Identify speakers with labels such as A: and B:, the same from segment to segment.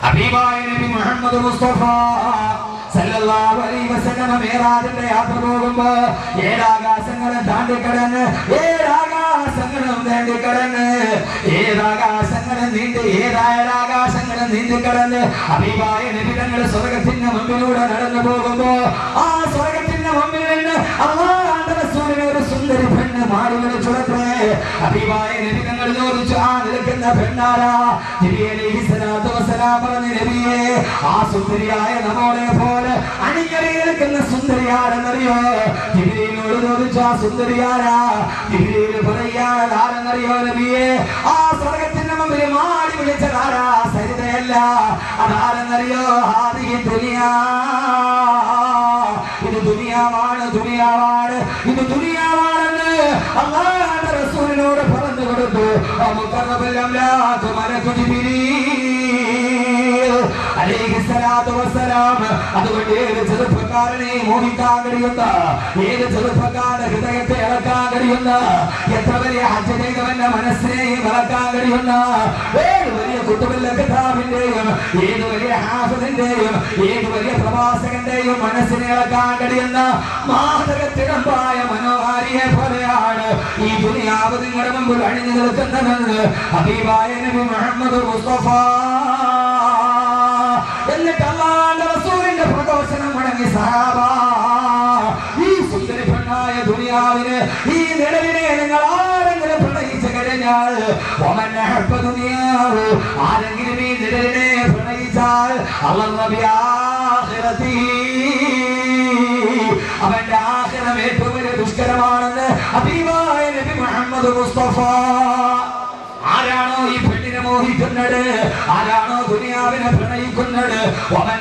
A: ഹബീബായ നബി മുഹമ്മദ് മുസ്തഫ സല്ലല്ലാഹു അലൈഹി വസല്ലം മേറാജിന്റെ യാത്ര പോകുമ്പോ ഏഴാകാശങ്ങളെ താണ്ടിക്കടന്ന് ഏഴാകാശങ്ങളെ നീന്തിക്കടന്ന് ഹബീബായ നബി തങ്ങൾ സ്വർഗത്തിന്റെ മുമ്പിലൂടെ നടന്നു പോകുമ്പോ ആ സ്വർഗത്തിന്റെ മുമ്പിൽ നിന്ന് അല്ലാഹുവിന്റെ റസൂലിനെ ഒരു സുന്ദരി പെണ്ണ് മാറി വിളിച്ചുടത്രേ. ഹബീബായ നബി തങ്ങൾ ചോദിച്ചു, ആ നിൽക്കുന്ന പെണ്ണാരാ? നബി അലൈഹിസ്സലാത്തു വസ്സലാം പറഞ്ഞു, നബിയേ, ആ സുന്ദരിയായ നമ്മളെ പോലെ അണിഞ്ഞറി നിൽക്കുന്ന സുന്ദരിയാരെന്നറിയോ? ജിബ്രീലിനോട് ചോദിച്ചു, ആ സുന്ദരിയാരാ? ജിബ്രീൽ പറയാൻ ആരെന്നറിയോ നബിയേ? ആ സ്വർഗത്തിന്റെ മുമ്പിൽ മാടി വിളിച്ചതാരാ? സരിതയല്ല, അതാരെന്നറിയോ? ഹാദിഹി ദുനിയാ, ഇത് ദുനിയാവാണ്, ദുനിയാവാണ്, ഇത് ദുനിയാവാണെന്ന് അല്ലാഹുവിന്റെ റസൂലിനോട് പറഞ്ഞു കൊടുത്തു. അതുകൊണ്ട് ഏത് ചെറുപ്പക്കാരനെ മോഹിക്കാൻ കഴിയുന്ന, ഏത് ചെറുപ്പക്കാരുടെ ഹൃദയത്തെ ഇളക്കാൻ കഴിയുന്ന, എത്ര വലിയ ഹജ്ജ് ചെയ്തവന്റെ മനസ്സിനെയും ഇളക്കാൻ കഴിയുന്ന, ഏത് വലിയ കുത്തുബുൽ കിതാബിന്റെയും, ഏത് വലിയ ഹാഫിദിന്റെയും, ഏത് വലിയ പ്രവാസകന്റെയും മനസ്സിനെ ഇളക്കാൻ കഴിയുന്ന മാതകത്തിടമ്പായ മനോഹാരിയെ പോലെയാണ് ഈ ദുനിയാവ് നിങ്ങളുടെ മുമ്പിൽ അണിഞ്ഞു നിൽക്കുന്നതെന്ന് ഹബീബായ നബി മുഹമ്മദ് മുസ്തഫ. എന്നിട്ട് അല്ലാഹുവിന്റെ റസൂലിന്റെ പ്രഘോഷണം മുടങ്ങി സഹാബ, ഈ സുന്ദരി പെണ്ണായ ദുനിയാവിന്, ഈ നിലവിനെ നിങ്ങൾ ആരെങ്കിലും പ്രണയിച്ചു കഴിഞ്ഞാൽ, ആരെങ്കിലും ഈ നിലവിനെ പ്രണയിച്ചാൽ അവന്റെ ആഖിറം ഏറ്റവും വലിയ ദുഷ്കരമാണെന്ന് ഹബീബായ നബി മുഹമ്മദ് മുസ്തഫ. ആരാണോ ഈ പെണ്ണിനെ മോഹിക്കുന്നത്, ആരാണോ ദുനിയാവിനെ പ്രണയിക്കുന്നത്, അവൻ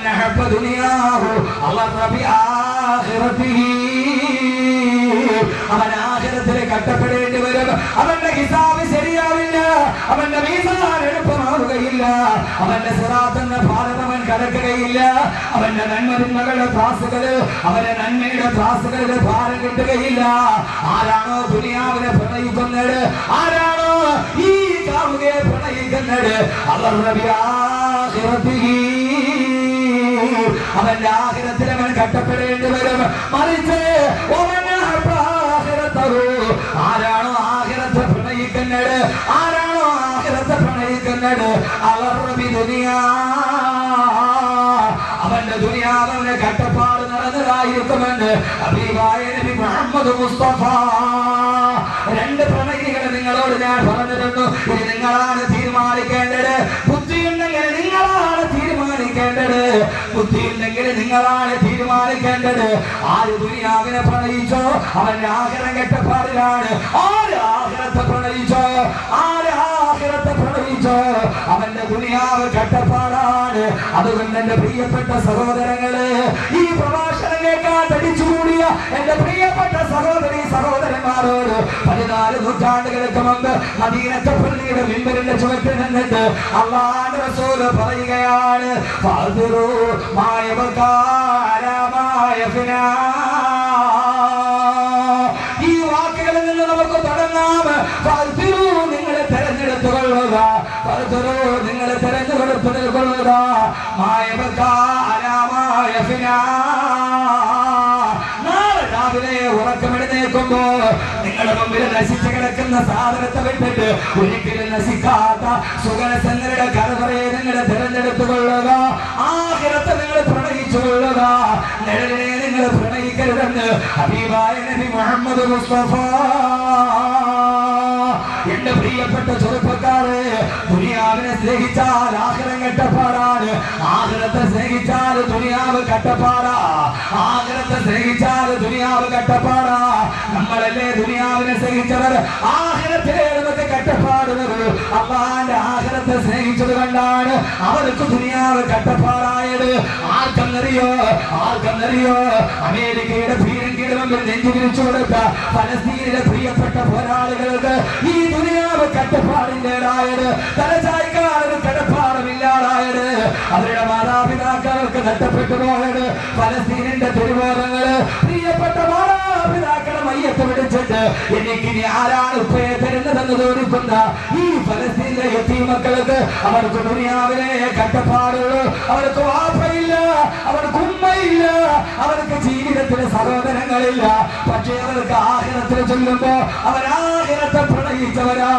A: ആഖിറത്തിൽ കഷ്ടപ്പെടേണ്ടി വരും. അവന്റെ ഹിസാബ് ശരിയാവില്ല, അവന്റെ മീസാൻ എളുപ്പമാവുകയില്ല, അവന്റെ സിറാത്ത് എന്ന ഭാരം അവൻ കടക്കുകയില്ല, അവന്റെ നന്മകളുടെ ത്രാസുകള്, അവന്റെ നന്മയുടെ ത്രാസുകളുടെ ഭാരം കിട്ടുകയില്ല. ആരാണോ ദുനിയാവിനെ പ്രണയിക്കുന്നത്, ആരാണോ ഈ കാമുകയെ പ്രണയിക്കുന്നത്, അവന്റെ ആഖിറത്തിൽ അവൻ കഷ്ടപ്പെടേണ്ടി വരും. മറിച്ച് ആരാണോ ആഖിറത്തെ പ്രണയിക്കുന്നത്, ആരാണോ ആഖിറത്തെ പ്രണയിക്കുന്നത്, അവന്റെ ദുനിയാവ് അവന്റെ കഷ്ടപ്പാട് നടന്നതായിരിക്കുമെന്ന് ഹബീബായ നബി മുഹമ്മദ് മുസ്തഫ. രണ്ട് പ്രണയികളെ നിങ്ങളോട് ഞാൻ പറഞ്ഞിരുന്നു. ഇത് നിങ്ങളാണ് തീരുമാനിക്കേണ്ടത്. ബുദ്ധിയുണ്ടെങ്കിൽ നിങ്ങളാണ് തീരുമാനിക്കേണ്ടത്, ബുദ്ധിയുണ്ടെങ്കിൽ നിങ്ങളാണ് തീരുമാനിക്കേണ്ടത്. ആര് ദുനിയാവിനെ പ്രണയിച്ചോ അവന്റെ ആഖിറം കെട്ടപ്പാടിലാണ്. ആര് ആഖിറത്തെ പ്രണയിച്ചോ, ആര് ആഖിറത്തെ പ്രണയിച്ചോ അവന്റെ ദുനിയാവ് കെട്ടപ്പാടാണ്. അതുകൊണ്ട് എന്റെ പ്രിയപ്പെട്ട സഹോദരങ്ങള്, ഈ പ്രഭാഷണം കേൾക്കാൻ തടിച്ചുകൂടിയ എന്റെ പ്രിയപ്പെട്ട സഹോദരി സഹോദരന്മാരോട് 14 നൂറ്റാണ്ടുകൾക്ക് മുമ്പ് മദീനത്തെ പള്ളിയുടെ മിമ്പറിന്റെ ചുവട്ടിൽ നിന്നിട്ട് അല്ലാഹുവിന്റെ റസൂൽ പറയുകയാണ്, ഈ വാക്കുകളിൽ നിന്ന് നമുക്ക് തുടങ്ങാം. നിങ്ങളെ തെരഞ്ഞെടുത്തു കൊള്ളുക, നിങ്ങളെ തെരഞ്ഞെടുത്തു കൊള്ളുക. നാളെ രാവിലെ ഉറക്കമെഴുന്നേൽക്കുമ്പോ നിങ്ങളുടെ മുമ്പിൽ നശിച്ചു കിടക്കുന്ന സാധനത്തെ വിട്ടിട്ട് ഒരിക്കലും നശിക്കാത്ത സുഗരസങ്ങളുടെ കരവറയെ നിങ്ങളെ തെരഞ്ഞെടുത്തു കൊള്ളുക. ആഖിറത്തെ നിങ്ങൾ പ്രണയിച്ചു കൊള്ളുക, നിഴലിനെ നിങ്ങൾ പ്രണയിക്കരുതെന്ന് ഹബീബായ നബി മുഹമ്മദ് മുസ്തഫ. എന്റെ പ്രിയപ്പെട്ട ചെറുപ്പക്കാരെ, ദുനിയാവിനെ സ്നേഹിച്ചാൽ ആഖിറം കെട്ടപ്പാടാണ്, ആഖിറത്തെ സ്നേഹിച്ചാൽ ദുനിയാവ് കെട്ടപ്പാടാ, ആഖിറത്തെ സ്നേഹിച്ചാൽ ദുനിയാവ് കെട്ടപ്പാടാ. നമ്മളല്ലേ ദുനിയാവിനെ സ്നേഹിച്ചവർ, ആഖിറത്തിലെ നമുക്ക് കെട്ടപ്പാടുന്നത്. അല്ലാഹുവിന്റെ ആഖിറത്തെ സ്നേഹിച്ചത് കൊണ്ടാണ് അവർക്ക് ദുനിയാവ് കെട്ടപ്പാടായത്. ആർക്കെന്നറിയോ, ആർക്കെന്നറിയോ? അമേരിക്കയുടെ പീരങ്കിയുടെ മുമ്പിൽ നെഞ്ചു വിരിച്ചു കൊടുത്ത ഫലസ്തീനിലെ പ്രിയപ്പെട്ട പോരാളികൾക്ക് ഈ ദുനിയാവ് കെട്ടപ്പാടിൻ്റെതായത്, തലചായ്ക്കാരൊരു കടപ്പാടുമില്ലാതായത്, അവരുടെ മാതാപിതാക്കൾക്ക് നഷ്ടപ്പെട്ടു പോയത്, ഫലസ്തീനിന്റെ തെരുവോരങ്ങള് പ്രിയപ്പെട്ട മാതാപിതാക്കൾ മാതാപിതാക്കളെ മയ്യത്ത് പിടിച്ചിട്ട് എനിക്കിനി ആരാണ് ഉപ്പയെ തരുന്നതെന്ന് തോന്നിക്കുന്ന ഈ ഫലസ്തീനിലെ യതീം മക്കൾക്ക് അവർക്ക് ദുനിയാവിലെ കഷ്ടപ്പാടുള്ളൂ. അവർക്ക് വാപ്പയില്ല, അവർക്ക് ഉമ്മയില്ല, അവർക്ക് ജീവിതത്തിലെ സഹോദരങ്ങളില്ല. പക്ഷേ അവർക്ക് ആഖിറത്തിൽ ചൊല്ലുമ്പോ അവരാഖിറത്തെ പ്രണയിച്ചവരാ.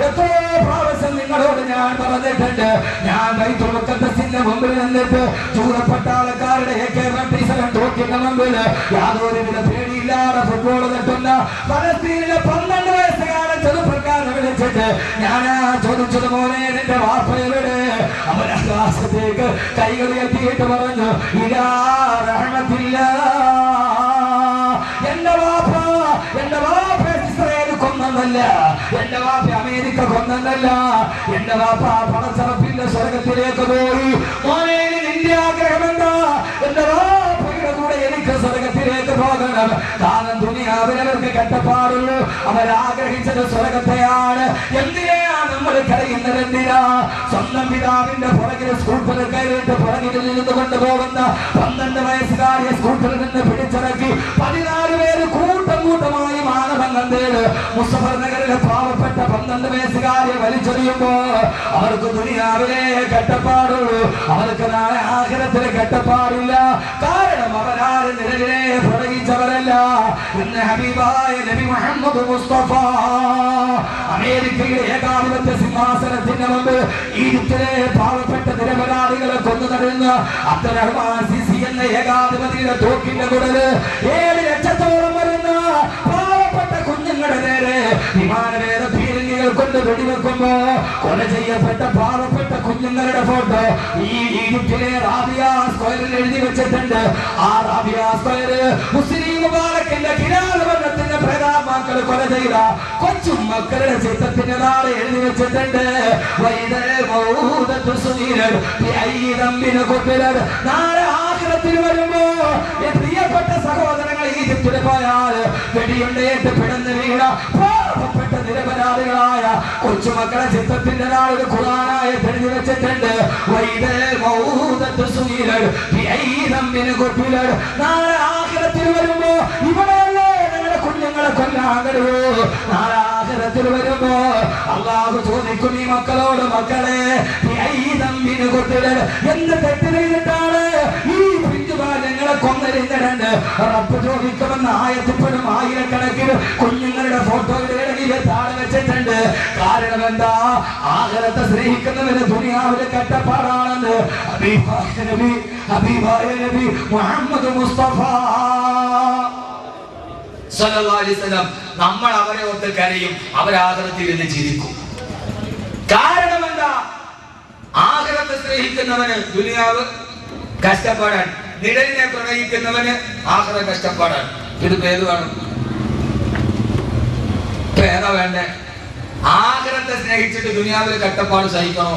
A: എത്രയോ പ്രാവശ്യം നിങ്ങളോട് ഞാൻ പറഞ്ഞിട്ടുണ്ട്. ഞാൻ ബൈത്തുൽ മുഖദ്ദസിന്റെ മുമ്പിൽ നിന്നിട്ട് ചൂടപ്പട്ടാളക്കാരുടെ AK-47 തോക്കിന്റെ മുമ്പിൽ യാതൊരുവിധ പേടിയില്ലാതെ ഫുട്ബോൾ തട്ടുന്ന ഫലസ്തീനിലെ 12 വയസ്സുകാരൻ ചെറുപ്പക്കാരനെ വിളിച്ചിട്ട് ഞാനാ ചോദിച്ചത് മോനെ നിന്റെ വാപ്പയുടെ അവൻ ആകാശത്തേക്ക് കൈകൾ ഉയർത്തിയിട്ട് പറഞ്ഞു ഇലാ റഹ്മത്തില്ലാ. എന്റെ വാപ്പ ഇസ്രായേൽ കൊന്നല്ല, എന്റെ വാപ്പ അമേരിക്ക കൊന്നല്ല, എന്റെ വാപ്പ പണച്ചറപ്പിന്റെ സ്വർഗത്തിലേക്ക് പോയി. മോനെ നിന്റെ ആഗ്രഹം എന്താ? എന്റെ വാപ്പയുടെ കൂടെ എനിക്ക് സ്വർഗത്തിലേക്ക് പോകണം. കാരണം ദുനിയാവിനവർക്ക് കഷ്ടപ്പാടുള്ളൂ. അവരാഗ്രഹിച്ചത് സ്വർഗത്തെയാണ്. എന്തിനാ നമ്മൾ കരയുന്നത്? എന്തിനാ? സ്വന്തം പിതാവിന്റെ പുറകിൽ സ്കൂട്ടറിൽ കയറിയിട്ട് പുറകിൽ നിന്ന് കൊണ്ടുപോകുന്ന 12 വയസ്സുകാരിയെ സ്കൂട്ടറിൽ നിന്ന് പിടിച്ചിറക്കി 14 പേര് കൂട്ടമായി മാനവങ്ങൾ തേട് മുസഫർ നഗറിലെ പാവപ്പെട്ട 12 വയസ്സുകാരിയെ വലിച്ചെറിയുമ്പോ അവർക്ക് ദുനിയാവിലെ കഷ്ടപ്പാടുള്ളൂ. അവർക്ക് നാളെ ആഖിറത്തിലെ കഷ്ടപ്പാടില്ല. കാരണം അവരാരും നിലവിലെ പ്രവഹിച്ചവരല്ല. ഇന്ന് ഹബീബായ നബി മുഹമ്മദ് മുസ്തഫ അമേരിക്കയുടെ ഏകാധിപത്യ സിംഹാസനത്തിന്റെ മുമ്പ് ഈജിപ്തിലെ പാവപ്പെട്ട നിരപരാധികളെ കൊന്നു തരുന്ന അബ്ദുറഹ്മാൻ സിസി എന്ന ഏകാധിപതിയുടെ തോക്കിന്റെ കുടല് 7 ലക്ഷത്തോളം വരുന്ന പാവപ്പെട്ട കുഞ്ഞുങ്ങളുടെ നേരെ വിമാനവേദ പീരങ്കികൾ കൊണ്ട് വെടിവെക്കുമ്പോ കൊല ചെയ്യപ്പെട്ട പാവപ്പെട്ട കുഞ്ഞുങ്ങളുടെ ഫോട്ടോ ഈ ഈജിപ്തിലെ റാബിയ സ്ക്വയറിൽ എഴുതി വെച്ചിട്ടുണ്ട്. ആ റാബിയ സ്ക്വയർ മുസ്ലിം മുബാറക്കിന്റെ കിരാതവർണ്ണത്തിന്റെ പ്രേതാത്മാക്കൾ കൊല ചെയ്ത കൊച്ചു മക്കളുടെ ചിത്രത്തിന്റെ നാളെ എഴുതി വെച്ചിട്ടുണ്ട്. നാളെ ആഖിറത്തിൽ വരുമ്പോ പ്രിയപ്പെട്ട സഹോദരങ്ങൾ ഈജിപ്തിൽ പോയാൽ വെടിയുണ്ടേറ്റ് പിടന്ന് വീണ പാവപ്പെട്ട നിരപരാധികളായ കൊച്ചുമക്കളെ ചിത്രത്തിന്റെ നാളിൽ ഖുർആനായ എഴുതി വെച്ചിട്ടുണ്ട്. നാളെ ആഖിറത്തിൽ വരുമ്പോ ഇവിടെയല്ലേ നിങ്ങളുടെ കുഞ്ഞുങ്ങളെ കൊല്ലാൻ കഴിയൂ. നാളെ ആഖിറത്തിൽ വരുമ്പോ അല്ലാഹു ചോദിക്കും ഈ മക്കളോട്, മക്കളെ എന്ത് തെറ്റ് ചെയ്തിട്ടാണ് ഈ പിഞ്ചുബാല്യങ്ങളെ കൊന്നരിഞ്ഞിട്ടുണ്ട്? റബ്ബ് ചോദിക്കുമെന്ന് ആയത്തിപ്പോഴും ആയിരക്കണക്കിന് കുഞ്ഞുങ്ങളുടെ ഫോട്ടോയുടെ താഴെ വെച്ചിട്ടുണ്ട്. കാരണം എന്താ? ആഖിറത്തെ സ്നേഹിക്കുന്നവര് ദുനിയാവിലെ കഷ്ടപ്പാടാണെന്ന് ഹബീബായ നബി മുഹമ്മദ് മുസ്തഫ സല്ലല്ലാഹു അലൈഹി വസല്ലം. നമ്മൾ അവരെ ഓർത്ത് കരയും, അവരാഖിറത്തിൽ നിന്ന് ചിരിക്കും. കാരണം എന്താ? ആഖിറത്തെ സ്നേഹിക്കുന്നവന് ദുനിയാവ് കഷ്ടപ്പാടാണ്, നിഴലിനെ പ്രണയിക്കുന്നവന് ആഖിറ കഷ്ടപ്പാടാണ്. ഇത് പേര് വേണം, പേരാ വേണ്ടേ? ആഖിറത്തെ സ്നേഹിച്ചിട്ട് ദുനിയാവിലെ കഷ്ടപ്പാട് സഹിക്കണോ?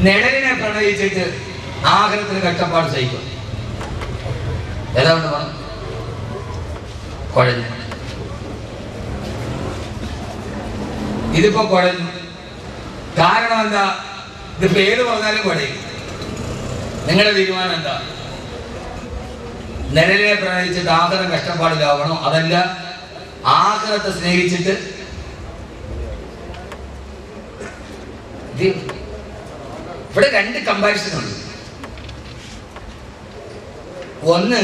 A: നിഴലിനെ പ്രണയിച്ചിട്ട് ആഖിറത്തിന് കഷ്ടപ്പാട് സഹിക്കണം? ഏതാണ്ട് വേണം? കുഴഞ്ഞു. ഇതിപ്പോ കുഴഞ്ഞു. കാരണം എന്താ? ഇത് പേര് പറഞ്ഞാലും കുഴയും. നിങ്ങളുടെ തീരുമാനം എന്താ? നിഴലിനെ പ്രണയിച്ചിട്ട് ആഖിറം കഷ്ടപ്പാടിലാവണോ? അതല്ല ആഖിറത്തെ സ്നേഹിച്ചിട്ട് ഇവിടെ 2 കമ്പാരിസൺ ഉണ്ട്. ഒന്ന്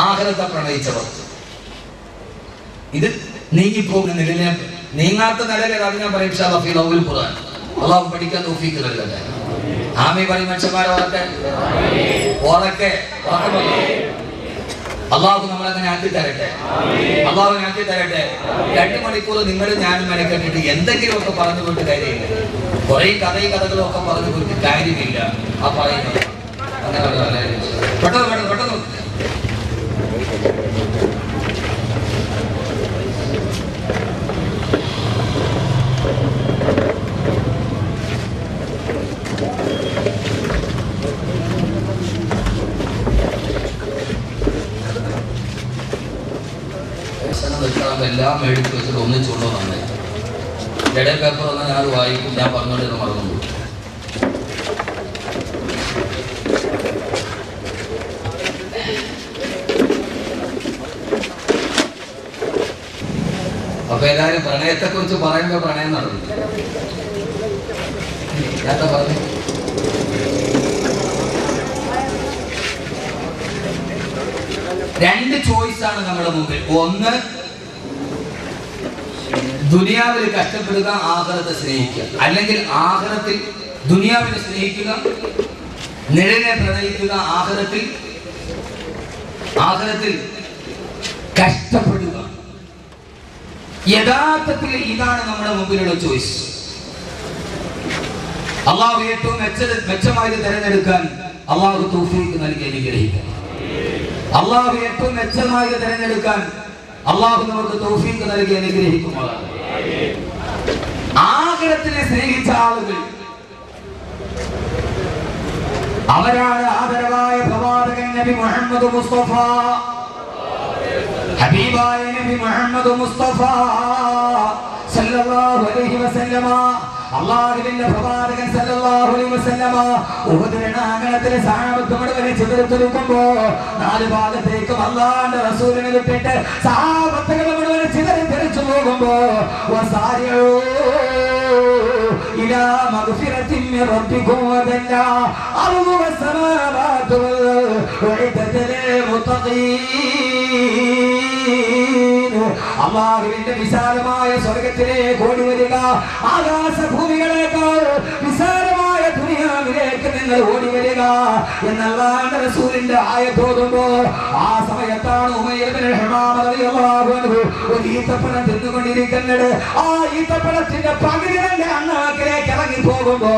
A: ആഖിറത്തെ പ്രണയിച്ചവർ, ഇത് നീങ്ങിപ്പോകുന്ന നിഴലിനെ, നീങ്ങാത്ത നിഴൽ അതിനെ പറയും ഖുർആൻ. അള്ളാഹു പഠിക്കാൻ തൗഫീഖ് നൽകട്ടെ. ആമീൻ പറയും മനുഷ്യന്മാരെ ഓരൊക്കെ അള്ളാഹു നമ്മളങ്ങനെ ആക്കി തരട്ടെ. അള്ളാഹുവിനെ ആക്കി തരട്ടെ. 2 മണിക്കൂർ നിങ്ങളും ഞാനും മെനക്കെട്ടിട്ട് എന്തെങ്കിലുമൊക്കെ പറഞ്ഞു പോയിട്ട് കാര്യമില്ല. കുറെ കഥകളും ഒക്കെ പറഞ്ഞു പോയിട്ട് കാര്യമില്ല. ആ പറയുന്നത് അങ്ങനെ പെട്ടെന്ന് എല്ലാം എടുത്ത് വെച്ചിട്ട് ഒന്നിച്ചുള്ളൂ. നന്നായി ഇടയിൽ പേപ്പർ വന്നാൽ ഞാൻ വായിക്കും. ഞാൻ പറഞ്ഞോണ്ട് മറന്നു. ഏതായാലും പ്രണയത്തെ കുറിച്ച് പറയുമ്പോ പ്രണയം നടന്നു പറഞ്ഞു. രണ്ട് ചോയ്സാണ് നമ്മുടെ മുമ്പിൽ. ഒന്ന്, ദുനിയാവിൽ കഷ്ടപ്പെടുക, ആഖിറത്തെ സ്നേഹിക്കുക. അല്ലെങ്കിൽ ആഖിറത്തിൽ ദുനിയാവിനെ സ്നേഹിക്കുക, നിഴലിനെ പ്രണയിക്കുക, ആഖിറത്തിൽ കഷ്ടപ്പെടുക. യഥാർത്ഥത്തിൽ ഇതാണ് നമ്മുടെ മുമ്പിലുള്ള ചോയ്സ്. അള്ളാഹു ഏറ്റവും മെച്ചമായത് തിരഞ്ഞെടുക്കാൻ അള്ളാഹു തൗഫീഖ് നൽകി അനുഗ്രഹിക്കണം. അള്ളാഹു ഏറ്റവും മെച്ചമായത് തിരഞ്ഞെടുക്കാൻ അള്ളാഹു നമുക്ക് തൗഫീഖ് നൽകി അനുഗ്രഹിക്കുമാറാണ്. ആഖിറത്തിനെ സ്നേഹിച്ച ആളുകൾ അവരാണ് ആദരവായ പ്രവാചകൻ നബി മുഹമ്മദ് മുസ്തഫ, ഹബീബായ നബി മുഹമ്മദ് മുസ്തഫ സല്ലല്ലാഹു അലൈഹി വസല്ലമ. അല്ലാഹുവിന്റെ പ്രവാചകൻ സല്ലല്ലാഹു അലൈഹി വസല്ലമ ഉഹദ് രണാങ്കണത്തിലെ സഹാബത്ത് മുഴുവൻ ചിതറിത്തെറിക്കുമ്പോ നാല് ഭാഗത്തേക്കും അല്ലാഹുവിന്റെ റസൂലിനെ വിട്ടിട്ട് സഹാബത്തുകൾ മുഴുവൻ ചിതറിത്തെറിച്ചു പോകുമ്പോ വസാരിഊ ഇലാ മഗ്ഫിറത്തിൻ മിൻ റബ്ബികും വദല്ല അർളു വസ്സമാവാതു വഇദതൽ മുത്തഖീൻ. അല്ലാഹുവിന്റെ വിശാലമായ സ്വർഗ്ഗത്തിലേക്ക് ഓടി വരിക, ആകാശഭൂമികളേക്കാൾ വിശാലമായ ദുനിയാവിലേക്ക് നിങ്ങൾ ഓടി വരിക എന്നല്ലാഹുവിന്റെ റസൂലിന്റെ ആയത്ത് ഓതുമ്പോ ആ സമയത്താണ് ഉമയ്യ ഇബ്നു ഹമാമ റളിയല്ലാഹു അൻഹു ഒരു ഈത്തപ്പഴം തിന്നുകൊണ്ടിരിക്കുന്നത്. ആ ഈത്തപ്പഴത്തിന്റെ പകുതി തന്നെ അണ്ണാക്കിലേക്ക് ഇറങ്ങി പോകുമ്പോ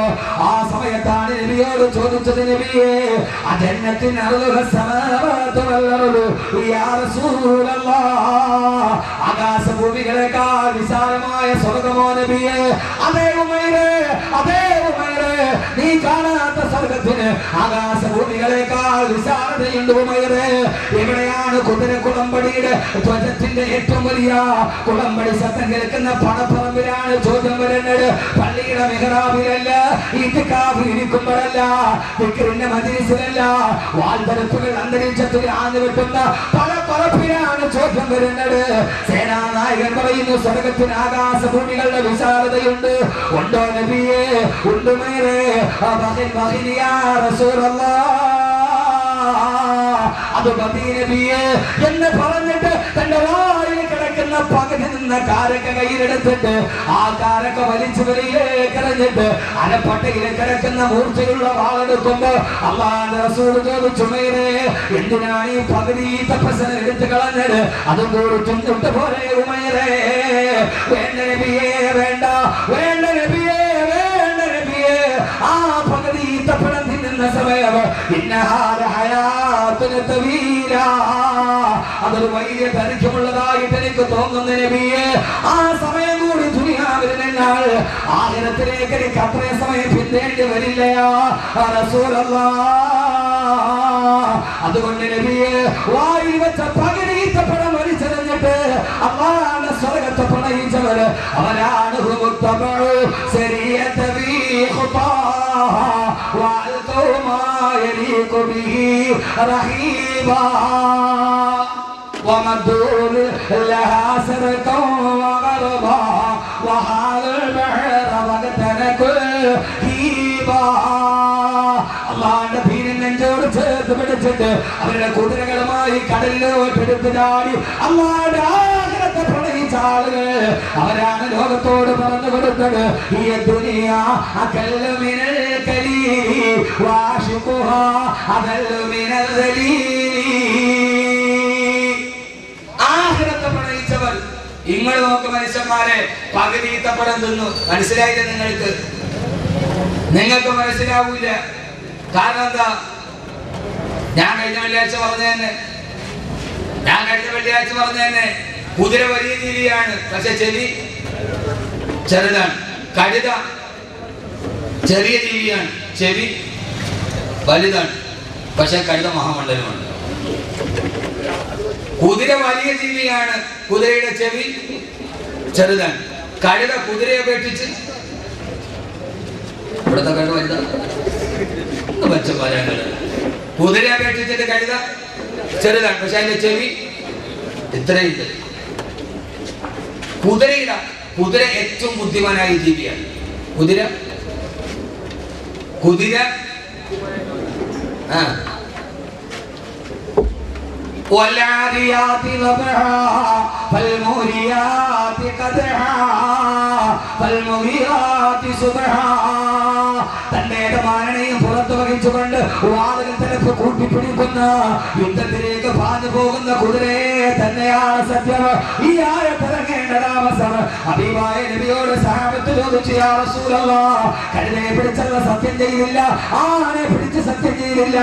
A: ആ സമയത്താണ് നബിയോട് ചോദിച്ചത്, നബിയേ അജന്നത്തിൻ അർളുഹ സമാവാതു വൽ അർളു യാ റസൂലല്ലാഹ്, ആകാശഭൂമികളേക്കാൾ വിശാലമായ സ്വർഗ്ഗമോ നബിയേ? അതേ ഉമൈറേ, നീ കാണാത്ത സ്വർഗ്ഗത്തിന് ആകാശഭൂമികളേക്കാൾ വിശാലതയുണ്ട് ഉമൈറേ. എവിടെയാണ് കുതിര കുളമ്പടിയുടെ ധ്വജത്തിന്റെ ഏറ്റവും വലിയ കുളമ്പടി ശബ്ദം കേൾക്കുന്ന പണപ്പറമ്പിലാണ് ചോദ്യം വരുന്നത്. പള്ളിയുടെ മെഹ്റാബിലല്ല, ഇത്തിക്കാഫിൽ ഇരിക്കുമ്പോഴല്ല, ദിക്റിന്റെ മജ്‌ലിസിലല്ല, വാൽതരപ്പുകൾ അന്തരീക്ഷത്തിൽ ആഞ്ഞു വെട്ടുന്ന പണപ്പറപ്പിലാണ് ചോദ്യം വരുന്നത്. സേനാനായകൻ പറയുന്നു, സ്വർഗ്ഗത്തിന് ആകാശഭൂമികളുടെ വിശാലതയുണ്ട്. ഉണ്ടോ നബിയേ? ഉണ്ട് മേരെ. അത് മതി നബിയേ എന്ന് പറഞ്ഞിട്ട് തന്റെ വായിൽ കിടക്കുന്ന പകുതി നിന്ന കാരക്ക കയ്യിലെടുത്തിട്ട് ആ കാരക്ക വലിച്ചു വെളിയിലേക്ക് എറിഞ്ഞിട്ട് അരപ്പട്ടയിൽ കിടക്കുന്ന മൂർച്ചയുള്ള വാളെടുക്കുമ്പോ അല്ലാഹുവിന്റെ റസൂൽ ചോദിച്ചു, ഉമൈറേ എന്തിനാണ് ഈ പകുതി തപസ്സന എടുത്ത് കളഞ്ഞത്? അതും കൂടി ചുണ്ടിട്ട് പോലെ ഉമൈറേ. വേണ്ട നബിയേ, വേണ്ട നബിയേ, ആ പകുതി ഈത്തപ്പഴം തിന്നുന്ന സമയം അതൊരു വലിയ ദൈർഘ്യമുള്ളതായിട്ട് എനിക്ക് തോന്നുന്നു നബിയേ. ആ സമയം കൂടി ദുനിയാവിൽ നിന്നാൽ ആഖിറത്തിലേക്ക് എനിക്ക് അത്രയും സമയം പിന്നേണ്ടി വരില്ലയാ റസൂലല്ലാഹ്. അതുകൊണ്ട് നബിയേ വായിൽ വെച്ച പകുതി ഈത്തപ്പഴം വലിച്ചെറിഞ്ഞിട്ട് അല്ലാഹുവിന്റെ സ്വർഗ്ഗത്തെ പ്രണയിച്ചവര് അവരാണ് ومدور لها سرقا وغربا وحال البحر وقتنك هيبا. അള്ളാന്റെ ഭീരൻ നെഞ്ചോട് ചേർത്ത് പിടിച്ചിട്ട് അവരുടെ കുതിരകളുമായി കടലിലോട്ട് എടുത്ത് ചാടി അള്ളാന്റെ ആഗ്രഹത്തെ പ്രണയിച്ച ആളുകൾ അവരാണ് ലോകത്തോട് പറഞ്ഞു കൊടുത്തത്, ഈ ദുനിയാ അകല്ലു മിനൽ കലീ വാശിഖുഹാ അകല്ലു മിനൽ ദലീൽ. ആഖിറത്തെ പ്രണയിച്ചവർ നിങ്ങൾ നോക്ക് മനുഷ്യന്മാരെ, പകുതി ഈത്തപ്പഴം തിന്നു. മനസ്സിലായില്ല നിങ്ങൾക്ക് മനസ്സിലാവൂല. കാരണം എന്താ? ഞാൻ കഴിഞ്ഞ വെള്ളിയാഴ്ച പറഞ്ഞ തന്നെ കുതിര വലിയ ജീവിയാണ്, പക്ഷെ ചെവി ചെറുതാണ്. കഴുത ചെറിയ ജീവിയാണ്, ചെവി വലുതാണ്, പക്ഷെ കഴുത മഹാമണ്ഡലമാണ്. കുതിര വലിയ ജീവിയാണ്, കുതിരയുടെ ചെവി ചെറുതാണ്. കഴുത കുതിരയെ അപേക്ഷിച്ച് ഇവിടുത്തെ കഴുത വലുതാണ്. കുതിരയെ അപേക്ഷിച്ചിട്ട് കഴുത ചെറുതാണ്, പക്ഷെ അതിന്റെ ചെവി ഇത്രയുണ്ട്.
B: കുതിര ഏറ്റവും ബുദ്ധിമാനായ ജീവിയാണ്. കുതിര
A: والعاديات ضبحا فالموريات قدحا فالمغيرات صبحا തന്റെ യജമാനനെയും പുറത്തു വഹിച്ചുകൊണ്ട് വാതിൽ തലപ്പ് കൂട്ടിപ്പിടിക്കുന്ന യുദ്ധത്തിലേക്ക് പാഞ്ഞു പോകുന്ന കുതിരയെ തന്നെയാണ് സത്യം. ഈ ആയത്തിറങ്ങേണ്ട താമസം ഹബീബായ നബിയോട് സഹാബത്ത് ചോദിച്ചു, യാ റസൂലല്ലാഹ്, കഴുതയെ പിടിച്ചല്ല സത്യം ചെയ്തില്ല, ആനെ പിടിച്ച് സത്യം ചെയ്തില്ല,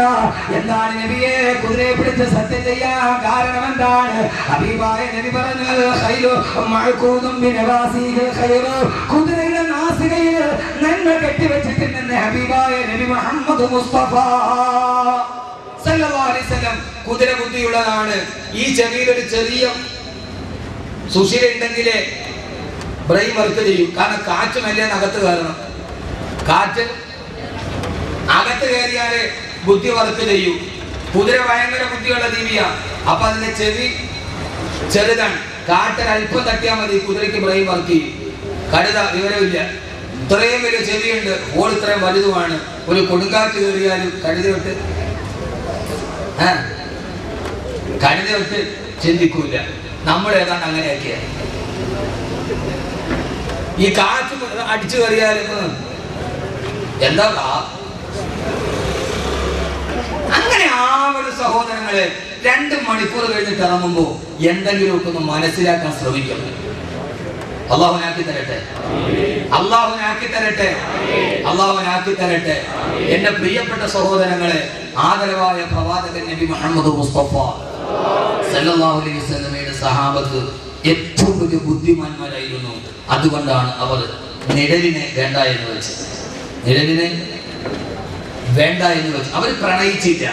A: എന്താണ് നബിയെ കുതിരയെ പിടിച്ച് സത്യം ചെയ്യാൻ കാരണം എന്താണ്? ഹബീബായ നബി പറഞ്ഞു, ഖൈറു മഅഖൂദും ബിനവാസിഹിൽ ഖൈറു, കുതിരയുടെ നാസികയിൽ നന്മ കെട്ടിവെച്ചിട്ടുണ്ടെന്ന് ഹബീബായ നബി മുഹമ്മദ് മുസ്തഫ
B: സല്ലല്ലാഹു അലൈഹി വസല്ലം. കുതിര ബുദ്ധിയുള്ളതാണ്. ഈ ചെവിയിൽ ഒരു ചെറിയ സുഷിര ഉണ്ടെങ്കിലേ ബ്രെയിൻ വർക്ക് ചെയ്യും. കാരണം കാറ്റ് മെല്ലെ അകത്ത് കയറണം. കാറ്റ് അകത്ത് കയറിയാല് ബുദ്ധി വർക്ക് ചെയ്യും. കുതിര ഭയങ്കര ബുദ്ധിയുള്ള ജീവിയാ. അപ്പൊ അതിന്റെ ചെവി ചെറുതാണ്. കാറ്റൽ അല്പം തട്ടിയാൽ മതി, കുതിരയ്ക്ക് ബ്രെയിൻ വർക്ക് ചെയ്യും. കഴുത വിവരമില്ല, ഇത്രയും വലിയ ചെവിയുണ്ട്, ഓൾ ഇത്രയും വലുതുമാണ്. ഒരു കൊടുങ്കാറ്റ് കയറിയാലും കഴുത വിട്ട് ചിന്തിക്കൂല. നമ്മൾ ഏതാണ്ട് അങ്ങനെയാക്കിയ ഈ കാറ്റ് അടിച്ചു കയറിയാലും എന്താ അങ്ങനെ ആവൊരു സഹോദരങ്ങളെ 2 മണിക്കൂർ കഴിഞ്ഞിട്ട് ഇറങ്ങുമ്പോ എന്തെങ്കിലുമൊക്കെ ഒന്ന് മനസ്സിലാക്കാൻ ശ്രമിക്കണം. അള്ളാഹുനാക്കി തരട്ടെ, അള്ളാഹുനാക്കി തരട്ടെ, അള്ളാഹുനാക്കി തരട്ടെ. എന്റെ പ്രിയപ്പെട്ട സഹോദരങ്ങളെ, ആദരവായ പ്രവാചകൻ നബി മുഹമ്മദ് മുസ്തഫ സല്ലല്ലാഹു അലൈഹി വസല്ലമയുടെ സഹാബത്ത് ഏറ്റവും വലിയ ബുദ്ധിമാന്മാരായിരുന്നു. അതുകൊണ്ടാണ് അവർ നിഴലിനെ വേണ്ട എന്ന് വെച്ചത്. നിഴലിനെ വേണ്ട എന്ന് വെച്ച് അവർ പ്രണയിച്ചില്ല.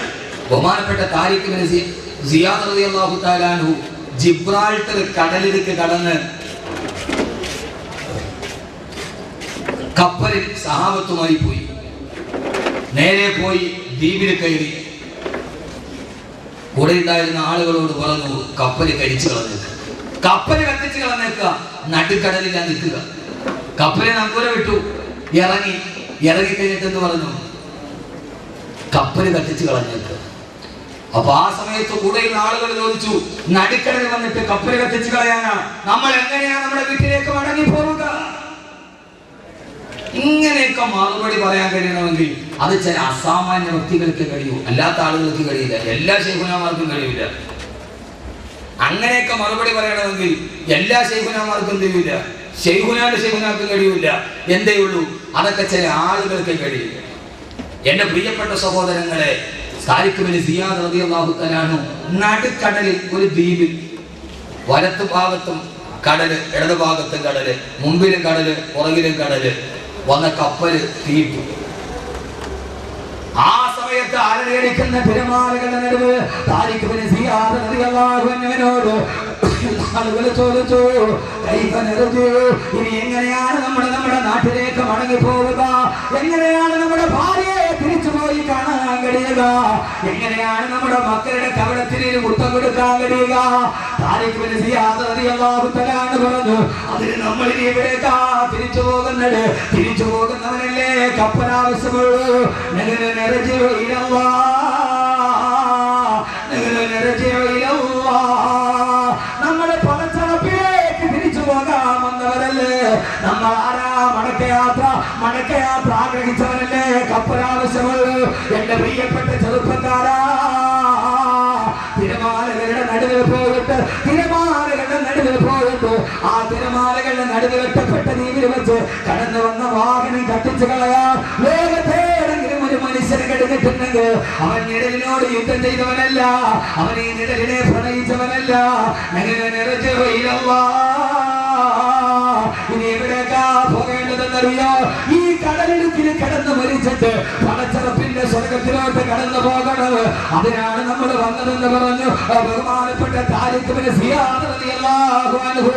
B: ബഹുമാനപ്പെട്ട താരിഖ് ഇബ്നു സിയാദ് റളിയല്ലാഹു തആല അൻഹു ജിബ്രാൾട്ടർ കടലിലേക്ക് കടന്ന് കപ്പലിൽ സഹാബത്തുമായി പോയി. നേരെ പോയി ദ്വീപിൽ കയറി. കൂടെ ഉണ്ടായിരുന്ന ആളുകളോട് പറഞ്ഞു, കപ്പല് കരിച്ചു കളഞ്ഞേക്കുക, കപ്പല് കത്തിച്ച് കളഞ്ഞേക്കുക, നടുക്കടലിൽ നിൽക്കുക. കപ്പല് നങ്കൂര വിട്ടു, ഇറങ്ങിക്കഴിഞ്ഞിട്ട് എന്ന് പറഞ്ഞു, കപ്പല് കത്തിച്ച് കളഞ്ഞേക്കുക. അപ്പൊ ആ സമയത്ത് കൂടെയുള്ള ആളുകൾ ചോദിച്ചു, നടുക്കടലിൽ വന്നിട്ട് കപ്പല് കത്തിച്ച് കളയാനാ? നമ്മൾ എങ്ങനെയാ നമ്മുടെ വീട്ടിലേക്ക് മടങ്ങി പോവുക? ഇങ്ങനെയൊക്കെ മറുപടി പറയാൻ കഴിയണമെങ്കിൽ അത് ചില അസാമാന്യ വ്യക്തികൾക്ക് കഴിയൂ, അല്ലാത്ത ആളുകൾക്ക് കഴിയില്ല. എല്ലാ ശൈഖുനാമാർക്കും കഴിയില്ല. അങ്ങനെയൊക്കെ മറുപടി പറയണമെങ്കിൽ എല്ലാ ശൈഖുനാമാർക്കും കഴിയില്ല, ശൈഖുനാക്കും കഴിയില്ല. എന്തേ ഉള്ളൂ, അതൊക്കെ ചില ആളുകൾക്ക് കഴിയില്ല. എന്റെ പ്രിയപ്പെട്ട സഹോദരങ്ങളെ, താരിഖ് ഇബ്നു സിയാദ് റളിയല്ലാഹു തആല അൻഹു നടുക്കടലിൽ ഒരു ദ്വീപിൽ, വലത്ത് ഭാഗത്തും കടല്, ഇടത് ഭാഗത്തും കടല്, മുമ്പിലും കടല്, പുറകിലും കടല്, വന്ന കപ്പല് തീറ്റു. ആ സമയത്ത് അലയടിക്കുന്ന തിരമാലകളുടെ നടുവ് താരിഖ് ഇബ്നു സിയാദ് റളിയല്ലാഹു അൻഹുവിനോട് ആളുകൾ ചോദിച്ചു, ഇനി എങ്ങനെയാണ് നമ്മുടെ നാട്ടിലേക്ക് മടങ്ങി പോവുക? എങ്ങനെയാണ് നമ്മുടെ ഭാര്യയെ തിരിച്ചു പോയി കാണാൻ കഴിയുക? എങ്ങനെയാണ് നമ്മുടെ മക്കളുടെ കവളത്തിന് മുത്തം കൊടുക്കാൻ കഴിയുക? താരിഖ് ഇബ്നു സിയാദ് റളിയല്ലാഹു തആല പറഞ്ഞു, അതിന് നമ്മൾ ഇനി എവിടേക്കാ തിരിച്ചു പോകുന്നത്? തിരിച്ചു പോകുന്നവനല്ലേ കപ്പൽ ആവശ്യമുള്ളൂ. നമ്മുടെ പണച്ചടപ്പിലേക്ക് തിരിച്ചു പോകാമെന്നവരല്ലേ നമ്മൾ. ആരാ? മടക്കയാത്ര ആഗ്രഹിച്ചവനല്ലേ കപ്പൽ ആവശ്യമുള്ളൂ. എന്റെ പ്രിയപ്പെട്ട ചെറുപ്പക്കാരാ, തിരമാലകളുടെ നടുവിൽ പോയിട്ട് ആ തിരമാലകളുടെ നടുവിൽ ഒറ്റപ്പെട്ട ദ്വീപിൽ വെച്ച് കടന്നു വന്ന വാഹനം കത്തിച്ചു കളയാൻ ലോകത്തേടെങ്കിലും ഒരു മനുഷ്യന് കഴിഞ്ഞിട്ടുണ്ടെങ്കിൽ അവൻ നിഴലിനോട് യുദ്ധം ചെയ്തവനല്ല, അവൻ ഈ നിഴലിനെ പ്രണയിച്ചവനല്ല. ഇനി എവിടേക്കാ പോകേണ്ടതെന്നറിയോ? ഈ കടലിടുക്കിൽ കിടന്ന് മരിച്ചിട്ട് പണച്ചറപ്പിന്റെ സ്വർഗത്തിലോട്ട് കടന്നു പോകണം. അതിനാണ് നമ്മൾ വന്നതെന്ന് പറഞ്ഞു ബഹുമാനപ്പെട്ട താരിഖ് ഇബ്നു സിയാദ് റളിയല്ലാഹു അൻഹു.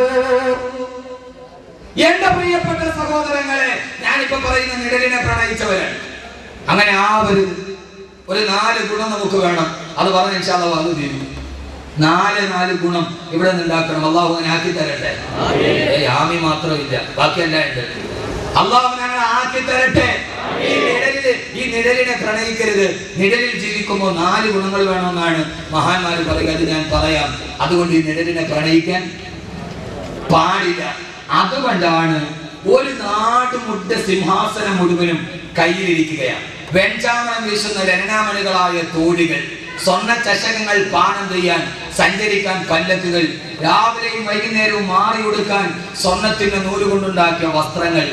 B: എന്റെ പ്രിയപ്പെട്ട സഹോദരങ്ങളെ, ഞാനിപ്പോ പറയുന്ന നിഴലിനെ പ്രണയിച്ചവരാണ്. അങ്ങനെ ആവരുത്. ഒരു 4 ഗുണം നമുക്ക് വേണം. അത് പറഞ്ഞ ഇൻഷാ അല്ലാഹ് വന്നു തീരും. നാല് ഗുണം ഇവിടെ നിന്നുണ്ടാക്കണം. അള്ളാഹു അങ്ങനെ ആക്കി തരട്ടെ. ആമി മാത്രമില്ല, ബാക്കിയെല്ലാം ഉണ്ട്. അള്ളാഹു ഞങ്ങൾ ആക്കി തരട്ടെ. ഈ നിഴലിനെ പ്രണയിക്കരുത്. നിഴലിൽ ജീവിക്കുമ്പോൾ 4 ഗുണങ്ങൾ വേണമെന്നാണ് മഹാന്മാർ പറയുക. അത് ഞാൻ പറയാം. അതുകൊണ്ട് ഈ നിഴലിനെ പ്രണയിക്കാൻ പാടില്ല. അതുകൊണ്ടാണ് ഒരു നാടുമുട്ട സിംഹാസനം മുഴുവനും കയ്യിലിരിക്കുകയാണ്. വെഞ്ചാമണം വീശുന്ന രത്നാമണികളായ തോഴികൾ, സ്വർണ്ണ ചഷകങ്ങൾ പാനം ചെയ്യാൻ, സഞ്ചരിക്കാൻ പല്ലക്കുകൾ, രാവിലെയും വൈകുന്നേരവും മാറി കൊടുക്കാൻ സ്വർണത്തിന്റെ നൂലുകൊണ്ടുണ്ടാക്കിയ വസ്ത്രങ്ങൾ.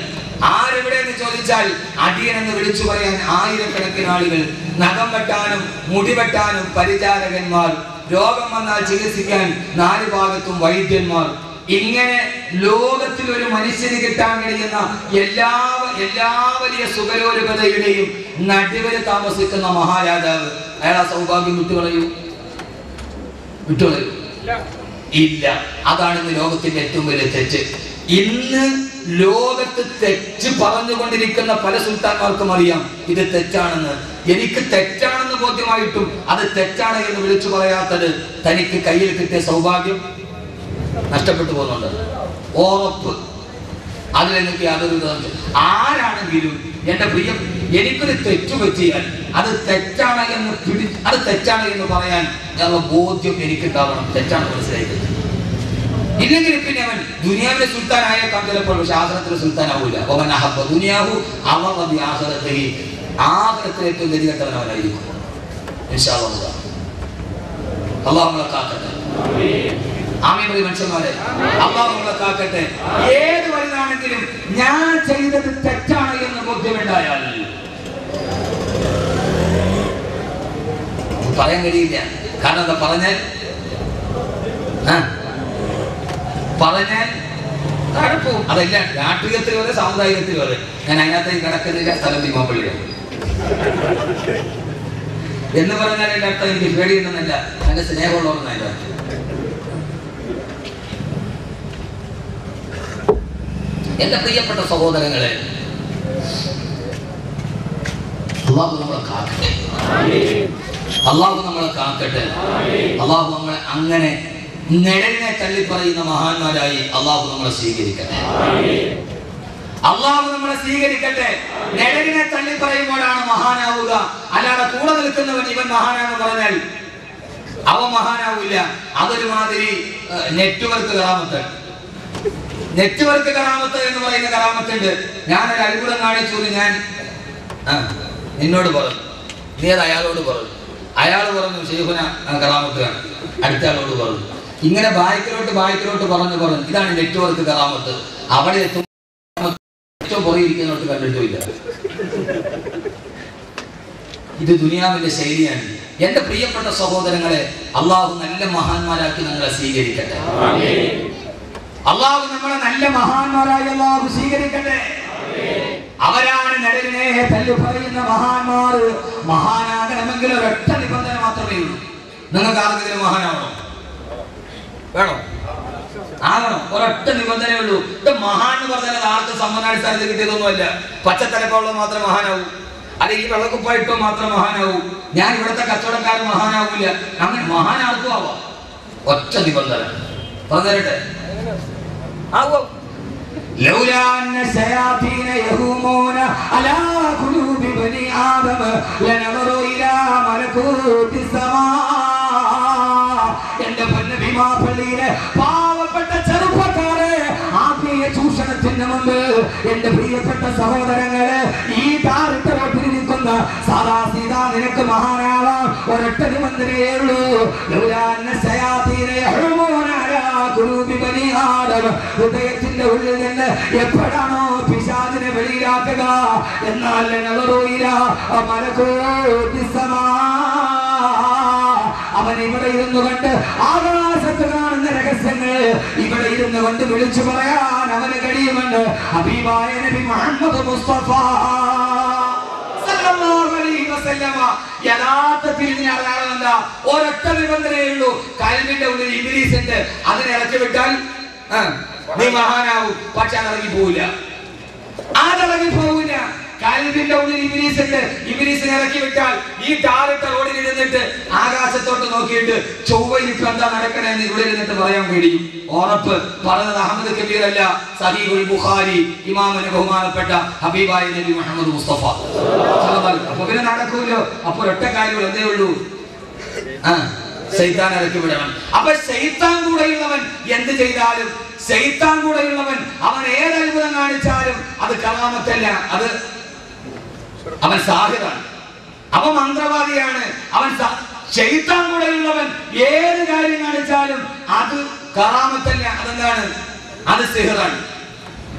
B: ആരെവിടെ എന്ന് ചോദിച്ചാൽ അടിയനെന്ന് വിളിച്ചു പറയാൻ ആയിരക്കണക്കിന് ആളുകൾ, നഖം വെട്ടാനും മുടി വെട്ടാനും പരിചാരകന്മാർ, രോഗം വന്നാൽ ചികിത്സിക്കാൻ 4 ഭാഗത്തും വൈദ്യന്മാർ. ഇങ്ങനെ ലോകത്തിൽ ഒരു മനുഷ്യന് കിട്ടാൻ കഴിയുന്ന എല്ലാ വലിയ സുഖലോലുപതയുടെയും നടുവിൽ താമസിക്കുന്ന മഹാരാജാവ്, അയാൾ ആ സൗഭാഗ്യം വിട്ടുകളയൂ? ഇല്ല. അതാണ് ഇന്ന് ലോകത്തിന്റെ ഏറ്റവും വലിയ തെറ്റ്. ഇന്ന് ലോകത്ത് തെറ്റ് പറഞ്ഞുകൊണ്ടിരിക്കുന്ന പല സുൽത്താന്മാർക്കും അറിയാം ഇത് തെറ്റാണെന്ന്. എനിക്ക് തെറ്റാണെന്ന് ബോധ്യമായിട്ടും അത് തെറ്റാണ് എന്ന് വിളിച്ചു പറയാത്തത് തനിക്ക് കയ്യിൽ കിട്ടിയ സൗഭാഗ്യം നഷ്ടപ്പെട്ടു പോകുന്നുണ്ട്. ഉറപ്പ്. അതിലെനിക്ക് യാതൊരു ആരാണെങ്കിലും എന്റെ പ്രിയ, എനിക്കൊരു തെറ്റു പറ്റിയാൽ അത് തെറ്റാണ് എന്ന് പറയാൻ ഞങ്ങളുടെ ബോധ്യം എനിക്കുണ്ടാവണം. തെറ്റാണ് മനസ്സിലായിട്ട്. ഇല്ലെങ്കിൽ പിന്നെ അവൻ ദുനിയാവിലെ സുൽത്താനായേക്കാം ചിലപ്പോൾ, പക്ഷെ ആഖിറത്തിലെ സുൽത്താനാവൂല. ദുനിയാവു അവർ ആഖിറത്തിലെ ഏറ്റവും ഗതികെട്ടവൻ അവനായിരിക്കും. അല്ലാഹു നമ്മളെ കാക്കട്ടെ. ആമീൻ പറയൂ മനുഷ്യന്മാരെ. അല്ലാഹു നമ്മളെ കാക്കട്ടെ. ഏത് വഴിയാണെങ്കിലും ഞാൻ ചെയ്തത് തെറ്റാണ് എന്ന് ബോധ്യമുണ്ടായാൽ പറയാൻ കഴിയില്ല. കാരണം എന്താ പറഞ്ഞാൽ തടുപ്പും. അതല്ല രാഷ്ട്രീയത്തിൽ വരെ സാമുദായികത്തിൽ വരെ. ഞാൻ അതിനകത്തേക്ക് കിടക്കുന്നില്ല. സ്ഥലം ഭീമാപ്പള്ളിയാണ് എന്ന് പറഞ്ഞാൽ എൻ്റെ അർത്ഥം എനിക്ക് പേടിയുണ്ടെന്നല്ല, എൻ്റെ സ്നേഹമുള്ളവരെന്നല്ല. എന്റെ പ്രിയപ്പെട്ട സഹോദരങ്ങളെ, അല്ലാഹു നമ്മളെ കാക്കട്ടെ. അല്ലാഹു നമ്മളെ കാക്കട്ടെ. അല്ലാഹു നമ്മളെ അങ്ങനെ നിഴലിനെ തള്ളിപ്പറയുന്ന മഹാന്മാരായി അല്ലാഹു നമ്മളെ സ്വീകരിക്കട്ടെ. അല്ലാഹു നമ്മളെ സ്വീകരിക്കട്ടെ. നിഴലിനെ തള്ളിപ്പറയുമ്പോഴാണ് മഹാനാവുക. അല്ലാതെ കൂടെ നിൽക്കുന്നവൻ ഇവൻ മഹാനാണെന്ന് പറഞ്ഞാൽ അവൻ മഹാനാവില്ല. അതൊരുമാതിരി നെറ്റ്വർക്ക് കറാമത്ത് എന്ന് പറയുന്ന കറാമത്തുണ്ട്. ഞാനൊരു അത്ഭുതം കാണിച്ചു. ഞാൻ നിന്നോട് പറഞ്ഞു, നീ അത് അയാളോട് പറഞ്ഞു. അയാൾ പറഞ്ഞു ശൈഖുന കറാമത്താണ്. അടുത്ത ആളോട് പറഞ്ഞു. ഇങ്ങനെ ബായ്ക്കിലോട്ട് പറഞ്ഞു. ഇതാണ് നെറ്റ്വർക്ക് കറാമത്ത്. അവിടെ ഏറ്റവും പുറയിരിക്കുന്നോട്ട് കണ്ടിട്ടില്ല. ഇത് ദുനിയാവിന്റെ ശൈലിയാണ്. എന്റെ പ്രിയപ്പെട്ട സഹോദരങ്ങളെ, അള്ളാഹു നല്ല മഹാന്മാരാക്കി നമ്മളെ സ്വീകരിക്കട്ടെ. അള്ളാഹു നമ്മളെ നല്ല മഹാന്മാരായി അള്ളാഹു സ്വീകരിക്കട്ടെ. അവരാണ് നിഴലിനെ തല്ലി പറയുന്ന മഹാന്മാർ. മഹാനാകണമെങ്കിൽ ഒരൊറ്റ നിബന്ധന മാത്രമേ ഉള്ളൂ. നിങ്ങൾക്ക് ആർക്കെങ്കിലും മഹാനാവണോ? വേണോ? ആകണം. ഒരൊറ്റ നിബന്ധനയേ ഉള്ളൂ. ഇത് മഹാൻ എന്ന് പറഞ്ഞാൽ ആർക്കും സമ്മാനാടിസ്ഥാനത്തിൽ കിട്ടിയതൊന്നുമല്ല. പച്ചത്തലപ്പുള്ള മാത്രം മഹാനാവൂ, അല്ലെങ്കിൽ വെള്ളക്കുപ്പായിട്ടോ മാത്രം മഹാനാവൂ. ഞാൻ ഇവിടുത്തെ കച്ചവടക്കാരൻ മഹാനാവൂല. അങ്ങനെ മഹാനാർക്കും ആവാം. ഒറ്റ നിബന്ധന പറഞ്ഞിട്ടെ. لولا أن الشياطين يهومون على قلوب بني آدم لنظروا إلى ملكوت السماء. എന്റെ പൊന്നഭിമാപള്ളിയിലെ പാവപ്പെട്ട ചെറുപ്പക്കാരെ, ആത്മീയ ചൂഷണത്തിന് മുമ്പ് എന്റെ പ്രിയപ്പെട്ട സഹോദരങ്ങളെ, ഈ താരത്തിലിരിക്കുന്ന സാദാ സീതാ നിനക്ക് മഹാനാവാം. ഒരൊറ്റ നിബന്ധനയേ ഉള്ളൂ. ഹൃദയത്തിന്റെ ഉള്ളിൽ നിന്ന് എപ്പോഴാണോ പിശാചിനെ വെളിയിലാക്കുക, എന്നാൽ അവൻ ഇവിടെ ഇരുന്നു കൊണ്ട് ആകാശത്ത് കാണുന്ന രഹസ്യങ്ങൾ ഇവിടെ ഇരുന്നു കൊണ്ട് വിളിച്ചു പറയാൻ അവന് കഴിയുമെന്ന് ഹബീബായ നബി മുഹമ്മദ് മുസ്തഫ യഥാർത്ഥത്തിൽ ഒരൊറ്റ നിബന്ധനയേ ഉള്ളൂ. കൽബിന്റെ ഉള്ളിൽ ഇബ്ലീസ് ഉണ്ട്. അതിനെ ഇറക്കി വിട്ടാൽ നീ മഹാനാവും. പക്ഷെ അതിറങ്ങി പോവില്ല. കൽബിന്റെ ഉള്ളിൽ ഇബ്ലീസ് ഉണ്ട്. ഇബ്ലീസിനെ ഇറക്കി വിട്ടാൽ ഈ ടാറിട്ട റോഡിൽ ഇരുന്നിട്ട് ആകാശത്തോട് ഇടത്തോട്ട് നോക്കിയിട്ട് ചൊവ്വയിൽ ഇപ്പൊ എന്താ നടക്കണേന്ന് ഇവിടെ ഇരുന്നിട്ട് പറയാൻ കഴിയും. ഉറപ്പ് പറഞ്ഞത് അഹമ്മദ് കബീർ അല്ല, സഹീഹുൽ ബുഖാരി, ഇമാമിന് ബഹുമാനപ്പെട്ട ഹബീബായ നബി മുഹമ്മദ് മുസ്തഫ. അപ്പൊ പിന്നെ നടക്കൂല്ലോ. അപ്പൊ ഒറ്റ കാര്യങ്ങൾ എന്തേ ഉള്ളൂ, ശൈത്താൻ ഇറക്കി വിടണം. അപ്പൊ ശൈത്താൻ കൂടെയുള്ളവൻ എന്ത് ചെയ്താലും, ശൈത്താൻ കൂടെയുള്ളവൻ അവൻ ഏത് അത്ഭുതം കാണിച്ചാലും അത് കറാമത്തല്ല, അത് അവൻ സാഹിറാണ്, അവൻ മന്ത്രവാദിയാണ്. അവൻ ശൈത്താൻ കൂടെയുള്ളവൻ ഏത് കാര്യം കാണിച്ചാലും അത് കറാമത്തല്ല, അതെന്താണ്, അത് സിഹറാണ്.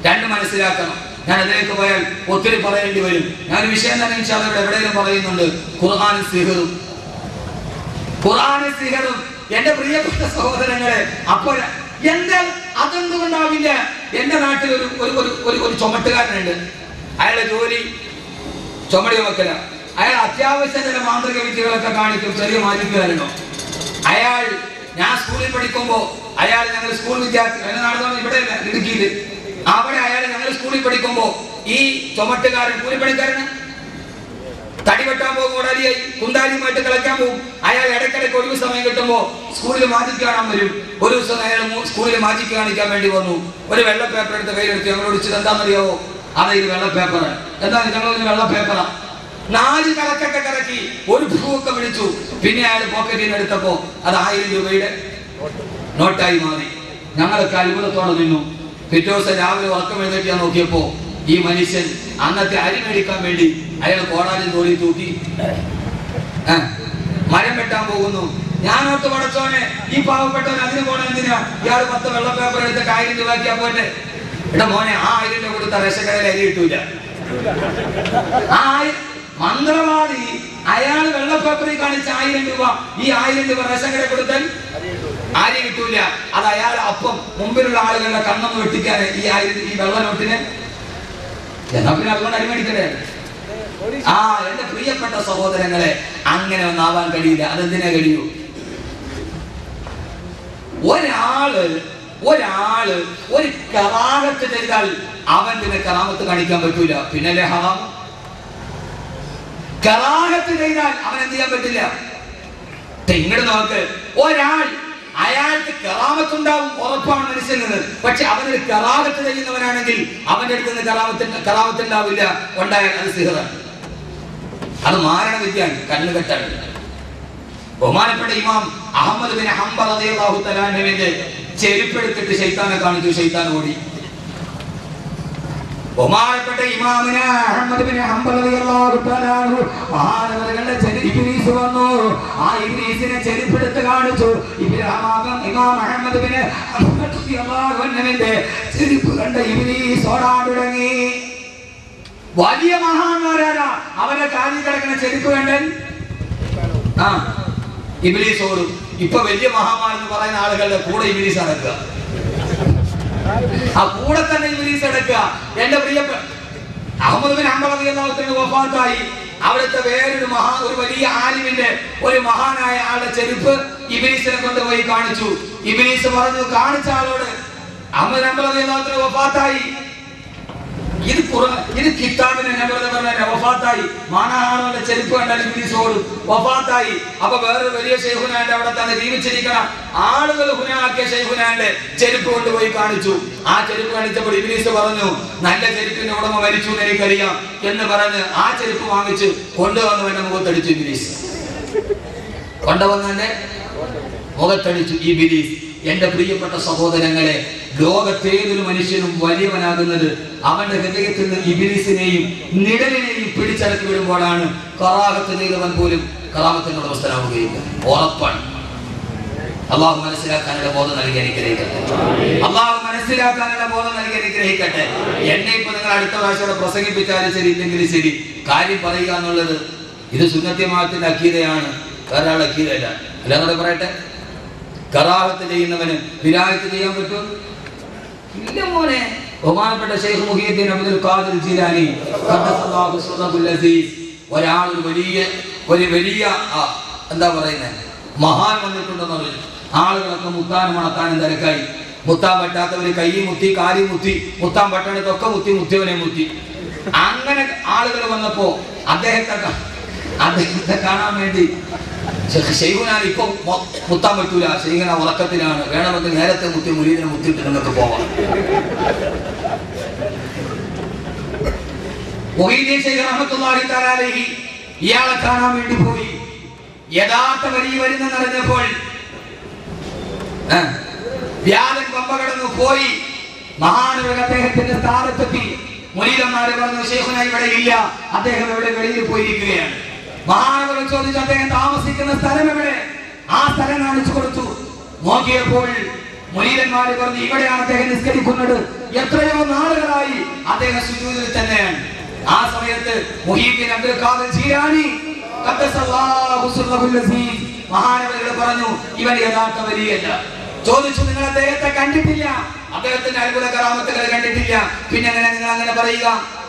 B: രണ്ട് മനസ്സിലാക്കണം. ഞാൻ അതിലേക്ക് പോയാൽ ഒത്തിരി പറയേണ്ടി വരും. ഞാൻ വിഷയം തന്നെ ഇൻഷാ അല്ലാഹ് എവിടെയും പറയുന്നുണ്ട്. ഖുർആൻ സിഹറും, ഖുർആൻ സിഹറും. എന്റെ പ്രിയപ്പെട്ട സഹോദരങ്ങളെ, അപ്പോൾ എന്താ അതെന്തുകൊണ്ടാവില്ല? എന്റെ നാട്ടിൽ ഒരു ചുമട്ടുകാരനുണ്ട്. അയാളുടെ ജോലി ചുമടി വെക്കല. അയാൾ അത്യാവശ്യം ചില മാന്ത്രിക വിദ്യകളൊക്കെ കാണിക്കും, ചെറിയ മാജിക്കുകാരനോ. അയാൾ, ഞാൻ സ്കൂളിൽ പഠിക്കുമ്പോ അയാൾ, ഞങ്ങൾ സ്കൂൾ വിദ്യാർത്ഥി, നടന്നു ഇവിടെ ഇടുക്കിയില്, അവിടെ അയാൾ ഞങ്ങൾ സ്കൂളിൽ പഠിക്കുമ്പോ ഈ ചുമട്ടുകാരൻ, കൂലിപ്പണിക്കാരന് തടി വെട്ടാൻ പോകും, ഓടാലിയായി കുണ്ടാലിയുമായിട്ട് കളിക്കാൻ പോകും. അയാൾ ഇടയ്ക്കിടയ്ക്ക് ഒഴിവ് സമയം കിട്ടുമ്പോ സ്കൂളിൽ മാജിക്ക് കാണാൻ വരും. ഒരു ദിവസം അയാൾ സ്കൂളിൽ മാജിക്ക് കാണിക്കാൻ വേണ്ടി വന്നു. ഒരു വെള്ള പേപ്പർ എടുത്ത് കയ്യിലെടുത്ത് ഞങ്ങളോട് ചോദിച്ചത് എന്താണെന്നറിയാവോ? അതെ, ഇത് വെള്ള പേപ്പറാണ്. എന്താ ഞങ്ങൾ വെള്ള പേപ്പറാ. 4 കറക്കൊക്കെ കറക്കി ഒരു ഭൂവൊക്കെ വിളിച്ചു. പിന്നെ അയാൾ പോക്കറ്റിൽ നിന്ന് എടുത്തപ്പോ അത് 1000 രൂപയുടെ നോട്ടായി മാറി. ഞങ്ങളൊക്കെ അത്ഭുതത്തോടെ നിന്നു. പിറ്റേ ദിവസം രാവിലെ ഉറക്കം എഴുന്നേറ്റ് ഞാൻ നോക്കിയപ്പോ ഈ മനുഷ്യൻ അന്നത്തെ അരി മേടിക്കാൻ വേണ്ടി അയാൾ കോടാലി തോളി തൂക്കി മരം വെട്ടാൻ പോകുന്നു. ഞാനോട്ട് പടച്ചോനെ, ഈ പാവപ്പെട്ടവൻ അതിന് പോണ എന്തിനാ? ഇയാൾ 10 വെള്ള പേപ്പർ എടുത്തിട്ട് 1000 രൂപയ്ക്കാ പോട്ടെ. എടാ മോനെ, ആ 1000 രൂപ കൊടുത്ത റേഷക്കടയിൽ അരി കിട്ടൂല. മന്ത്രവാദി അയാൾ വെള്ള പേപ്പറിൽ കാണിച്ച 1000 രൂപ, ഈ 1000 രൂപ റേഷക്കടയിൽ കൊടുത്താൽ അരി കിട്ടൂല. അത് അയാൾ അപ്പം മുമ്പിലുള്ള ആളുകളുടെ കണ്ണൊന്ന് വെട്ടിക്കാൻ ഈ വെള്ള നോട്ടിന് എന്നാ പിന്നെ അതുകൊണ്ട് അരി മേടിക്കട്ടെ. എന്റെ പ്രിയപ്പെട്ട സഹോദരങ്ങളെ, അങ്ങനെ ഒന്നും ആവാൻ കഴിയില്ല. അതെന്തിനാ കഴിയൂ? ഒരാള് ഒരു കറാമത്ത് ചെയ്താൽ അവൻ പിന്നെ കറാമത്ത് കാണിക്കാൻ പറ്റൂല. പിന്നല്ലേ ഹറാം. കറാമത്ത് ചെയ്താൽ അവൻ എന്ത് ചെയ്യാൻ പറ്റില്ല. ഇങ്ങോട്ട് നോക്ക്, ഒരാൾ അയാൾക്ക് കറാമത്തുണ്ടാവും, ഉറപ്പാണ് മനുഷ്യന്. പക്ഷെ അവനൊരു കറാമത്ത് ചെയ്യുന്നവനാണെങ്കിൽ അവന്റെ അടുത്ത് നിന്ന് കറാമത്തുണ്ടാവില്ല. ഉണ്ടായാൽ അത് സിഹറാണ്, അത് മാരണവിദ്യയാണ്, കണ്ണുകെട്ടാണ്. ബഹുമാനപ്പെട്ട ഇമാം അഹമ്മദ് ബിൻ ഹംബൽ റളിയല്ലാഹു തആല അൻഹുവിന്റെ ചെരുപ്പെടുത്തിട്ട് ശൈത്താനെ കാണിച്ചു. ശൈത്താൻ ഓടി. ബഹുമാനപ്പെട്ട ഇമാമിന അഹമ്മദ് ബിൻ ഹംബൽ റളിയല്ലാഹു തആല അൻഹു മഹാനവറുകളുടെ ഇബ്ലീസ് വന്നു. ആ ഇബ്ലീസിനെ ചെരുപ്പെടുത്ത് കാണിച്ചു. ഇമാം അഹമ്മദ് ബിൻ ഹംബൽ റളിയല്ലാഹു അൻഹുവിന്റെ ചെരുപ്പ് കണ്ട ഇബ്ലീസ് ഓടാൻ തുടങ്ങി. വലിയ മഹാന്മാരാണ്. അവരുടെ കാലിൽ കിടക്കുന്ന ചെരുപ്പ് കണ്ടൻ ഇബ്ലീസ് ഓടും. ഇപ്പൊ വലിയ മഹാന്മാരെന്ന് പറയുന്ന ആളുകളുടെ കൂടെ ഇബ്ലീസ് നടക്കുക. ആ കൂടെ തന്നെ ഇബ്ലീസ് എടുക്കുക. എന്റെ പ്രിയപ്പെട്ട അഹമ്മദ് ബിൻ ഹംബൽ റളിയല്ലാഹു അൻഹു വഫാത്തായി. അവിടുത്തെ ഒരു വലിയ ആലിമിന്റെ, ഒരു മഹാനായ ആളുടെ ചെരുപ്പ് ഇബ്ലീസിനെ കൊണ്ടുപോയി കാണിച്ചു. ഇബ്ലീസ് പറഞ്ഞു, കാണിച്ച ആളോട്, അഹമ്മദ് ബിൻ ഹംബൽ റളിയല്ലാഹു അൻഹു വഫാത്തായി, ഇത് കിതാബിനെ വഫാത്തായി. മാനാഹാറുടെ ചെരുപ്പ് കണ്ടാൽ ഇബ്ലീസ് ഓടും. വഫാത്തായി. അപ്പൊ വേറൊരു വലിയ ശൈഖുനാന്റെ അവിടെ തന്നെ ജീവിച്ചിരിക്കണം ആളുകൾ ഹുനാക്കിയ ശൈഖുനാന്റെ ചെരുപ്പ് കൊണ്ടുപോയി കാണിച്ചു. ആ ചെരുപ്പ് കാണിച്ചപ്പോൾ ഇബ്ലീസ് പറഞ്ഞു, നല്ല ചെരുപ്പിന്റെ ഉടമ മരിച്ചു എന്ന് എനിക്കറിയാം എന്ന് പറഞ്ഞ് ആ ചെരുപ്പ് വാങ്ങിച്ച് കൊണ്ടുവന്നവന്റെ മുഖത്തടിച്ചു ഇബ്ലീസ്. കൊണ്ടുവന്നവന്റെ മുഖത്തടിച്ചു ഇബ്ലീസ്. എന്റെ പ്രിയപ്പെട്ട സഹോദരങ്ങളെ, ലോകത്തേതൊരു മനുഷ്യനും വലിയവനാകുന്നത് അവന്റെ ഹൃദയത്തിൽ നിന്ന് ഇബ്ലീസിനെയും നിഴലിനെയും പിടിച്ചടക്കി വിടുമ്പോഴാണ്. കറാഹത്ത് ചെയ്തവൻ പോലും കറാമത്തിന്റെ ഉടമസ്ഥനാവുകയില്ല, ഉറപ്പാണ്. അള്ളാഹു മനസ്സിലാക്കാനുള്ള ബോധം നൽകി അനുഗ്രഹിക്കട്ടെ. അള്ളാഹു മനസ്സിലാക്കാനുള്ള ബോധം നൽകി അനുഗ്രഹിക്കട്ടെ. എന്നെ ഇപ്പൊ നിങ്ങൾ അടുത്ത പ്രാവശ്യം പ്രസംഗിപ്പിച്ചാലും ശരി, ഇല്ലെങ്കിലും ശരി, കാര്യം പറയുക എന്നുള്ളത് ഇത് സുന്നത്യമാത്തിന്റെ അക്കീദയാണ്, വേറെ ആളുടെ അക്കീദയല്ല. അല്ലാതെ പറയട്ടെ, കറാഹത്ത് ചെയ്യുന്നവന് വിലായത്ത് ചെയ്യാൻ പറ്റും? ഇല്ല മോനെ. ബഹുമാനപ്പെട്ട ശൈഖ് മുഹീദ്ദീൻ അബ്ദുൽ ഖാദിർ ജീലാനി ഖദ്ദസല്ലാഹു സിർറഹുൽ അസീസ്, ഒരാൾ ഒരു വലിയ എന്താ പറയുന്നത് മഹാൻ വന്നിട്ടുണ്ടെന്ന് പറഞ്ഞു. ആളുകളൊക്കെ മുത്താൻ മണത്താനും തിരക്കായി. മുത്താൻ പറ്റാത്തവര് കൈ മുത്തി, കാലി മുത്തി, മുത്താൻ പറ്റണത്തൊക്കെ മുത്തിയവനെ മുത്തി. അങ്ങനെ ആളുകൾ വന്നപ്പോ അദ്ദേഹത്തെ അദ്ദേഹത്തെ കാണാൻ വേണ്ടി ഷെയ്ഖുനാൻ ഇപ്പൊ മുത്താൻ പറ്റൂല, ഷെയ്ഖുന ഉറക്കത്തിലാണ്, വേണമെങ്കിൽ നേരത്തെ മുത്തി മുരീദിനെ മുത്തിയിട്ട് നിങ്ങൾക്ക് പോവാം. മുഹീദ്ദീൻ ശൈഖ് റഹ്മത്തുള്ളാഹി തആല അലൈഹി ഇയാളെ കാണാൻ വേണ്ടി പോയി. യഥാർത്ഥ വലിയ വരുന്നറിഞ്ഞപ്പോൾ വ്യാഴൻ പമ്പ കടന്നു പോയി. മഹാനവർ അദ്ദേഹത്തിന്റെ സ്ഥാനത്തെത്തി. മുരീദന്മാര് പറഞ്ഞു, ശൈഖുന ഇവിടെ ഇല്ല, അദ്ദേഹം എവിടെ വെളിയിൽ പോയിരിക്കുകയാണ്. മഹാനവർ ചോദിച്ചു, അദ്ദേഹം താമസിക്കുന്ന സ്ഥലം എവിടെ? ആ സ്ഥലം കാണിച്ചു കൊടുത്തു. നോക്കിയപ്പോൾ മുരീദന്മാര് പറഞ്ഞു, ഇവിടെയാണ് അദ്ദേഹം നിസ്കരിക്കുന്നത്, എത്രയോ നാളുകളായി അദ്ദേഹം സുജൂദിൽ തന്നെയാണ്. ആ സമയത്ത് മുഹീദ്ദീൻ അബ്ദുൽ ഖാദിർ ജീലാനി ഖദ്ദസല്ലാഹു സിർറഹുൽ അസീസ് മഹാനവർ പറഞ്ഞു, ഇവൻ യഥാർത്ഥ വലിയല്ല. ചോദിച്ചു, നിങ്ങൾ അദ്ദേഹത്തെ കണ്ടിട്ടില്ല, അദ്ദേഹത്തിന്റെ അത്ഭുത കറാമത്തുകൾ കണ്ടിട്ടില്ല, പിന്നെ എങ്ങനെ നിങ്ങൾ അങ്ങനെ പറയുക?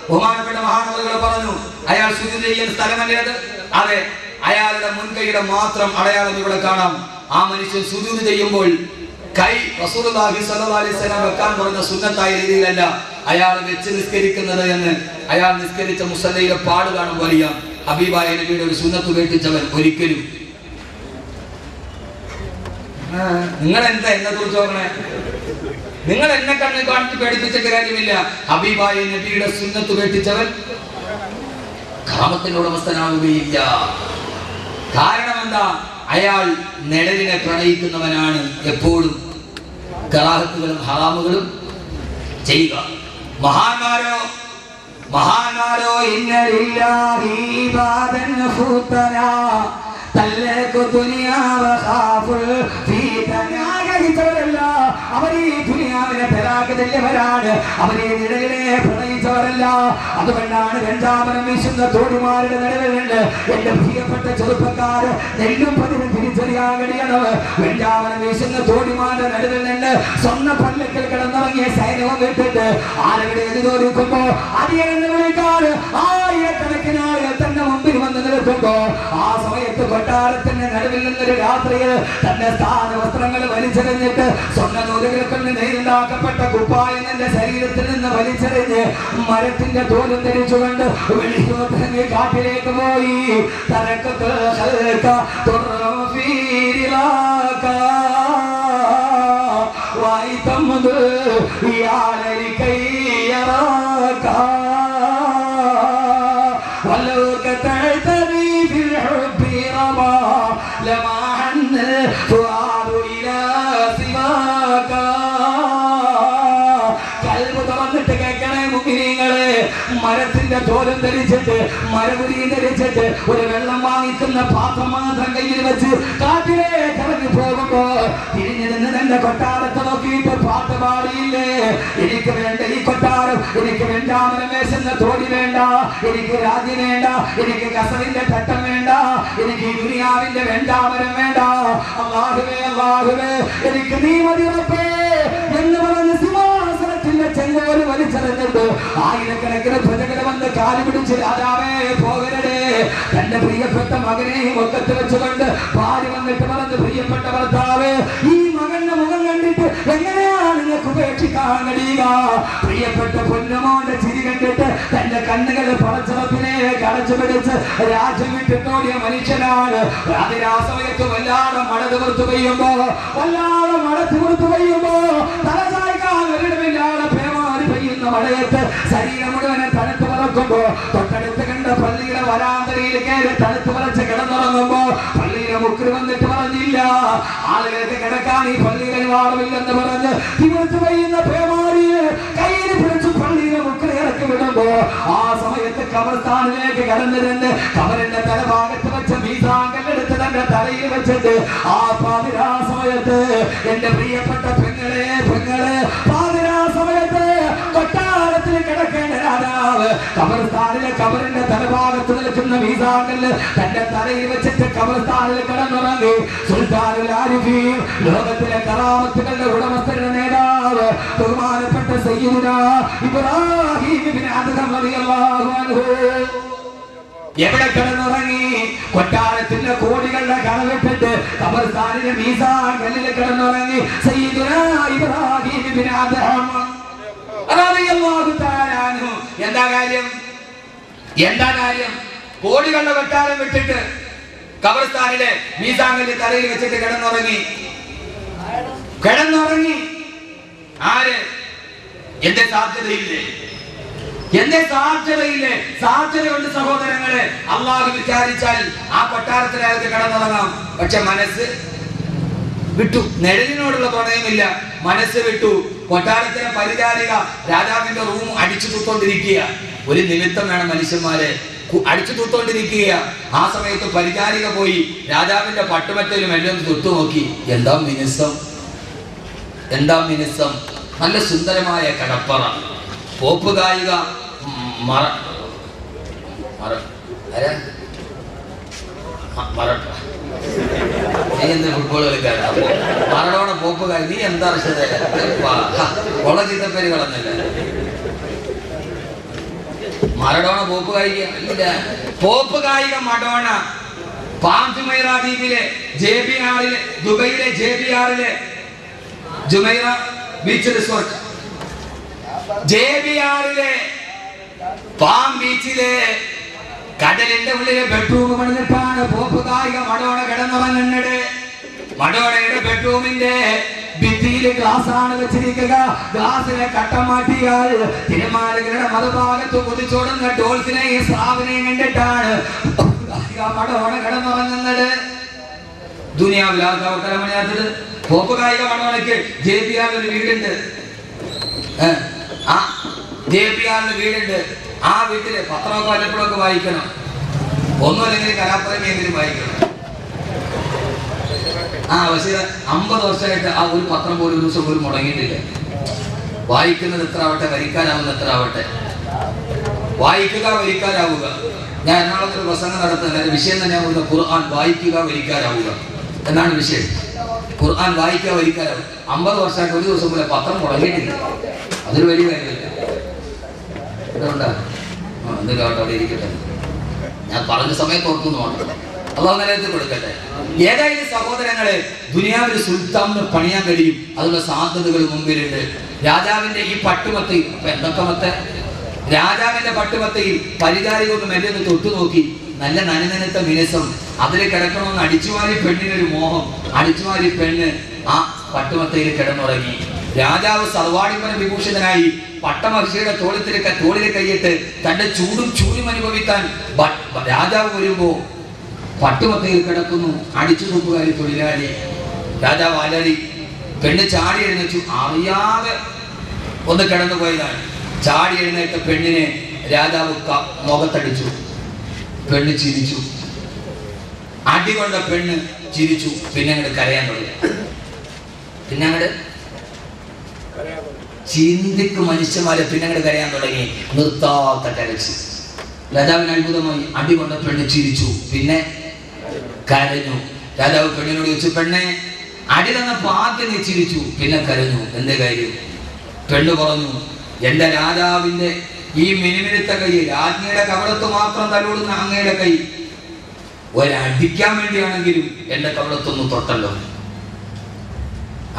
B: ബഹുമാനപ്പെട്ട മഹാനവറുകൾ പറഞ്ഞു, അയാൾ സുജൂദ് ചെയ്യുന്ന സ്ഥലമല്ലേത്? അതെ, അയാളുടെ മുൻകൈയുടെ മാത്രം അടയാളം ഇവിടെ കാണാം. ആ മനുഷ്യൻ സുജൂദ് ചെയ്യുമ്പോൾ കൈ റസൂലുള്ളാഹി സ്വല്ലല്ലാഹു അലൈഹി വസല്ലം വെക്കാൻ പറഞ്ഞ സുന്നത്തായ രീതിയിലല്ല അയാൾ വെച്ച് നിസ്കരിക്കുന്നത് എന്ന് അയാൾ നിസ്കരിച്ച മുസല്ലയുടെ പാട് കാണുമ്പോൾ അറിയാം. ഹബീബായ നബിയുടെ ഒരു സുന്നത്ത് ഉപേക്ഷിച്ചവൻ ഒരിക്കലും. നിങ്ങൾ എന്താ എന്നെ കുറിച്ച് നോക്കണേ? നിങ്ങൾ എന്നെ കണ്ണിൽ കാണിച്ച് പേടിപ്പിച്ചിട്ട് കാര്യമില്ല. ഹബീബായ നബിയുടെ സുന്നത്ത് ഉപേക്ഷിച്ചവൻ ഖാമത്തിന്റെ ഉടമസ്ഥനാവുകയില്ല. കാരണം എന്താ? അയാൾ നിഴലിനെ പ്രണയിക്കുന്നവനാണ്. എപ്പോഴും കറാഹത്തുകളും ഹറാമുകളും ചെയ്യുക. മഹാന്മാരോ ഇന്നലില്ലാഹി ഇബാദൻ ഫുതനാ തല്ലഖു ദുനിയാ വഖാഫുൽ ഫീതനാ. അവർ ഈ ദുനിയാവിനെ തലാഖില്ലവരാണ്, അവർ ഈ നിഴലിനെ പ്രണയിച്ചവരല്ല. അതുകൊണ്ടാണ് വെഞ്ചാമരം വീശുന്ന തോടിമാരുടെ നടുവിലുണ്ട് എന്റെ പ്രിയപ്പെട്ട ചെറുപ്പക്കാര്, നെല്ലും പതിനും തിരിച്ചറിയാൻ കഴിയണം. വെഞ്ചാമരം വീശുന്ന തോടിമാരുടെ നടുവിൽ നിന്ന് സ്വന്തം പല്ലക്കിൽ കിടന്നിറങ്ങിയ സൈന്യവും വിട്ടിട്ട് ആരെവിടെ എഴുതോരിക്കുമ്പോ അടിയെന്ന് വിളിക്കാറ് ആയിരക്കണക്കിന് ആളുകൾ തന്നെ മുമ്പിൽ വന്ന് നിൽക്കുമ്പോ ആ സമയത്ത് കൊട്ടാരത്തിന്റെ നടുവിൽ നിന്നൊരു രാത്രിയിൽ തന്റെ സ്ഥാന വസ്ത്രങ്ങൾ വലിച്ചെറിഞ്ഞിട്ട് സ്വർണ്ണ നൂലുകൾ കൊണ്ട് നെയ്തുണ്ടാക്കപ്പെട്ട കുപ്പായം തന്റെ ശരീരത്തിൽ നിന്ന് വലിച്ചെറിഞ്ഞ് മരത്തിന്റെ തോലും ധരിച്ചുകൊണ്ട് വെളിയോട്ടിറങ്ങി കാട്ടിലേക്ക് പോയി. മരത്തിന്റെ തോലും ധരിച്ചിട്ട് മരമുരിയും ധരിച്ചിട്ട് ഒരു വെള്ളം വാങ്ങിക്കുന്ന പാത്രം മാത്രം കയ്യിൽ വെച്ച് കാട്ടിലേക്ക് ഇറങ്ങി പോകുമ്പോ തിരിഞ്ഞു നിന്ന് തന്റെ കൊട്ടാരത്തെ നോക്കിയിട്ട് പാട്ട് പാടിയില്ലേ, എനിക്ക് വേണ്ട ഈ കൊട്ടാരം, എനിക്ക് വെഞ്ചാമരം വേശുന്ന തോടി വേണ്ട, എനിക്ക് രാജ്യം വേണ്ട, എനിക്ക് കസവിന്റെ ചട്ടം വേണ്ട, എനിക്ക് ഈ ദുനിയാവിന്റെ വെഞ്ചാമരം വേണ്ട, അല്ലാഹുവേ അല്ലാഹുവേ എനിക്ക് നീ മതി റബ്ബേ എന്ന് പറഞ്ഞ് സിംഹാസനത്തിന്റെ ചെങ്കോല് വലിച്ചെറിഞ്ഞിട്ട് ആയിരക്കണക്കിന് പ്രജകൾ വന്ന് കാലു പിടിച്ച് രാജാവേ പോകരുതേ, തന്റെ പ്രിയപ്പെട്ട മകനെയും ഒക്കത്ത് വെച്ചുകൊണ്ട് ഭാര്യ വന്നിട്ട് പറഞ്ഞ്, പ്രിയപ്പെട്ട ഭർത്താവ്, ഈ മകന്റെ മുഖം കണ്ടിട്ട് എങ്ങനെയാണ് നിങ്ങൾക്ക് ഉപേക്ഷിക്കാൻ കഴിയുക? പ്രിയപ്പെട്ട പൊന്നുമോന്റെ ചിരി കണ്ടിട്ട് തന്റെ കണ്ണുകൾ പടച്ചറപ്പിനെ കടച്ചു പിടിച്ച് രാജ്യം വിട്ടിട്ടോടിയ മനുഷ്യനാണ്. അതിനാ സമയത്ത് വല്ലാതെ മഴ തീർത്തു പെയ്യുമ്പോ തലചായ്ക്കാൻ ഒരിടമില്ലാതെ പേമാരി പെയ്യുന്ന മഴയത്ത് ശരീരം മുഴുവനെ തണുത്ത് പറക്കുമ്പോ തൊട്ടടുത്ത് കണ്ട പള്ളിയുടെ വരാന്തരയിൽ കയറി തണുത്ത് പറച്ച് കിടന്നുറങ്ങുമ്പോ പള്ളിയുടെ മുക്കിൽ വന്നിട്ട് പറഞ്ഞില്ല, ആളുകൾക്ക് കിടക്കാൻ ഈ പള്ളിയിൽ വാളമില്ലെന്ന് പറഞ്ഞ് തിമിർത്ത് പെയ്യുന്ന പേമാരിയെ കയ്യിൽ പിടിച്ചു പള്ളിയുടെ മുക്കിൽ ഇറക്കി വിടുമ്പോ ആ സമയത്ത് കബർസ്ഥാനിലേക്ക് കടന്നിരുന്ന് കബറിന്റെ തലഭാഗത്ത് വെച്ച മീസാങ്കല്ലെടുത്ത് തന്റെ തലയിൽ വെച്ചിട്ട് ആ പാതിരാ സമയത്ത് എന്റെ പ്രിയപ്പെട്ട പെങ്ങളെ പാതിരാ സമയത്ത് കൊട്ടാരത്തിൽ കിടക്കേണ്ട രാജാവ് കബർസ്ഥാനിലെ കബറിന്റെ തലഭാഗത്ത് നിൽക്കുന്ന മീസാങ്കല്ല് തന്റെ തലയിൽ വെച്ചിട്ട് കബർസ്ഥാനിൽ കിടന്നുറങ്ങി. സുൽത്താനുൽ ആരിഫീൻ, ലോകത്തിലെ കറാമത്തുകളുടെ ഉടമസ്ഥരുടെ നേതാവ് ബഹുമാനപ്പെട്ട സയ്യിദുനാ ഇബ്രാഹിം ഇബ്നു അദ്ഹം റളിയല്ലാഹു അൻഹു എവിടെ കിടന്നുറങ്ങി? കൊട്ടാരത്തിന്റെ കോടികളുടെ കടവിട്ടിട്ട് ഖബർസ്ഥാനിലെ മീസാൻ കല്ലിൽ കിടന്നുറങ്ങി സയ്യിദുനാ ഇബ്രാഹിം ഇബ്നു അദ്ഹം റളിയല്ലാഹു തആല അൻഹു. എന്താ കാര്യം? കോടികളുടെ കൊട്ടാരം വിട്ടിട്ട് ഖബർസ്ഥാനിലെ മീസാങ്കലിന്റെ തലയിൽ വെച്ചിട്ട് കിടന്നുറങ്ങി. ആര്? എന്റെ സാധ്യതയില്ലേ? എന്റെ സാധ്യതയില്ലേ? സാധ്യതയുണ്ട് സഹോദരങ്ങളെ. അള്ളാഹു വിചാരിച്ചാൽ ആ കൊട്ടാരത്തിനകത്ത് കിടന്നുറങ്ങാം. പക്ഷെ മനസ്സ് വിട്ടു. നിഴലിനോടുള്ള പ്രണയമില്ല, മനസ്സ് വിട്ടു. കൊട്ടാരത്തിലെ പരിചാരിക രാജാവിന്റെ റൂം അടിച്ചു തൂത്തോണ്ടിരിക്കുക. ഒരു നിമിത്തം വേണം മനുഷ്യന്മാരെ അടിച്ചു തൂത്തോണ്ടിരിക്കുക. ആ സമയത്ത് പരിചാരിക പോയി രാജാവിന്റെ പട്ടുമറ്റയിലും എല്ലാം തൊട്ടു നോക്കി. എന്താ മിനുസം, എന്താ മിനുസം. നല്ല സുന്ദരമായ കടപ്പറ. പോപ്പ് ഗായിക നീ എന്ത് ഫുട്ബോൾ കളിക്കാരാ? മറഡോണ പോപ്പ് ഗായി. നീ എന്താ കൊള്ള ചീത്തപ്പേര് കളഞ്ഞില്ല. മറഡോണ പോപ്പ് ഗായിക ഇല്ല. പോപ്പ് ഗായിക മഡോണ പാം ജുമൈറ ദ്വീപിലെ JBRിലെ ദുബൈയിലെ JBRിലെ ജുമൈറ ബീച്ച് റിസോർട്ട്, JBRിലെ പാം ബീച്ചിലെ കടലിന്റെ ഉള്ളിലെ ബെഡ്റൂം പണിതിട്ടാണ് പോപ്പ് ഗായിക മഡോണ കിടന്നുറങ്ങുന്നത്. മഡോണയുടെ ബെഡ്റൂമിന്റെ ഭിത്തിയിൽ ഗ്ലാസ് ആണ് വെച്ചിരിക്കുക. ഗ്ലാസിലെ കട്ട മാറ്റിയാൽ തിരുമാലകളുടെ മറുഭാഗത്ത് കുതിച്ചോടുന്ന ഡോൾസിനെയും സ്രാവിനെയും കണ്ടിട്ടാണ് മഡോണ കിടന്നുറങ്ങുന്നത്. ദുനിയാവിൽ ആൾക്കാരമണിയാത്തത് പോപ്പ് ഗായിക മഡോണയ്ക്ക് JBRിൽ വീടുണ്ട്. JBRിൽ വീടുണ്ട്. ആ വീട്ടില് പത്രമൊക്കെ വല്ലപ്പോഴൊക്കെ വായിക്കണം. ഒന്നും അല്ലെങ്കിൽ കലാപ്രേമിയെങ്കിലും വായിക്കണം. പക്ഷേ 50 വർഷമായിട്ട് ആ ഒരു പത്രം പോലും ഒരു ദിവസം പോലും മുടങ്ങിയിട്ടില്ല. വായിക്കുന്നത് എത്ര ആവട്ടെ, വരിക്കാരാവുന്ന എത്ര ആവട്ടെ. വായിക്കുക, വരിക്കാരാവുക. ഞാൻ എറണാകുളത്ത് ഒരു പ്രസംഗം നടത്തുന്നില്ല. എൻ്റെ വിഷയം തന്നെ ഖുർആൻ വായിക്കുക, വരിക്കാരാവുക എന്നാണ് വിഷയം. ഖുർആൻ വായിക്കുക, വരിക്കാരാവുക. 50 വർഷമായിട്ട് ഒരു ദിവസം പോലെ പത്രം മുടങ്ങിയിട്ടില്ല. അതൊരു വലിയ കാര്യമില്ല. ഇതുകൊണ്ടാ എന്തെങ്കിലും ആവട്ടെ, അവിടെ ഇരിക്കട്ടെ. ഞാൻ പറഞ്ഞ സമയത്ത് ഓർക്കുന്നു വേണം. അള്ളാഹു നിലനിർത്തി കൊടുക്കട്ടെ. ഏതായാലും സഹോദരങ്ങളെ, ദുനിയാവിൽ സുൽത്താന് പണിയാൻ കഴിയും. അതിനുള്ള സാധ്യതകൾ മുമ്പിലുണ്ട്. രാജാവിന്റെ ഈ പട്ടുമത്തയിൽ എന്തൊക്കെ മത്തെ, രാജാവിന്റെ പട്ടുമത്തയിൽ പരിചാരികൊന്ന് മെല്ലെ തൊട്ടു നോക്കി. നല്ല നനനനത്ത മിനുസം. അതിൽ കിടക്കണമെന്ന് അടിച്ചുമാരി പെണ്ണിനൊരു മോഹം. അടിച്ചുമാരി പെണ്ണ് ആ പട്ടുമത്തയിൽ കിടന്നുറങ്ങി. രാജാവ് സർവാടിമന വിഭൂഷിതനായി പട്ടമഹിഷിയുടെ തോളിൽ കൈയിട്ട് തന്റെ ചൂടും അനുഭവിക്കാൻ രാജാവ് വരുമ്പോ പട്ടുമത്തയിൽ കിടക്കുന്നു അടിച്ചു തൂപ്പുകാരി തൊഴിലാളി. രാജാവ് അലറി. പെണ്ണ് ചാടി എഴുന്നേച്ചു. അറിയാതെ ഒന്ന് കിടന്നു പോയതാണ്. ചാടി എഴുന്നേറ്റ പെണ്ണിനെ രാജാവ് മുഖത്തടിച്ചു. പെണ്ണ് ചിരിച്ചു. അടികൊണ്ട പെണ്ണ് ചിരിച്ചു. പിന്നെ അങ്ങോട്ട് കരയാൻ തുടങ്ങി. പിന്നെ അങ്ങോട്ട് ചിന്തിക്ക് മനുഷ്യന്മാരെ പിന്നെ അങ്ങോട്ട് കരയാൻ തുടങ്ങി. നിർത്താത്ത കരച്ച്. രാജാവിന് അത്ഭുതമായി. അടികൊണ്ട പെണ്ണ് ചിരിച്ചു. പിന്നെ കരഞ്ഞു. രാജാവ് പെണ്ണിനോട് ചോദിച്ചു, പെണ്ണെ അടി തന്നപ്പോ ആദ്യം നീ ചിരിച്ചു, പിന്നെ കരഞ്ഞു, എന്തേ കാര്യം? പെണ്ണ് പറഞ്ഞു, എന്റെ രാജാവിന്റെ ഈ മിനിമിനുത്ത കൈ, രാജ്ഞിയുടെ കവളത്ത് മാത്രം തലോടുന്ന അങ്ങയുടെ കൈ ഒരടിക്കാൻ വേണ്ടിയാണെങ്കിലും എന്റെ കവളത്തൊന്ന് തൊട്ടല്ലോ.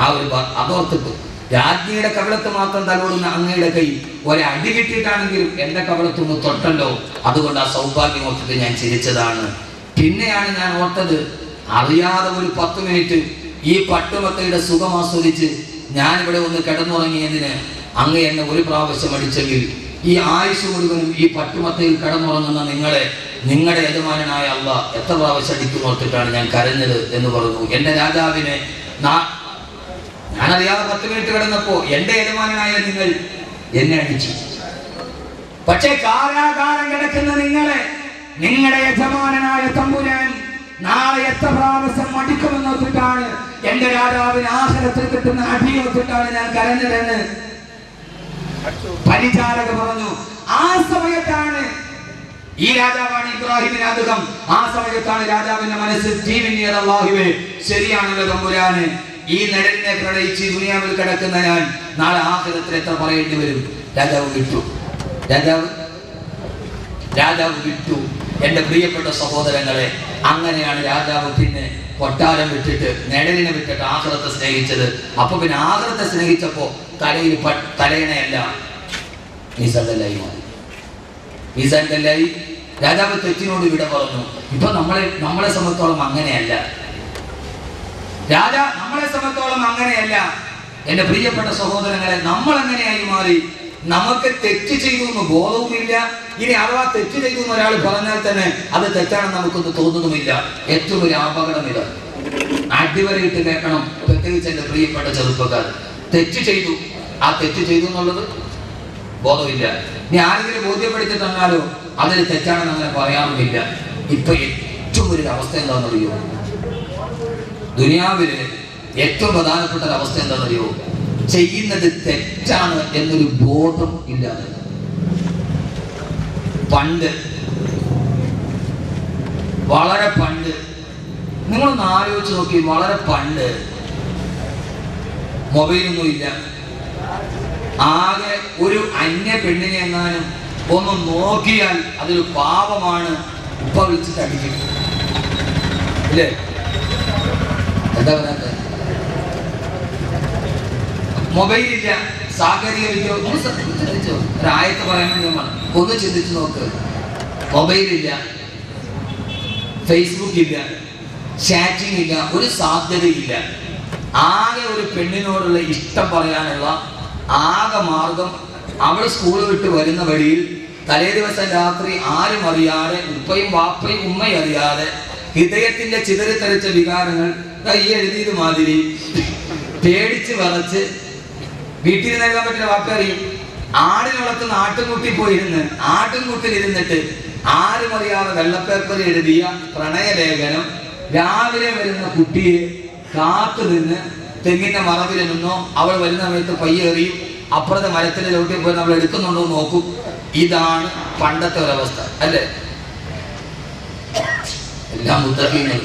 B: ആ ഒരു അതോർത്തിട്ട് രാജ്ഞിയുടെ കവളത്ത് മാത്രം തലോടുന്ന അങ്ങയുടെ കൈ ഒരടി കിട്ടിയിട്ടാണെങ്കിലും എന്റെ കവളത്തൊന്ന് തൊട്ടല്ലോ. അതുകൊണ്ട് ആ സൗഭാഗ്യം ഓർത്തിട്ട് ഞാൻ ചിരിച്ചതാണ്. പിന്നെയാണ് ഞാൻ ഓർത്തത്, അറിയാതെ ഒരു 10 മിനിറ്റ് ഈ പട്ടുമത്തയുടെ സുഖം ആസ്വദിച്ച് ഞാനിവിടെ ഒന്ന് കിടന്നുറങ്ങിയതിന് അങ്ങ് എന്നെ ഒരു പ്രാവശ്യം അടിച്ചെങ്കിൽ ഈ ആയുസ് മുഴുവനും ഈ പട്ടുമത്തയിൽ കിടന്നുറങ്ങുന്ന നിങ്ങളുടെ യജമാനായ അള്ളാഹ് എത്ര പ്രാവശ്യം അടിക്കുന്നോർത്തിട്ടാണ് ഞാൻ കരഞ്ഞത് എന്ന് പറഞ്ഞു. എന്റെ രാജാവിനെ ഞാനറിയാതെ 10 മിനിറ്റ് കിടന്നപ്പോ എന്റെ യജമാനായ നിങ്ങൾ എന്നെ അടിച്ചു. പക്ഷെ കാരാകാരം കിടക്കുന്ന നിങ്ങളുടെ യജമാനായ തമ്പുരാൻ നാളെ എത്ര പ്രാവശ്യം അടിക്കുമെന്നോർത്തിട്ടാണ് എന്റെ രാജാവിന് ആഹാരത്തിൽ കിട്ടുന്ന അടിയോർത്തിട്ടാണ് ഞാൻ കരഞ്ഞതെന്ന് പരിചാരക പറഞ്ഞു. ആ സമയത്താണ് ഈ രാജാവാണ് ഇബ്രാഹിമിന് അദ്ദേഹം. ആ സമയത്താണ് രാജാവിന്റെ മനസ്സിൽ ജീവനിയതല്ലാഹുവേ, ശരിയാണല്ലോ തമ്പുരാന്, ഈ നിഴലിനെ പ്രണയിച്ച് ദുനിയാവിൽ കിടക്കുന്ന ഞാൻ നാളെ ആഖിറത്തിൽ എത്ര പറയേണ്ടി വരും. രാജാവ് വിട്ടു. രാജാവ് വിട്ടു. എന്റെ പ്രിയപ്പെട്ട സഹോദരങ്ങളെ, അങ്ങനെയാണ് രാജാവ് പിന്നെ കൊട്ടാരം വിട്ടിട്ട് നിഴലിനെ വിട്ടിട്ട് ആഖിറത്തെ സ്നേഹിച്ചത്. അപ്പൊ പിന്നെ ആഖിറത്തെ സ്നേഹിച്ചപ്പോ തലയിൽ തലയണയല്ല മീസാൻ കല്ലായി മാറി. മീസാൻ കല്ലായി രാജാവ് തെറ്റിനോട് വിട പറഞ്ഞു. ഇപ്പൊ നമ്മളെ സംബന്ധിച്ചോളം അങ്ങനെയല്ല. നമ്മളെ സംബന്ധിച്ചോളം അങ്ങനെയല്ല. എന്റെ പ്രിയപ്പെട്ട സഹോദരങ്ങളെ, നമ്മൾ എങ്ങനെയായി മാറി? നമുക്ക് തെറ്റ് ചെയ്തു എന്ന് ബോധവുമില്ല. ഇനി അഥവാ തെറ്റ് ചെയ്തു എന്ന് ഒരാൾ പറഞ്ഞാൽ തന്നെ അത് തെറ്റാണെന്ന് നമുക്കൊന്ന് തോന്നുന്നുമില്ല. ഏറ്റവും ഒരു അപകടം ഇത്. അടിവരയിട്ട് കേൾക്കണം, പ്രത്യേകിച്ച് എന്റെ പ്രിയപ്പെട്ട ചെറുപ്പക്കാർ. തെറ്റ് ചെയ്തു, ആ തെറ്റ് ചെയ്തു എന്നുള്ളത് ബോധമില്ല. ഇനി ആരെങ്കിലും ബോധ്യപ്പെടുത്തി തന്നാലോ അതിന് തെറ്റാണെന്ന് അങ്ങനെ പറയാറുമില്ല. ഇപ്പൊ ഏറ്റവും ഒരു അവസ്ഥ എന്താണെന്നറിയോ? ദുനിയാവില് ഏറ്റവും പ്രധാനപ്പെട്ട ഒരു അവസ്ഥ എന്താണെന്നറിയോ? ചെയ്യുന്നത് തെറ്റാണ് എന്നൊരു ബോധം ഇല്ലാതെ. വളരെ പണ്ട് നിങ്ങളൊന്ന് ആലോചിച്ച് നോക്കി. വളരെ പണ്ട് മൊബൈലൊന്നും ഇല്ല. ആകെ ഒരു അന്യ പെണ്ണിനെ എങ്ങാനും ഒന്ന് നോക്കിയാൽ അതൊരു പാപമാണ്. ഇപ്പൊ വിളിച്ചിട്ട് അടിക്കും ഇല്ലേ? എന്താ പറയാ? മൊബൈലില്ല, സാങ്കേതിക വിദ്യ. ഒന്ന് ചിന്തിച്ചോ, ഒരായത്ത് പറയാൻ വേണ്ടി ഒന്ന് ചിന്തിച്ചു നോക്ക്. മൊബൈലില്ല, ഫേസ്ബുക്ക് ഇല്ല, ചാറ്റിംഗ് ഇല്ല, ഒരു സാധ്യതയില്ല. ആകെ ഒരു പെണ്ണിനോടുള്ള ഇഷ്ടം പറയാനുള്ള ആകെ മാർഗം അവൾ സ്കൂൾ വിട്ട് വരുന്ന വഴിയിൽ തലേ ദിവസം രാത്രി ആരും അറിയാതെ, ഉപ്പയും വാപ്പയും ഉമ്മയും അറിയാതെ ഹൃദയത്തിന്റെ ചിതറിത്തെറിച്ച വികാരങ്ങൾ ഈ എഴുതിയത് മാതിരി പേടിച്ച് വിറച്ച് വീട്ടിൽ നൽകാൻ പറ്റുന്ന വാപ്പ അറിയും. ആടിനെ വളർത്തുന്ന ആട്ടുംകുട്ടി പോയിരുന്ന് ആട്ടുംകുട്ടിലിരുന്നിട്ട് ആരും അറിയാതെ വെള്ളപ്പേപ്പർ എഴുതിയ പ്രണയലേഖനം രാവിലെ വരുന്ന കുട്ടിയെ കാത്തു നിന്ന് തെങ്ങിന്റെ മറവിൽ നിന്നോ അവൾ വരുന്ന സമയത്ത് പയ്യേറിയും അപ്പുറത്തെ മരത്തിന്റെ ചവിട്ടിൽ പോയി നമ്മൾ എടുക്കുന്നുണ്ടോ നോക്കും. ഇതാണ് പണ്ടത്തെ ഒരവസ്ഥ അല്ലേ? എല്ലാം മുത്തഖീങ്ങൾ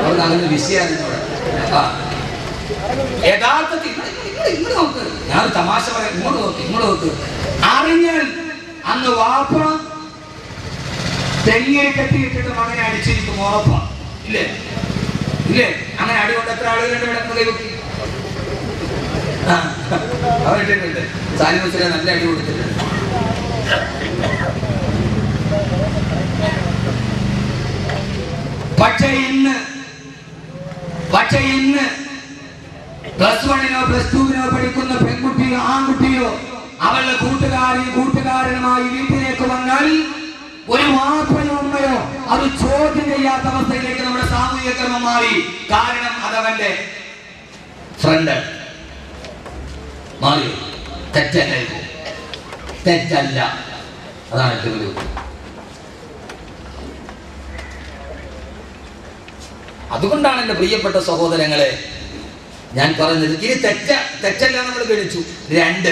B: അവർക്ക് അങ്ങനെ വിഷയായിരുന്നു. യഥാർത്ഥത്തിൽ ഇങ്ങോട്ട് നോക്ക്, ഞാൻ തമാശ പറയാം. ഇങ്ങോട്ട് നോക്ക്. അറിഞ്ഞാൽ അന്ന് വാപ്പ തെങ്ങിൽ കെട്ടിയിട്ടിട്ട് മകനെ അടിച്ചിരിക്കും, ഉറപ്പാ ഇല്ലേ? ഇല്ലേ? അങ്ങനെ അടി കൊണ്ട് എത്ര ആളുകളുണ്ട് ഇവിടെ കൈവക്കി? അവരിട്ടിട്ടുണ്ട്. സാലിമസിലെ നല്ല അടി കൊടുത്തിട്ടുണ്ട്. പക്ഷേ ഇന്ന് പ്ലസ് 1-നോ പ്ലസ് 2-നോ പഠിക്കുന്ന പെൺകുട്ടിയോ ആൺകുട്ടിയോ അവളുടെ കൂട്ടുകാരനുമായി വീട്ടിലേക്ക് വന്നാൽ ഒരു വാപ്പയോ ഉമ്മയോ അത് ചോദ്യം ചെയ്യാത്ത അവസ്ഥയിലേക്ക് നമ്മുടെ സാമൂഹിക ക്രമം മാറി. കാരണം അതവന്റെ ഫ്രണ്ട് മാറി. തെറ്റല്ല. അതാണ് ഏറ്റവും വലിയ. അതുകൊണ്ടാണ് എന്റെ പ്രിയപ്പെട്ട സഹോദരങ്ങളെ ഞാൻ പറഞ്ഞത്, ഇനി തെറ്റല്ല നമ്മൾ ഗണിച്ചു. 2,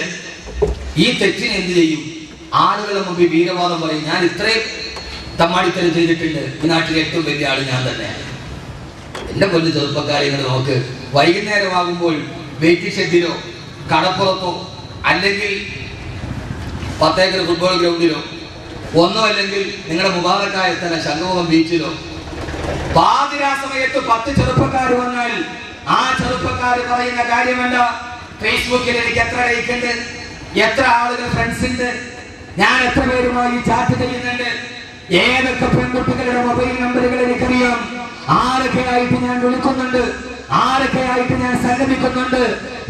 B: ഈ തെറ്റിന് എന്ത് ചെയ്യും? ആളുകളെ മുമ്പിൽ വീരവാദം പറയും. ഞാൻ ഇത്രയും തമ്മാടിത്തരം ചെയ്തിട്ടുണ്ട്, ഈ നാട്ടിലെ ഏറ്റവും വലിയ ആള് ഞാൻ തന്നെയാണ്. എന്റെ കൊല്ലു ചെറുപ്പക്കാരെ നോക്ക്. വൈകുന്നേരമാകുമ്പോൾ വെയിറ്റിംഗ് ഷെഡിലോ കടപ്പുറത്തോ അല്ലെങ്കിൽ 10 ഏക്കർ ഫുട്ബോൾ ഗ്രൗണ്ടിലോ ഒന്നോ അല്ലെങ്കിൽ നിങ്ങളുടെ മുബാറക്കായ സ്ഥലം ശംഖുമുഖം ബീച്ചിലോ പാതിരാ സമയത്ത് 10 ചെറുപ്പക്കാർ വന്നാൽ ആ ചെറുപ്പക്കാർ പറയുന്ന കാര്യമല്ല, ഫേസ്ബുക്കിൽ എനിക്ക് എത്ര ലൈക്ക് ഉണ്ട്, എത്ര ആളുകൾ ഫ്രണ്ട്സ് ഉണ്ട്, ഞാൻ എത്ര പേരുമായി ചാറ്റ് ചെയ്യുന്നുണ്ട്, ഏതൊക്കെ പെൺകുട്ടികളുടെ മൊബൈൽ നമ്പറുകൾ എനിക്കറിയാം, ആരൊക്കെയായിട്ട് ഞാൻ വിളിക്കുന്നുണ്ട്, ആരൊക്കെയായിട്ട് ഞാൻ സംഗമിക്കുന്നുണ്ട്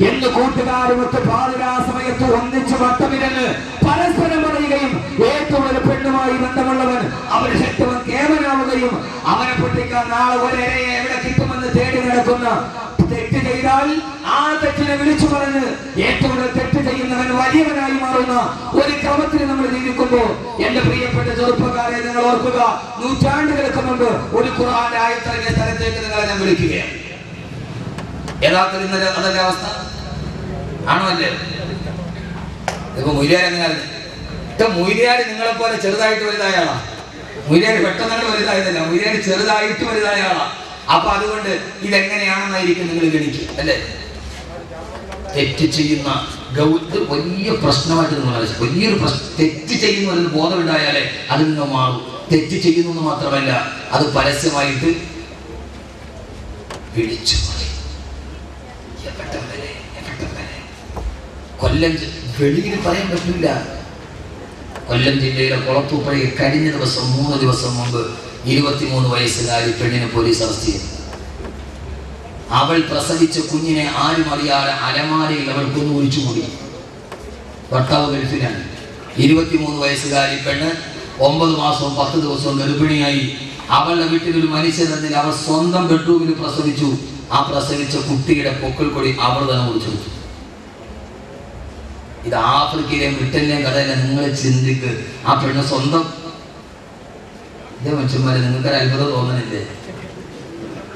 B: എന്ന് കൂട്ടുകാരുമൊത്ത് പാതിരാ സമയത്ത് ഒന്നിച്ച് വട്ടമിരന്ന് പരസ്പരം പറയുകയും ഏറ്റവും ഒരു പെണ്ണുമായി ബന്ധമുള്ളവൻ അവന് ശക്തവൻ കേവലാവുകയും അവനെ പൊട്ടിക്കാൻ നാളെ ഒരേയെ എവിടെ കിട്ടുമെന്ന് തേടി നടക്കുന്ന, തെറ്റ് ചെയ്താൽ ആ തെറ്റിനെ വിളിച്ചു പറഞ്ഞ് ഏറ്റവും തെറ്റ് ചെയ്യുന്നവൻ വലിയവനായി മാറുന്ന ഒരു ക്രമത്തിൽ നമ്മൾ ജീവിക്കുമ്പോൾ എന്റെ പ്രിയപ്പെട്ട ചെറുപ്പക്കാരെ നിങ്ങൾ ഓർക്കുക, നൂറ്റാണ്ടുകൾക്ക് മുമ്പ് ഒരു ഖുർആന്റെ ആയത്തിറങ്ങിയ സ്ഥലത്തേക്ക് നിങ്ങളെ ഞാൻ വിളിക്കുകയാണ്. യഥാർത്ഥത്തിൽ ഇന്നലെ അതല്ല അവസ്ഥ ആണോ അല്ലേ? ഇപ്പൊ മൊയ്ലിയാർ എങ്ങനെയാണ്? മൊയ്ലിയാർ നിങ്ങളെ പോലെ ചെറുതായിട്ട് വലുതായ ആളാ. മൊയ്ലിയാർ പെട്ടെന്ന് വലുതായതല്ല, മൊയ്ലിയാർ ചെറുതായിട്ട് വലുതായ ആളാ. അപ്പൊ അതുകൊണ്ട് ഇതെങ്ങനെയാണെന്നായിരിക്കും നിങ്ങൾ ഗണിക്കും അല്ലേ? തെറ്റ് ചെയ്യുന്ന വലിയ പ്രശ്നമായിട്ട് നിങ്ങൾ മനസ്സിലാക്കും. വലിയൊരു തെറ്റ് ചെയ്യുന്ന ഒരു ബോധമുണ്ടായാലേ അതിൽ നിന്ന് മാറും. തെറ്റ് ചെയ്യുന്നു മാത്രമല്ല, അത് പരസ്യമായിട്ട് വിളിച്ചു കൊല്ലം വെളിയിൽ പറയാൻ പറ്റില്ല. കൊല്ലം ജില്ലയിലെ കുളത്തൂപ്പുഴയിൽ കഴിഞ്ഞ ദിവസം 3 ദിവസം മുമ്പ് 23 വയസ്സുകാരി പെണ്ണിനെ പോലീസ് അറസ്റ്റ് ചെയ്തു. അവൾ പ്രസവിച്ച കുഞ്ഞിനെ ആരും അറിയാതെ അലമാരയിൽ അവൾ കൊന്നു ഒഴിച്ചുകൂടി. ഭർത്താവ് ഗൾഫിലാണ്. 23 വയസ്സുകാരി പെണ്ണ് 9 മാസവും 10 ദിവസവും ഗർഭിണിയായി. അവളുടെ വീട്ടിൽ ഒരു മനുഷ്യനെന്നിൽ അവർ സ്വന്തം ബെഡ്റൂമിൽ പ്രസവിച്ചു. ആ പ്രസവിച്ച കുട്ടിയുടെ പൊക്കിൾ കൊടി അവർ തന്നെ ഒഴിച്ചു. ഇത് ആഫ്രിക്കയിലെയും ബ്രിട്ടനിലെയും കഥയിലെ നിങ്ങൾ ചിന്തിക്ക്. ആ പെണ്ണ് സ്വന്തം ഇതേ മനുഷ്യന്മാരെ നിങ്ങൾക്കൊരു അത്ഭുതം തോന്നണില്ലേ?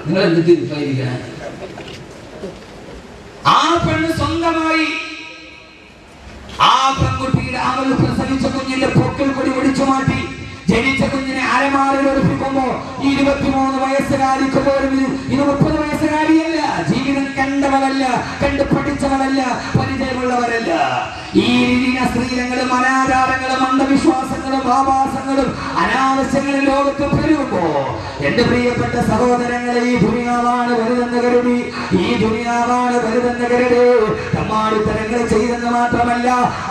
B: നിങ്ങൾ എന്ത് ഇരിക്കണേ?
A: ആ പെണ്ണ് സ്വന്തമായി ആ പെൺകുട്ടിയുടെ അവൾ പ്രസവിച്ച കുഞ്ഞിന്റെ പൊക്കിൽ കൊടി ഒടിച്ചു മാറ്റി. ജനിച്ച കുഞ്ഞിനെ അരമാറിൽ ഒളിപ്പിക്കുമ്പോ 23 വയസ്സുകാരിക്ക് പോലും ഇത് 30 വയസ്സുകാരിയല്ല. ജീവിതം കണ്ടവളല്ല, കണ്ടു പഠിച്ചവളല്ല, പരിചയമുള്ളവരല്ല. ഈ സ്ത്രീലങ്ങളും അനാചാരങ്ങളും അന്ധവിശ്വാസങ്ങളും ആവാസങ്ങളും അനാവശ്യങ്ങളും ലോകത്ത് പെരുകുമ്പോ എന്റെ പ്രിയപ്പെട്ട സഹോദരങ്ങളെ, ഈ ദുനിയാവാണ് വലുതെന്ന് കരുതി, ഈ ദുനിയാവാണ് വലുതെന്ന് കരുതി തമ്മാടിത്തരങ്ങൾ ചെയ്തെന്ന് മാത്രമല്ല,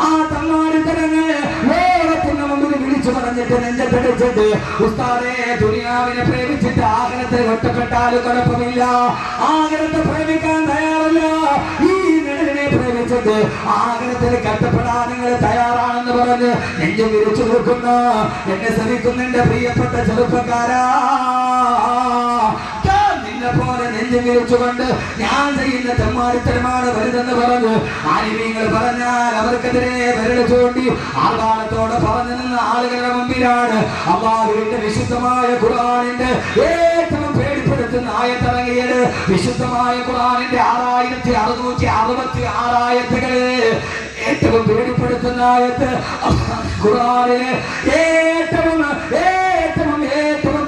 A: ആ തമ്മാടിത്തരങ്ങൾ ലോകത്തിന് മുമ്പിൽ വിളിച്ചു പറഞ്ഞിട്ട് നെഞ്ചത്തടിച്ചിട്ട് ഉസ്താദേ ദുനിയാവിനെ പ്രേമിച്ചിട്ട് ആഗ്രഹത്തെ ഒറ്റപ്പെട്ടാലും കുഴപ്പമില്ല, ആഗ്രഹത്തെ പ്രേമിക്കാൻ തയ്യാറല്ല, ഈ നിഴലിനെ പ്രേമിച്ചിട്ട് ആഗ്രഹത്തിൽ കഷ്ടപ്പെടാൻ നിങ്ങൾ തയ്യാറാണെന്ന് പറഞ്ഞ് നെഞ്ചു വിരിച്ചു നിൽക്കുന്ന എന്നെ ശ്രമിക്കുന്ന എന്റെ പ്രിയപ്പെട്ട ചെറുപ്പക്കാരാ, പോലെ നെഞ്ചു വിരിച്ചുകൊണ്ട് ഞാൻ ചെയ്യുന്ന തെമ്മാടിത്തരമാണ് വലുതെന്ന് പറഞ്ഞ് ആലിമീങ്ങൾ പറഞ്ഞാൽ അവർക്കെതിരെ വിരൽ ചൂണ്ടി ആകാലത്തോടെ പറഞ്ഞു നിന്ന ആളുകളുടെ മുമ്പിലാണ് അല്ലാഹുവിന്റെ വിശുദ്ധമായ ഖുർആനിന്റെ ഏറ്റവും പേടിപ്പെടുത്തുന്ന ആയത്തിറങ്ങിയത്. വിശുദ്ധമായ ഖുർആനിന്റെ 6666 ആയത്തുകള് ഏറ്റവും പേടിപ്പെടുത്തുന്ന ആയത്ത് ഖുർആനിലെ ഏറ്റവും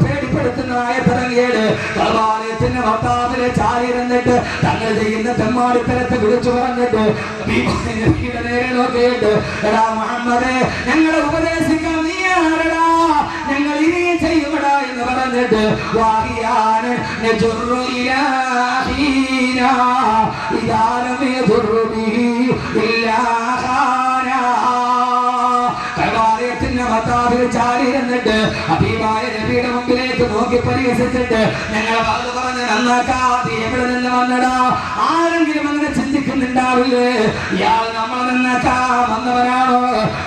A: പേടിപ്പെടുത്തുന്ന ആയത്തിറങ്ങിയത്. കളവാലയത്തിന്റെ ഭർത്താവിനെ ചാരിയിരുന്നിട്ട് തങ്ങൾ ചെയ്യുന്ന തെമ്മാടിത്തരത്തെ വിളിച്ചു പറഞ്ഞിട്ട് നേരെ നോക്കിയിട്ട് എടാ മുഹമ്മദേ ഞങ്ങളെ ഉപദേശിക്കാൻ നീ ആരടാ, ഞങ്ങൾ ഇനി ചെയ്യുമടാ എന്ന് പറഞ്ഞിട്ട് വാഹിയാണ് ചാരിയിരുന്നിട്ട് ഹബീബായ നബിയുടെ മുമ്പിലേക്ക് നോക്കി പരിഹസിച്ചിട്ട് ഞങ്ങളെ വാത് പറഞ്ഞ് നന്നാക്കാതെ എവിടെ നിന്ന് വന്നടാ, ആരെങ്കിലും അങ്ങനെ ചിന്തിക്കുന്നുണ്ടാവില്ലേ ഇയാൾ നമ്മളെ നന്നാക്കാൻ വന്നവരാണോ?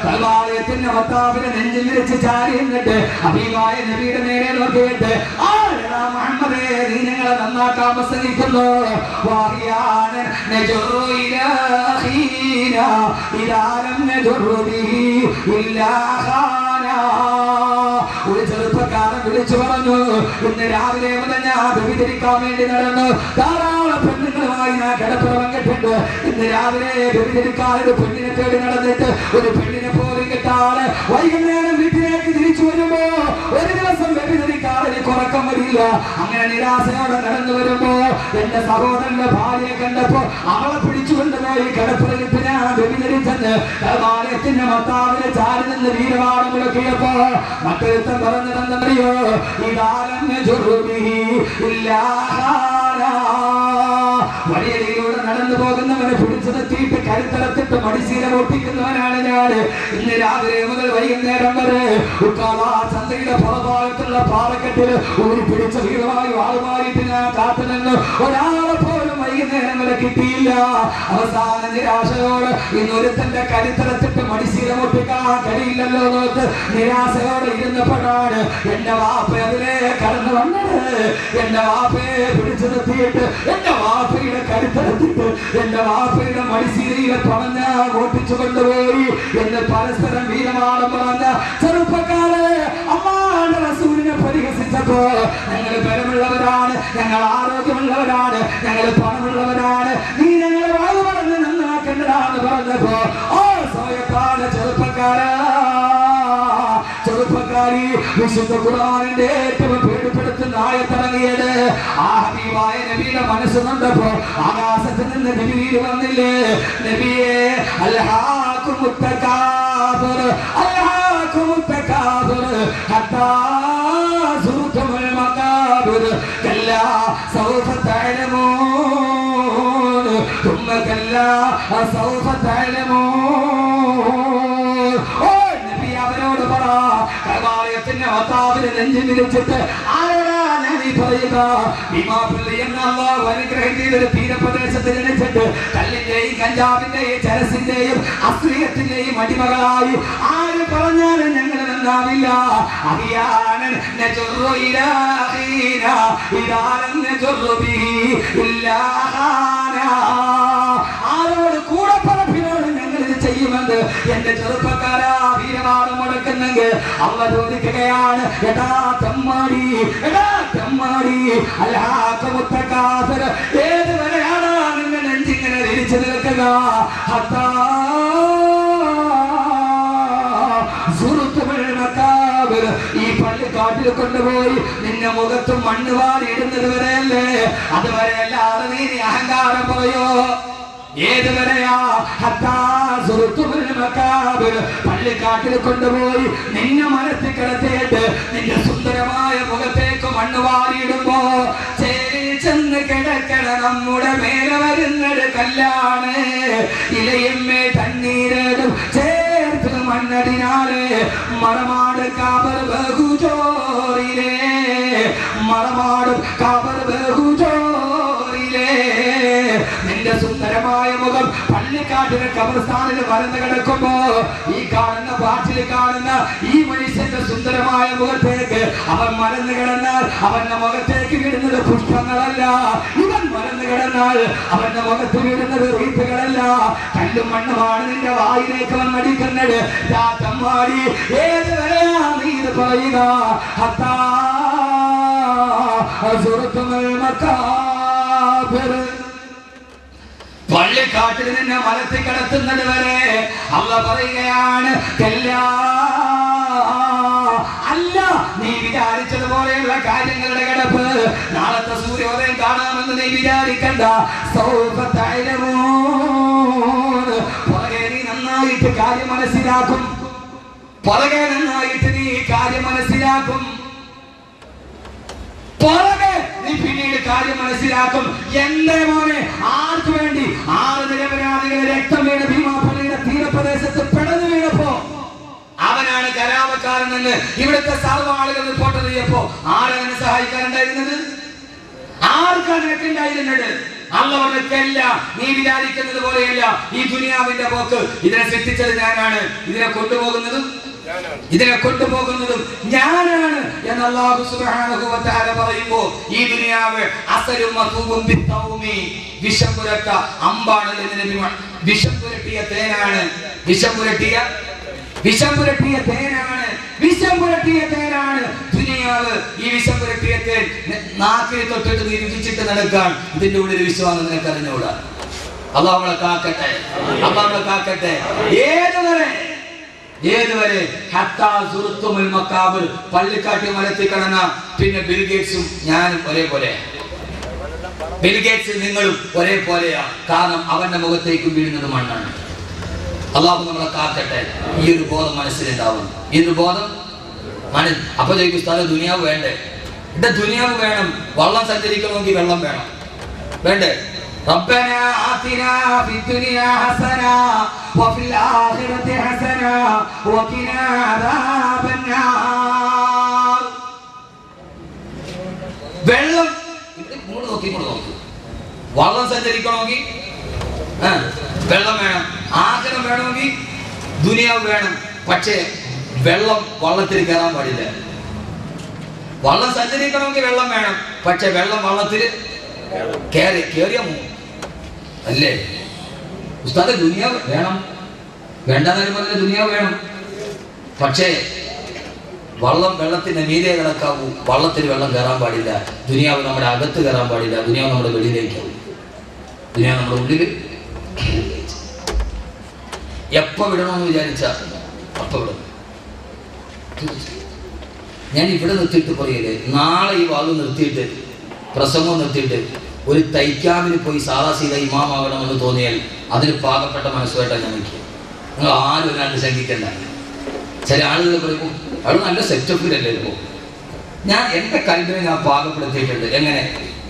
A: കൽവാലയത്തിന്റെ ഭർത്താവിനെ നെഞ്ചിൽ വിരിച്ച് ചാരിയിരുന്നിട്ട് ഹബീബായ നബിയുടെ നേരെ നോക്കിയിട്ട് ആരെടാ മുഹമ്മദേ നീ ഞങ്ങളെ നന്നാക്കാൻ പ്രസംഗിക്കുന്നു? വാഹിയാണ് ഒരു ചെറുപ്പക്കാരൻ വിളിച്ചു പറഞ്ഞു, ഇന്ന് രാവിലെ മുതൽ ഞാൻ വ്യഭിചരിക്കാൻ വേണ്ടി നടന്നു, ധാരാളം പെണ്ണുങ്ങളുമായി ഞാൻ കിടപ്പുറവങ്ങിട്ടുണ്ട്. ഇന്ന് രാവിലെ വ്യഭിചരിക്കാൻ ഒരു പെണ്ണിനെ തേടി നടന്നിട്ട് ഒരു പെണ്ണിനെ പോലും കിട്ടാതെ വൈകുന്നേരം വീട്ടിലേക്ക് തിരിച്ചു വരുമ്പോ ഒരു ദിവസം വ്യഭിചരിക്കാൻ എനിക്ക് ഉറക്കം വരില്ല. അങ്ങനെ നിരാശയോടെ നടന്നു വരുമ്പോ എന്റെ സഹോദരന്റെ ഭാര്യയെ കണ്ടപ്പോ അവളെ പിടിച്ചുകൊണ്ടുപോയി കിടപ്പുറയിട്ട് ഞാൻ വ്യഭിചരിച്ചെന്ന് ദേവാലയത്തിന്റെ ഭർത്താവിനെ ചാരി നിന്ന് വീരവാദം മുഴക്കിയപ്പോ മറ്റൊരുത്തൻ പറഞ്ഞതെന്നറിയോ? വഴിയരിയിലൂടെ നടന്നു പോകുന്നവനെ പിടിച്ചു നിർത്തിയിട്ട് കരുത്തടത്തിട്ട് മടിശീല പൊട്ടിക്കുന്നവനാണ് ഞാൻ. ഇന്ന് രാവിലെ മുതൽ വൈകുന്നേരം വരെ ചന്തയുടെ പുറഭാഗത്തുള്ള പാറക്കെട്ടിൽ ഊരി പിടിച്ച വീരമായി വാളുമായിട്ട് ഞാൻ കാത്തു നിന്ന് ഒരാളെ പോലും വൈകുന്നേരം വരെ കിട്ടിയില്ല. അവസാന നിരാശയോട് ഇന്നൊരുത്തന്റെ കരുത്തടത്തിട്ട് മടിശീല പൊട്ടിക്കാൻ കഴിയില്ലല്ലോ നോക്ക് നിരാശയോടെ ഇരുന്നപ്പോഴാണ് എന്റെ വാപ്പ അതിലെ കടന്നു വന്നത്. എന്റെ വാപ്പയെ പിടിച്ചു നിർത്തിയിട്ട് എന്റെ വാപ്പയുടെ കരുത്തടത്തിട്ട് എന്റെ വാപ്പയുടെ മടിശീലയിലെ പറഞ്ഞ ഓട്ടിച്ചു കൊണ്ടുപോയി എന്ന് പരസ്പരം വീരമാണം പറഞ്ഞ ചെറുപ്പക്കാരെ അമ്മാന്റെ റസൂലിനെ പരിഹസിച്ചപ്പോ ഞങ്ങൾ ബലമുള്ളവരാണ്, ഞങ്ങൾ ആരോഗ്യമുള്ളവരാണ്, ഞങ്ങൾ പണമുള്ളവരാണ്, നീ ഞങ്ങളെ വാഴ് പറഞ്ഞ് നന്നാക്കേണ്ടതാണെന്ന് പറഞ്ഞപ്പോ ഓ സമയത്താണ് ചെറുപ്പക്കാരി വിശുദ്ധ ഖുർആനിന്റെ ഏറ്റവും പേടിപ്പെടുത്തുന്ന ആയത്തിറങ്ങിയത്. ആ ഹബീബായ നബിയുടെ മനസ്സ് കണ്ടപ്പോ ആകാശത്ത് നിന്ന് നബി വന്നില്ലേ? നബിയെ അൽഹാകുമുത് തകാബുർ അൽഹാകുമുത് തകാബുർ ഹത്താ സുർതുൽ മഖാബിർ കല്ലാ സൗഫ തഅലമൂൻ തുമ്മ കല്ലാ സൗഫ തഅലമൂൻ. ഓ നബി അവരോ ഭർത്താവിനെ നെഞ്ചിൽ വിളിച്ചിട്ട് ആരോടാ ഞാൻ ഈ പറയുക? ഭീമാപള്ളി എന്ന അല്ലാഹു അനുഗ്രഹം ചെയ്തൊരു തീരപ്രദേശത്ത് ജനിച്ചിട്ട് കല്ലിന്റെയും കഞ്ചാവിന്റെയും ചരസിന്റെയും അശ്ലീലത്തിന്റെയും അടിമകളായി ആര് പറഞ്ഞാലും ഞങ്ങൾ നന്നാവില്ല. അറിയാനൻ നജറു ഇലാഹീന ഇദാലൻ നജറു ബിഹി ഇല്ലാഹാന. ആരോട് കൂടെ പറപ്പിനോട് ഞങ്ങൾ ഇത് ചെയ്യുമെന്ന് എന്റെ ചെറുപ്പക്കാരാ വീരവാദം മുടക്കുന്നെങ്കിൽ അള്ള ചോദിക്കുകയാണ്, എടാ തെമ്മാടി, എടാ തെമ്മാടി, അല്ലാഹുത്തകാസർ ഏതുവരെയാണ് നിന്റെ നെഞ്ചിങ്ങനെ തിരിച്ചു നിൽക്കുക? ഈ പള്ളിക്കാട്ടിൽ കൊണ്ടുപോയി നിന്റെ മുഖത്ത് മണ്ണ് വാരി ഇടുന്നത് വരെയല്ലേ? അതുവരെ അല്ലാതെ നീ അഹങ്കാരം പറയോ? ഏതുവരെയാ? പള്ളിക്കാട്ടിൽ കൊണ്ടുപോയി നിന്നെ മനസ്സിൽ കിടത്തിയിട്ട് നിന്റെ സുന്ദരമായ മുഖത്തേക്ക് മണ്ണ് വാരിയിടുമ്പോ ചേരി ചെന്ന് കിടക്കണ നമ്മുടെ മേലെ വരുന്നത് കല്ലാണ്. ഇലയമ്മേ തണ്ണീരടും ചേർത്ത് മണ്ണടിനാല് മറമാട് കാബർ ബഹുജോറിലേ, മറമാടും കാബർ ബഹുജോറിലേ. നിന്റെ സുന്ദരമായ മുഖം പള്ളിക്കാട്ടിലെ കബർസ്ഥാനിൽ മറന്നു കിടക്കുമ്പോ ഈ കാണുന്ന പാട്ടിൽ കാണുന്ന ഈ മനുഷ്യന്റെ സുന്ദരമായ മുഖത്തേക്ക് അവൻ മറന്നു കിടന്നാൽ അവന്റെ മുഖത്തേക്ക് വീടുന്നത് പുഷ്പങ്ങളല്ല. ഇവൻ മറന്നു കിടന്നാൽ അവന്റെ മുഖത്ത് വീടുന്നത് റീത്തുകളല്ല, കല്ലും മണ്ണുമാണ് നിന്റെ വായിലേക്ക് വന്നടിക്കുന്നത്. രാത്തമ്മാടി ഏതുവരെയാ നീ ഇത് പറയുക? പള്ളിക്കാട്ടിൽ നിന്നെ മലത്തിൽ കിടത്തുന്നത് വരെ അള്ള പറയുകയാണ്, അല്ല നീ വിചാരിച്ചതുപോലെയുള്ള കാര്യങ്ങളുടെ കിടപ്പ് നാളത്തെ സൂര്യോദയം കാണാമെന്ന് നീ വിചാരിക്കണ്ട. പുറകെ നീ നന്നായിട്ട് കാര്യം മനസ്സിലാക്കും, പുറകെ നന്നായിട്ട് നീ കാര്യം മനസ്സിലാക്കും, പുറകെ നീ പിന്നീട് കാര്യം മനസ്സിലാക്കും. എന്റെ മോനെ, ആർക്ക് വേണ്ടി 6 നിരപരാധികളെ രക്തം വീണ ഭീമാപള്ളിയുടെ തീരപ്രദേശത്ത് പിടഞ്ഞു വീണപ്പോ അവനാണ് കലാപക്കാരനെന്ന് ഇവിടുത്തെ സർവ്വ ആളുകൾ റിപ്പോർട്ട് ചെയ്യപ്പോ ആരവനെ സഹായിക്കാനുണ്ടായിരുന്നത്? ആർക്കാണ് ഉണ്ടായിരുന്നത്? അള്ളവർക്കല്ല. നീ വിചാരിക്കുന്നത് പോലെയല്ല ഈ ദുനിയാവിന്റെ പോക്ക്. ഇതിനെ സൃഷ്ടിച്ചത് ഞാനാണ്, ഇതിനെ കൊണ്ടുപോകുന്നതും ഞാനാണ് എന്ന് അല്ലാഹു സുബ്ഹാനഹു വ തആല പറയുമ്പോൾ ഈ ദുനിയാവ് അസലും മതൂബും ബിത്തൗമി, വിഷം പുരട്ട അമ്പാണ് എന്ന് നബി. വിഷം പുരട്ടിയ തേനാണ്, വിഷം പുരട്ടിയ തേനാണ് ദുനിയാവ്. ഈ വിഷം പുരട്ടിയ തേൻ നാക്കിൽ തൊട്ടിട്ട് നീ രുചിച്ചിട്ട് നടക്കാൻ ഇതിന്റെ ഉള്ളിൽ വിശ്വാസം നിനക്ക് അറിഞ്ഞുകൂടാ. അല്ലാഹു നമ്മളെ കാക്കട്ടെ, അല്ലാഹു നമ്മളെ കാക്കട്ടെ. ഏതുവരെ പള്ളിക്കാട്ടി മലത്തിൽ കടന്ന പിന്നെ ബിൽഗേറ്റ്സും ഞാനും ഒരേപോലെ. ബിൽഗേറ്റ്സ് നിങ്ങളും ഒരേപോലെയാണ്. കാരണം അവന്റെ മുഖത്തേക്ക് വീഴുന്നത് മണ്ണാണ്. അല്ലാഹു നമ്മളെ കാക്കട്ടെ. ഈ ഒരു ബോധം മനസ്സിലുണ്ടാവും. ഈ ഒരു ബോധം അപ്പൊ ചോദിക്കും, സ്ഥലം ദുനിയാവ് വേണ്ടേ? ഇവിടെ ദുനിയാവ് വേണം. വള്ളം സഞ്ചരിക്കണമെങ്കിൽ വെള്ളം വേണം, വേണ്ടേ? ربنا آتنا في الدنيا حسنة وفي الآخرة حسنة وقنا عذاب النار. വെള്ളം ഇങ്ങോട്ട് നോക്കി വള്ളം സഞ്ചരിക്കണമെങ്കിൽ വെള്ളം വേണം, ആഗ്രഹം വേണമെങ്കിൽ ദുനിയാവ് വേണം. പക്ഷേ വെള്ളം വള്ളത്തിൽ കയറാൻ പാടില്ല. വള്ളം സഞ്ചരിക്കണമെങ്കിൽ വെള്ളം വേണം, പക്ഷെ വെള്ളം വള്ളത്തിൽ കേറിയ അല്ലേ? ഉസ്താദ് ദുനിയാവ് വേണം, വേണ്ടെന്നാലും പറഞ്ഞ ദുനിയാവ് വേണം. പക്ഷേ വെള്ളത്തിന്റെ മീതെ കിടക്കാവൂ. വള്ളത്തിൽ വെള്ളം കയറാൻ പാടില്ല. ദുനിയാവ് നമ്മുടെ അകത്ത് കയറാൻ പാടില്ല. ദുനിയാവ് നമ്മുടെ വെളിയിലേക്ക്, ദുനിയാവ് നമ്മുടെ ഉള്ളിൽ. എപ്പോ വിടണമെന്ന് വിചാരിച്ച അപ്പൊ വിടണം. ഞാൻ ഇവിടെ നിർത്തിയിട്ട് പറയല്ലേ, നാളെ ഈ വാദം നിർത്തിയിട്ട് പ്രസംഗം നിർത്തിയിട്ട് ഒരു തൈക്കാമിന് പോയി സാദാ സീത ഇമാമാകണമെന്ന് തോന്നിയാൽ അതിന് പാകപ്പെട്ട മനസ്സുമായിട്ടാണ് ഞാൻ നിൽക്കുക. നിങ്ങൾ ആരും ഒരാണ്ട് ശങ്കിക്കണ്ട. ചില ആളുകൾ പറയുമ്പോൾ അത് നല്ല സെറ്റപ്പിലല്ലേ ഇപ്പോൾ. ഞാൻ എൻ്റെ കൽബിനെ ഞാൻ പാകപ്പെടുത്തിയിട്ടുണ്ട്. എങ്ങനെ?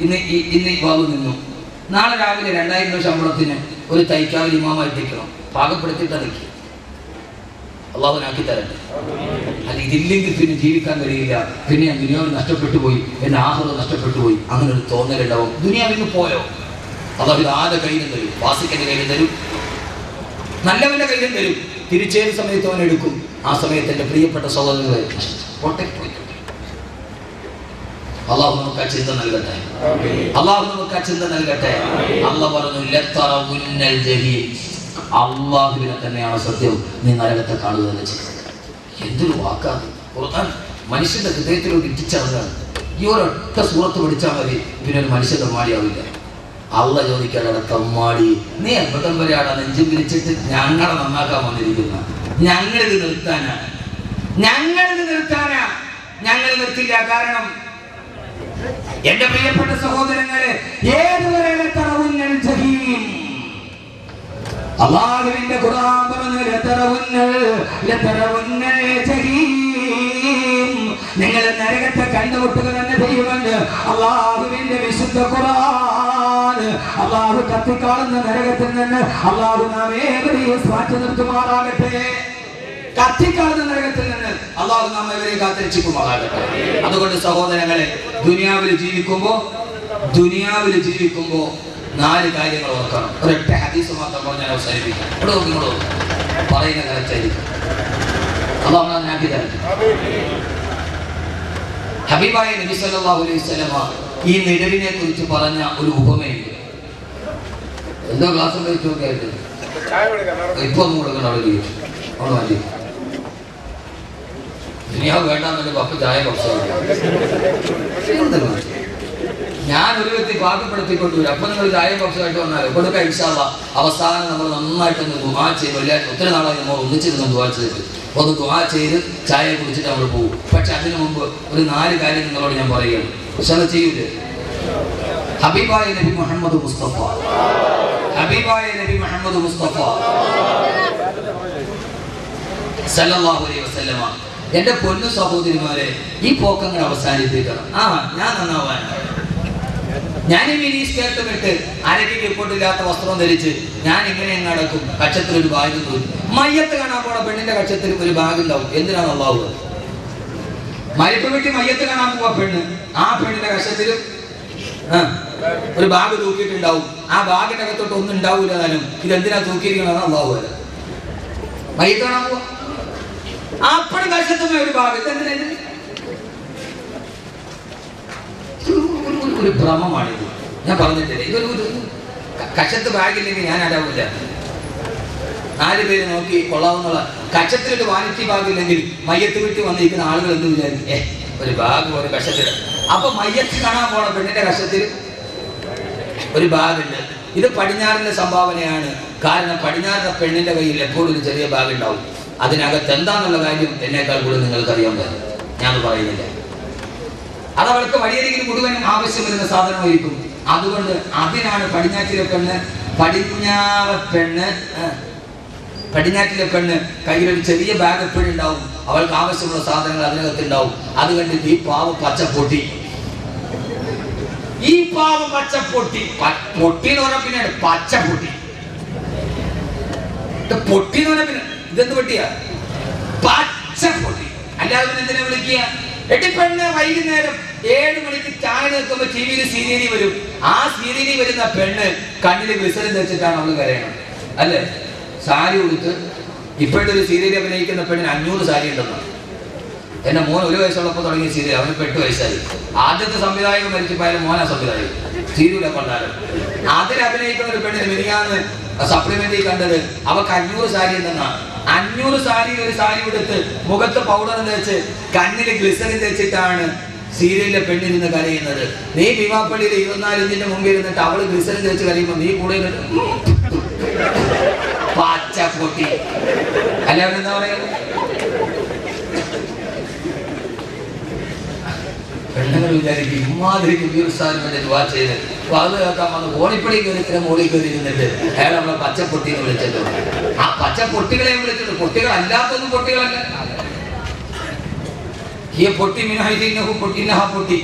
A: ഇന്ന് ഈ വാദം നിന്നു, നാളെ രാവിലെ 2000 രൂപ ശമ്പളത്തിന് ഒരു തൈക്കാവിൽ ഇമാമായിട്ടിരിക്കണം. പാകപ്പെടുത്തിയിട്ടാണ് നിൽക്കുക.
B: അള്ളാഹുനാക്കി തരട്ടെ. അല്ല ഇതില്ലെങ്കിൽ പിന്നെ ജീവിക്കാൻ കഴിയില്ല, പിന്നെ ഞാൻ ദുനിയാവിൽ നഷ്ടപ്പെട്ടു പോയി, എന്റെ ആഹ്റം നഷ്ടപ്പെട്ടു പോയി, അങ്ങനെ ഒരു തോന്നലുണ്ടാവും. ദുനിയാവിൽ പോയോ അള്ളാഹു ആരുടെ കയ്യിലും തരും, വാസിക്കന്റെ കയ്യിലും തരും, നല്ലവന്റെ കയ്യിലും തരും. തിരിച്ചേത് സമയത്ത് അവൻ എടുക്കും. ആ സമയത്ത് എന്റെ പ്രിയപ്പെട്ട സഹോദരങ്ങളെ അള്ളാഹു നമുക്ക് ആ ചിന്ത നൽകട്ടെ. അള്ളാഹു നമുക്ക് ആ ചിന്ത നൽകട്ടെ. അള്ളാഹു പറഞ്ഞു ലതറവുന്നൽ ജഹീം, അള്ളാഹുവിനെ തന്നെയാണ് സത്യം, നീ നരകത്തെ കാണുക എന്ന് ചെയ്തത്. എന്തൊരു വാക്കാണ് ഖുർആൻ മനുഷ്യന്റെ ഹൃദയത്തിലോട്ട് ഇറ്റിച്ചറിഞ്ഞാണ്. ഈ ഒരൊറ്റ സൂറത്ത് പഠിച്ചാൽ മതി, പിന്നെ ഒരു മനുഷ്യ തമ്മാടിയാവില്ല. അള്ളാഹ് ചോദിക്കാനാണ് തമ്മാടി, നീ എപ്പോഴും വരെയാണ് നെഞ്ചും വിരിച്ചിട്ട് ഞങ്ങളെ നന്നാക്കാൻ വന്നിരിക്കുന്ന? ഞങ്ങളിത് നിർത്താനാ, ഞങ്ങളിത് നിർത്താനാ. ഞങ്ങൾ നിർത്തില്ല. കാരണം എന്റെ പ്രിയപ്പെട്ട സഹോദരങ്ങളെ, ഏതുവരെ ലതറവുന്നൽ ജഹീം, അല്ലാഹുവിന്റെ ഖുർആൻ പറഞ്ഞു ലതറവുന്നൽ ജഹീം, നിങ്ങൾ നരകത്തെ കണ്ടുമുട്ടുക തന്നെ ചെയ്യുമെന്ന് അല്ലാഹുവിന്റെ വിശുദ്ധ ഖുർആൻ. അല്ലാഹു കത്തിക്കാളുന്ന നരകത്തിൽ നിന്ന് അല്ലാഹു നാം ഏവരെയും മാറ്റി നിർത്തുമാറാകട്ടെ. കത്തിക്കാളുന്ന നരകത്തിൽ നിന്ന് അല്ലാഹു നാം ഏവരെയും കാത്തിരക്ഷിക്കുമാറാകട്ടെ. അതുകൊണ്ട് സഹോദരങ്ങളെ, ദുനിയാവിൽ ജീവിക്കുമ്പോ 4 കാര്യങ്ങൾ ഓർക്കണം. ഒരൊറ്റ ഹദീസ് മാത്രം പറഞ്ഞാൽ അവസാനിപ്പിക്കാം. ഇവിടെ നോക്കിങ്ങളോ പറയുന്ന കറക്റ്റായിരിക്കും. അല്ലാഹു നമ്മെ ആക്കി തരട്ടെ. ഹബീബായ നബി സല്ലല്ലാഹു അലൈഹി വസല്ലമ ഈ നിഴലിനെ കുറിച്ച് പറഞ്ഞ ഒരു ഉപമയുണ്ട്. എന്തോ ഗ്ലാസ് കഴിച്ചു നോക്കിയായിട്ട് ഇപ്പൊ ഒന്നും കൊടുക്കണം. അവിടെ ജീവിച്ചു അവിടെ മാറ്റി ദുനിയാവ് വേണ്ടാന്നൊരു കപ്പ് ചായ കുറച്ച് ഞാൻ ഒരു വ്യക്തി പാകപ്പെടുത്തിക്കൊണ്ടുവരും. അപ്പൊ നിങ്ങൾ ചായ കുറച്ചായിട്ട് വന്നാൽ കൊടുക്കാം ഇൻഷാ അല്ലാഹ്. അവസാനം നമ്മൾ നന്നായിട്ടൊന്ന് ദുആ ചെയ്ത്, വെള്ളിയാഴ്ച ഒത്തിരി നാളായി നമ്മൾ ഒന്നിച്ചിരുന്ന് ദുആ ചെയ്തിട്ട് ഒന്ന് ദുആ ചെയ്ത് ചായ കുടിച്ചിട്ട് നമ്മൾ പോകും. പക്ഷെ അതിനു മുമ്പ് ഒരു 4 കാര്യം നിങ്ങളോട് ഞാൻ പറയുകയാണ്. പക്ഷെ ചെയ്യൂലേ? ഹബീബായ നബി മുഹമ്മദ് മുസ്തഫ, ഹബീബായ നബി മുഹമ്മദ് മുസ്തഫ സല്ലല്ലാഹു അലൈഹി വസല്ലമ, എന്റെ പൊന്നു സഹോദരിമാരെ, ഈ പോക്കങ്ങൾ അവസാനിപ്പിക്കണം. ഞാൻ നന്നാവാനാണ്. ഞാൻ ഈ മിനി സ്കേർട്ടും ഇട്ട് അരയ്ക്ക് റിപ്പോർട്ടില്ലാത്ത വസ്ത്രം ധരിച്ച് ഞാൻ ഇങ്ങനെ നടക്കും. കക്ഷത്തിൽ ഒരു ബാഗ് തൂക്കി. മയ്യത്ത് കാണാൻ പോണ പെണ്ണിന്റെ കക്ഷത്തിൽ ഒരു ബാഗ് ഉണ്ടാവും. എന്തിനാണ് അള്ളാഹു? മരിപ്പ് വീട്ടിൽ മയ്യത്ത് കാണാൻ പോവാ പെണ്ണ്, ആ പെണ്ണിന്റെ കക്ഷത്തിൽ ഒരു ബാഗ് തൂക്കിയിട്ടുണ്ടാവും. ആ ബാഗിന്റെ അകത്തോട്ട് ഒന്നും ഉണ്ടാവൂല. താനും ഇതെന്തിനാ തൂക്കിയിരിക്കണമെന്ന് അള്ളാഹു വരെ. മയ്യത്ത് കാണാൻ പോവാ, അപ്പഴും കക്ഷത്തുമേ ഒരു ബാഗ്. ഇതെന്തിനാ? ഒരു ഭ്രമമാണിത്. ഞാൻ പറഞ്ഞിട്ടില്ലേ, ഇതൊരു കക്ഷത്ത് ബാഗില്ലെങ്കിൽ ഞാൻ അടാവില്ല. 4 പേര് നോക്കി കൊള്ളാവുന്നുള്ള കക്ഷത്തിലൊരു വാനിറ്റി ബാഗില്ലെങ്കിൽ മയ്യത്ത് വീട്ടിൽ വന്നിരിക്കുന്ന ആളുകൾ എന്ത് വിചാരിക്കും? ഒരു ബാഗ് ഒരു കക്ഷത്തിൽ. അപ്പൊ മയ്യത്ത് കാണാൻ പോണ പെണ്ണിന്റെ കക്ഷത്തിൽ ഒരു ബാഗുണ്ട്. ഇത് പടിഞ്ഞാറിന്റെ സംഭാവനയാണ്. കാരണം പടിഞ്ഞാറിന്റെ പെണ്ണിന്റെ കയ്യിൽ എപ്പോഴും ഒരു ചെറിയ ബാഗ് ഉണ്ടാവും. അതിനകത്ത് എന്താന്നുള്ള കാര്യം എന്നേക്കാൾ കൂടുതൽ നിങ്ങൾക്ക് അറിയാൻ പറ്റും. ഞാൻ പറയുന്നില്ല. അത് അവൾക്ക് വഴിയരികിൽ മുഴുവൻ ആവശ്യം വരുന്ന സാധനമായിരിക്കും. അതുകൊണ്ട് അതിനാണ് പടിഞ്ഞാറ്റിലെ പെണ്ണ് കയ്യിലൊരു ചെറിയ ബാഗ് എപ്പോഴും ഉണ്ടാവും. അവൾക്ക് ആവശ്യമുള്ള സാധനങ്ങൾ അതിനകത്ത് ഉണ്ടാവും. അത് കണ്ടിട്ട് ഈ പാവം പച്ചപ്പൊട്ടി പൊട്ടി എന്ന് പറഞ്ഞാൽ പിന്നെ പച്ചപ്പൊട്ടി പൊട്ടി എന്ന് പറഞ്ഞാൽ പിന്നെ ഇതെന്ത് പൊട്ടിയാ? പച്ചപ്പൊട്ടി. അല്ലാതെ പിന്നെ എന്തിനാ വിളിക്കുക? പെണ്ണ് വൈകുന്നേരം 7 മണിക്ക് ചായ നിൽക്കുമ്പോ ടിവിയിൽ സീരിയലി വരും. ആ സീരിയലി വരുന്ന പെണ്ണ് കണ്ണിൽ ഗ്ലിസറിൻ വെച്ചിട്ടാണ് അവള് കരയണം, അല്ലേ? സാരി കൊടുത്ത് ഇപ്പോഴത്തെ ഒരു സീരിയൽ അഭിനയിക്കുന്ന പെണ്ണിന് 500 സാരി ഉണ്ടെന്നാണ്. എന്റെ മോൻ 1 വയസ്സുള്ളപ്പോൾ തുടങ്ങിയ സീരിയൽ, അവന് 8 വയസ്സായി. ആദ്യത്തെ സംവിധായകൻ മരിച്ചപ്പോയാലും മോനാ സംവിധായകൻ. സീരിയലെ കൊണ്ടാലും അതിൽ അഭിനയിക്കുന്ന ഒരു പെണ്ണിന് മിനിയാന്ന് സപ്ലിമെന്റിൽ കണ്ടത് അവക്ക് 500 സാരി ഉണ്ടെന്നാണ്. 500 സാരി ഒരു സാരി കൊടുത്ത് മുഖത്ത് പൗഡർ തേച്ച് കണ്ണിൽ ഗ്ലിസറിൻ തേച്ചിട്ടാണ് സീരിയലിലെ പെണ്ണിരുന്ന് കരയുന്നത്. നീ ഭീമാപ്പള്ളിയിൽ 24 ഇഞ്ചിന്റെ മുമ്പിൽ ഇരുന്നിട്ട് അവള് ഗ്ലിസറിൻ തേച്ച് കരയുമ്പോ നീ കൂടെ പച്ച പൊട്ടി. അല്ലാതെ എന്താ പറയുക? പെണ്ണുങ്ങൾ വിചാരിക്കും ഇമാതിരി സാധനം ദുആ ചെയ്ത് അത് കേൾക്കാൻ വന്ന് കോണിപ്പടി കയറി ഇത്ര മോളിൽ കയറി ഇരുന്നിട്ട് അയാൾ നമ്മളെ പച്ചപ്പൊട്ടി എന്ന് വിളിച്ചിട്ടുണ്ട്. ആ പച്ചപ്പൊട്ടികളെ വിളിച്ചിട്ടുണ്ട്. പൊട്ടികൾ അല്ലാത്തൊന്നും പൊട്ടികളല്ല. ഈ പൊട്ടി മിനഹു പൊട്ടി നഹ പൊട്ടി.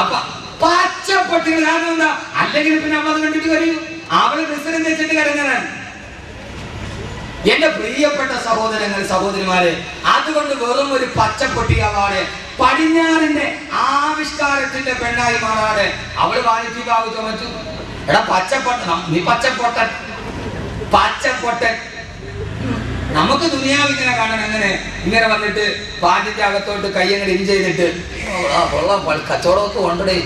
B: അപ്പൊ പച്ചപ്പൊട്ടികൾ കാരണം എന്താ? അല്ലെങ്കിൽ പിന്നെ അമ്മ അത് കണ്ടിട്ട് കരയും. അവള് ക്രിസ്ത്യൻ വെച്ചിട്ട് കരഞ്ഞതാണ്. എന്റെ പ്രിയപ്പെട്ട സഹോദരങ്ങൾ സഹോദരിമാരെ, അതുകൊണ്ട് വെറും ഒരു പച്ചപ്പൊട്ടിയാവാതെ പടിഞ്ഞാറിന്റെ ആവിഷ്കാരത്തിന്റെ പെണ്ണായി മാറാതെ അവള് വാണിജ്യകാവ് ചുമച്ചു. എടാ പച്ചപ്പൊട്ടൻ, നീ പച്ചപ്പൊട്ടൻ പച്ചപ്പൊട്ടൻ. നമുക്ക് ദുനിയാവിങ്ങനെ കാണണം. ഇങ്ങനെ വന്നിട്ട് പാട്ടിന്റെ അകത്തോട്ട് കയ്യങ്ങൾ ഇൻ ചെയ്തിട്ട് കച്ചവടമൊക്കെ കൊണ്ടേ.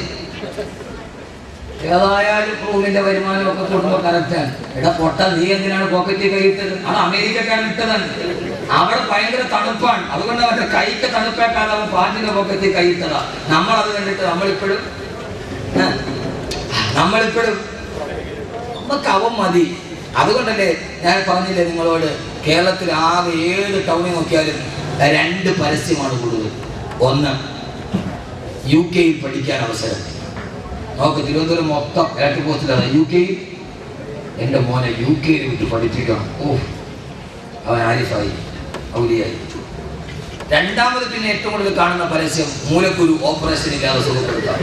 B: ഏതായാലും റൂമിന്റെ വരുമാനമൊക്കെ കൂടുമ്പോ കറക്റ്റാണ്. എടാ പൊട്ട, നീ എന്തിനാണ് പോക്കറ്റിൽ കൈയിട്ടത്? അത് അമേരിക്കക്കാണ് ഇട്ടതാണ്. അവിടെ ഭയങ്കര തണുപ്പാണ്, അതുകൊണ്ട് അവന്റെ കൈക്ക് തണുപ്പേക്കാതെ അവൻ പാട്ടിന്റെ പോക്കറ്റിൽ കൈയിട്ടതാ. നമ്മളത് കണ്ടിട്ട് നമ്മളിപ്പോഴും നമുക്ക് അവൻ മതി. അതുകൊണ്ടല്ലേ ഞാൻ പറഞ്ഞില്ലേ നിങ്ങളോട്, കേരളത്തിൽ ആകെ 7 ടൗണിൽ നോക്കിയാലും 2 പരസ്യമാണ് കൂടുതൽ. ഒന്ന്, UK പഠിക്കാൻ അവസരം. നോക്ക്, തിരുവനന്തപുരം മൊത്തം ഇരട്ടി പോസ്റ്റിലാണ് UK. എൻ്റെ മോനെ UK വിട്ട് പഠിപ്പിക്കണം. അവൻ ആരിഫായി, ഔലിയായി. രണ്ടാമത് പിന്നെ ഏറ്റവും കൂടുതൽ കാണുന്ന പരസ്യം മൂലക്കുരു ഓപ്പറേഷൻ ഇല്ലാതെ സുഖപ്പെടുത്താം.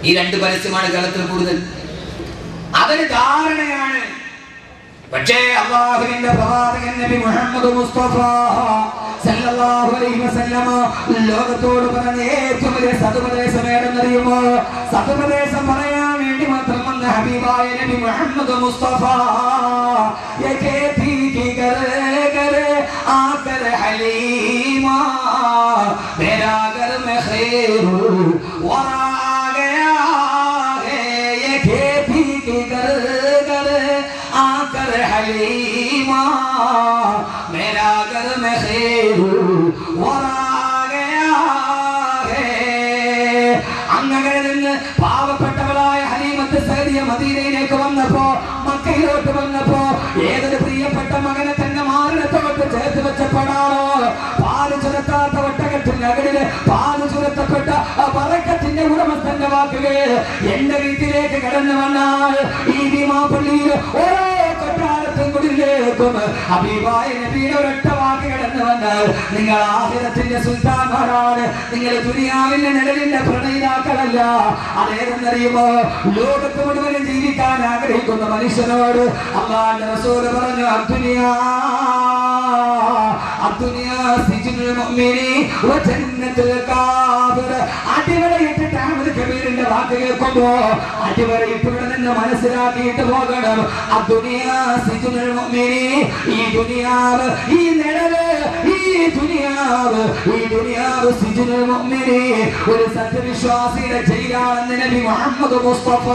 B: ഈ 2 പരസ്യമാണ് കേരളത്തിൽ കൂടുതൽ. അതൊരു ധാരണയാണ്. പക്ഷേ അല്ലാഹുവിന്റെ പ്രവാചകൻ നബി മുഹമ്മദ് മുസ്തഫ സല്ലല്ലാഹു അലൈഹി വസല്ലമ ലോകത്തോട് പറഞ്ഞ ഏറ്റവും വലിയ സതുപദേശം ഏതെന്നറിയുമോ? സതുപദേശം പറയാൻ വേണ്ടി മാത്രം വന്ന ഹബീബായ നബി മുഹമ്മദ് മുസ്തഫ ആകർ ഹലീമാ മേരാ ഘർ മേ ഖൈർ വറാ ഗയാ ഹേ യേ ഖേതി കി ഘർ ആകർ ഹലീമാ മേരാ ഘർ മേ ഖൈർ വറാ ഗയാ ഹേ. അങ്ങനെ നിന്ന് പാവപ്പെട്ടവളായ ഹലീമത്ത് സഅദിയ മദീനയിലേക്ക് വന്നപ്പോ, മക്കയിലോട്ട് വന്നപ്പോ ഏതൊരു പ്രിയപ്പെട്ട മകനെ തന്നെ മാറിടത്തോട്ട് ചേർത്ത് വെച്ചപ്പോഴാണോ പാല് ചുരത്താത്ത ഒട്ടകത്തിന്റെ അകടില് പാല് ചുരത്തപ്പെട്ട പറക്കത്തിന്റെ ഉടമസ്ഥന്റെ വാക്കുകൾ എന്റെ വീട്ടിലേക്ക് കടന്നു വന്നാൽ ഈ ഭീമാപള്ളിയിൽ ഓരോ കൊട്ടാരത്തും കുടിലേക്കും ഹബീബായ നബിയുടെ ഒരൊറ്റ വാക്ക് കടന്നു വന്നാൽ നിങ്ങൾ ആഖിറത്തിന്റെ സുൽത്താന്മാരാണ്, നിങ്ങൾ ദുനിയാവിന്റെ നിഴലിന്റെ പ്രണയിതാക്കളല്ല. അതേതെന്നറിയുമോ? ലോകത്ത് മുഴുവനും ജീവിക്കാൻ ആഗ്രഹിക്കുന്ന മനുഷ്യനോട് അല്ലാഹുവിന്റെ റസൂൽ പറഞ്ഞു, അടിവരയിട്ടിട്ട് അഹ്മദ് കബീറിന്റെ വാക്ക് കേൾക്കുമ്പോ അടിവരയിട്ടിവിടെ നിന്ന് മനസ്സിലാക്കിയിട്ട് പോകണം. ഈ ദുനിയാവ്, ഈ നിഴല്, ഈ ദുനിയാവ് സിജ്നുൽ മുഅ്മിനി, ഒരു സത്യവിശ്വാസിയുടെ ജയിലാണെന്ന് നബി മുഹമ്മദ് മുസ്തഫ.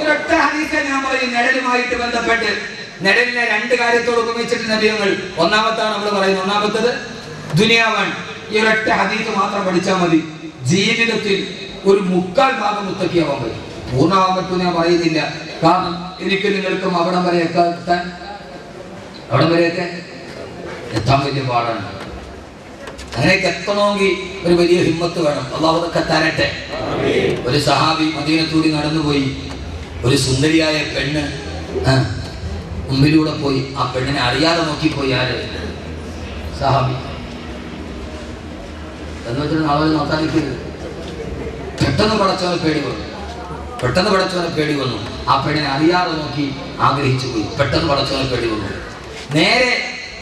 B: ഒരൊറ്റ ഹദീസ് ഞാൻ പറയും നിഴലുമായിട്ട് ബന്ധപ്പെട്ട്. നിഴലിനെ 2 കാര്യത്തോട് ഉപമിച്ചിട്ട് നബിയങ്ങൾ. ഒന്നാമത്താണ് നമ്മൾ പറയുന്നത്, ഒന്നാമത്തത് ദുനിയാവാണ്. ഈ ഒരൊറ്റ ഹദീസ് മാത്രം പഠിച്ചാൽ മതി. ജീവിതത്തിൽ ഒരു 3/4 ഭാഗം മുത്തക്കിയാവാൻ പറ്റും. പൂർണ്ണമാവാൻ പറ്റും ഞാൻ പറയുന്നില്ല. കാരണം എനിക്ക് നിങ്ങൾക്കും അവിടം വരെയൊക്കെ എത്താൻ വലിയ പാടാണ്. അങ്ങനെയൊക്കെ എത്തണമെങ്കിൽ ഒരു വലിയ ഹിമ്മത്ത് വേണം. അല്ലാഹു അതൊക്കെ തരട്ടെ. ഒരു സഹാബി മദീനത്തൂടി നടന്നുപോയി. ഒരു സുന്ദരിയായ പെണ്ണ് മുമ്പിലൂടെ പോയി. ആ പെണ്ണിനെ അറിയാതെ നോക്കിപ്പോയി. ആര്? സഹാബി. എന്ന് വെച്ചാൽ ആളുകൾ നോക്കാൻ നിൽക്കരുത്. പെട്ടെന്ന് പടച്ചവനെ പേടി വന്നു. ആ പെണ്ണിനെ അറിയാതെ നോക്കി ആഗ്രഹിച്ചു പോയി. പെട്ടെന്ന് പടച്ചവനെ പേടി വന്നു. നേരെ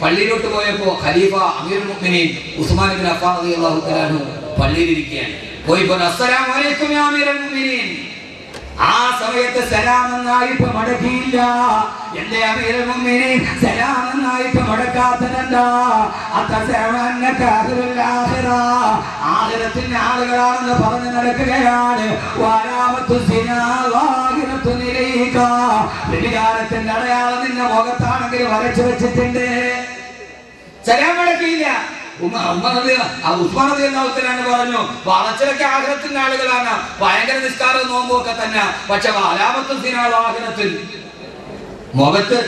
B: പള്ളിയിലോട്ട് പോയപ്പോ ഖലീഫ അമീറുൽ മുഅ്മിനീൻ ഉസ്മാൻ ഇബ്നു അഫ്ഫാൻ റളിയല്ലാഹു തആല അൻഹു പള്ളിയിലിരിക്കുകയാണ്. പോയിപ്പോ അസ്സലാമു അലൈക്കും യാ അമീറുൽ മുഅ്മിനീൻ. ആ സമയത്ത് സലാം എന്നായിട്ട് മടക്കിയില്ല. എന്റെ അമീറുൽ മുഅ്മിനീൻ സലാം എന്നായിട്ട് മടക്കാത്തതെന്താ? ആഖിറത്തിന്റെ ആളുകളാണെന്ന് പറഞ്ഞു നടക്കുകയാണ്. വ്യഭിചാരത്തിന്റെ അടയാളം നിന്റെ മുഖത്താണെങ്കിൽ വരച്ചു വെച്ചിട്ടുണ്ട്. സലാം മടക്കിയില്ല. പറഞ്ഞു വളച്ചിലൊക്കെ ആഗ്രഹത്തിന്റെ ആളുകളാണ്, ഭയങ്കര നിസ്കാരവും നോമ്പും ഒക്കെ തന്നെ. പക്ഷെ ആഗ്രഹത്തിൽ മുഖത്ത്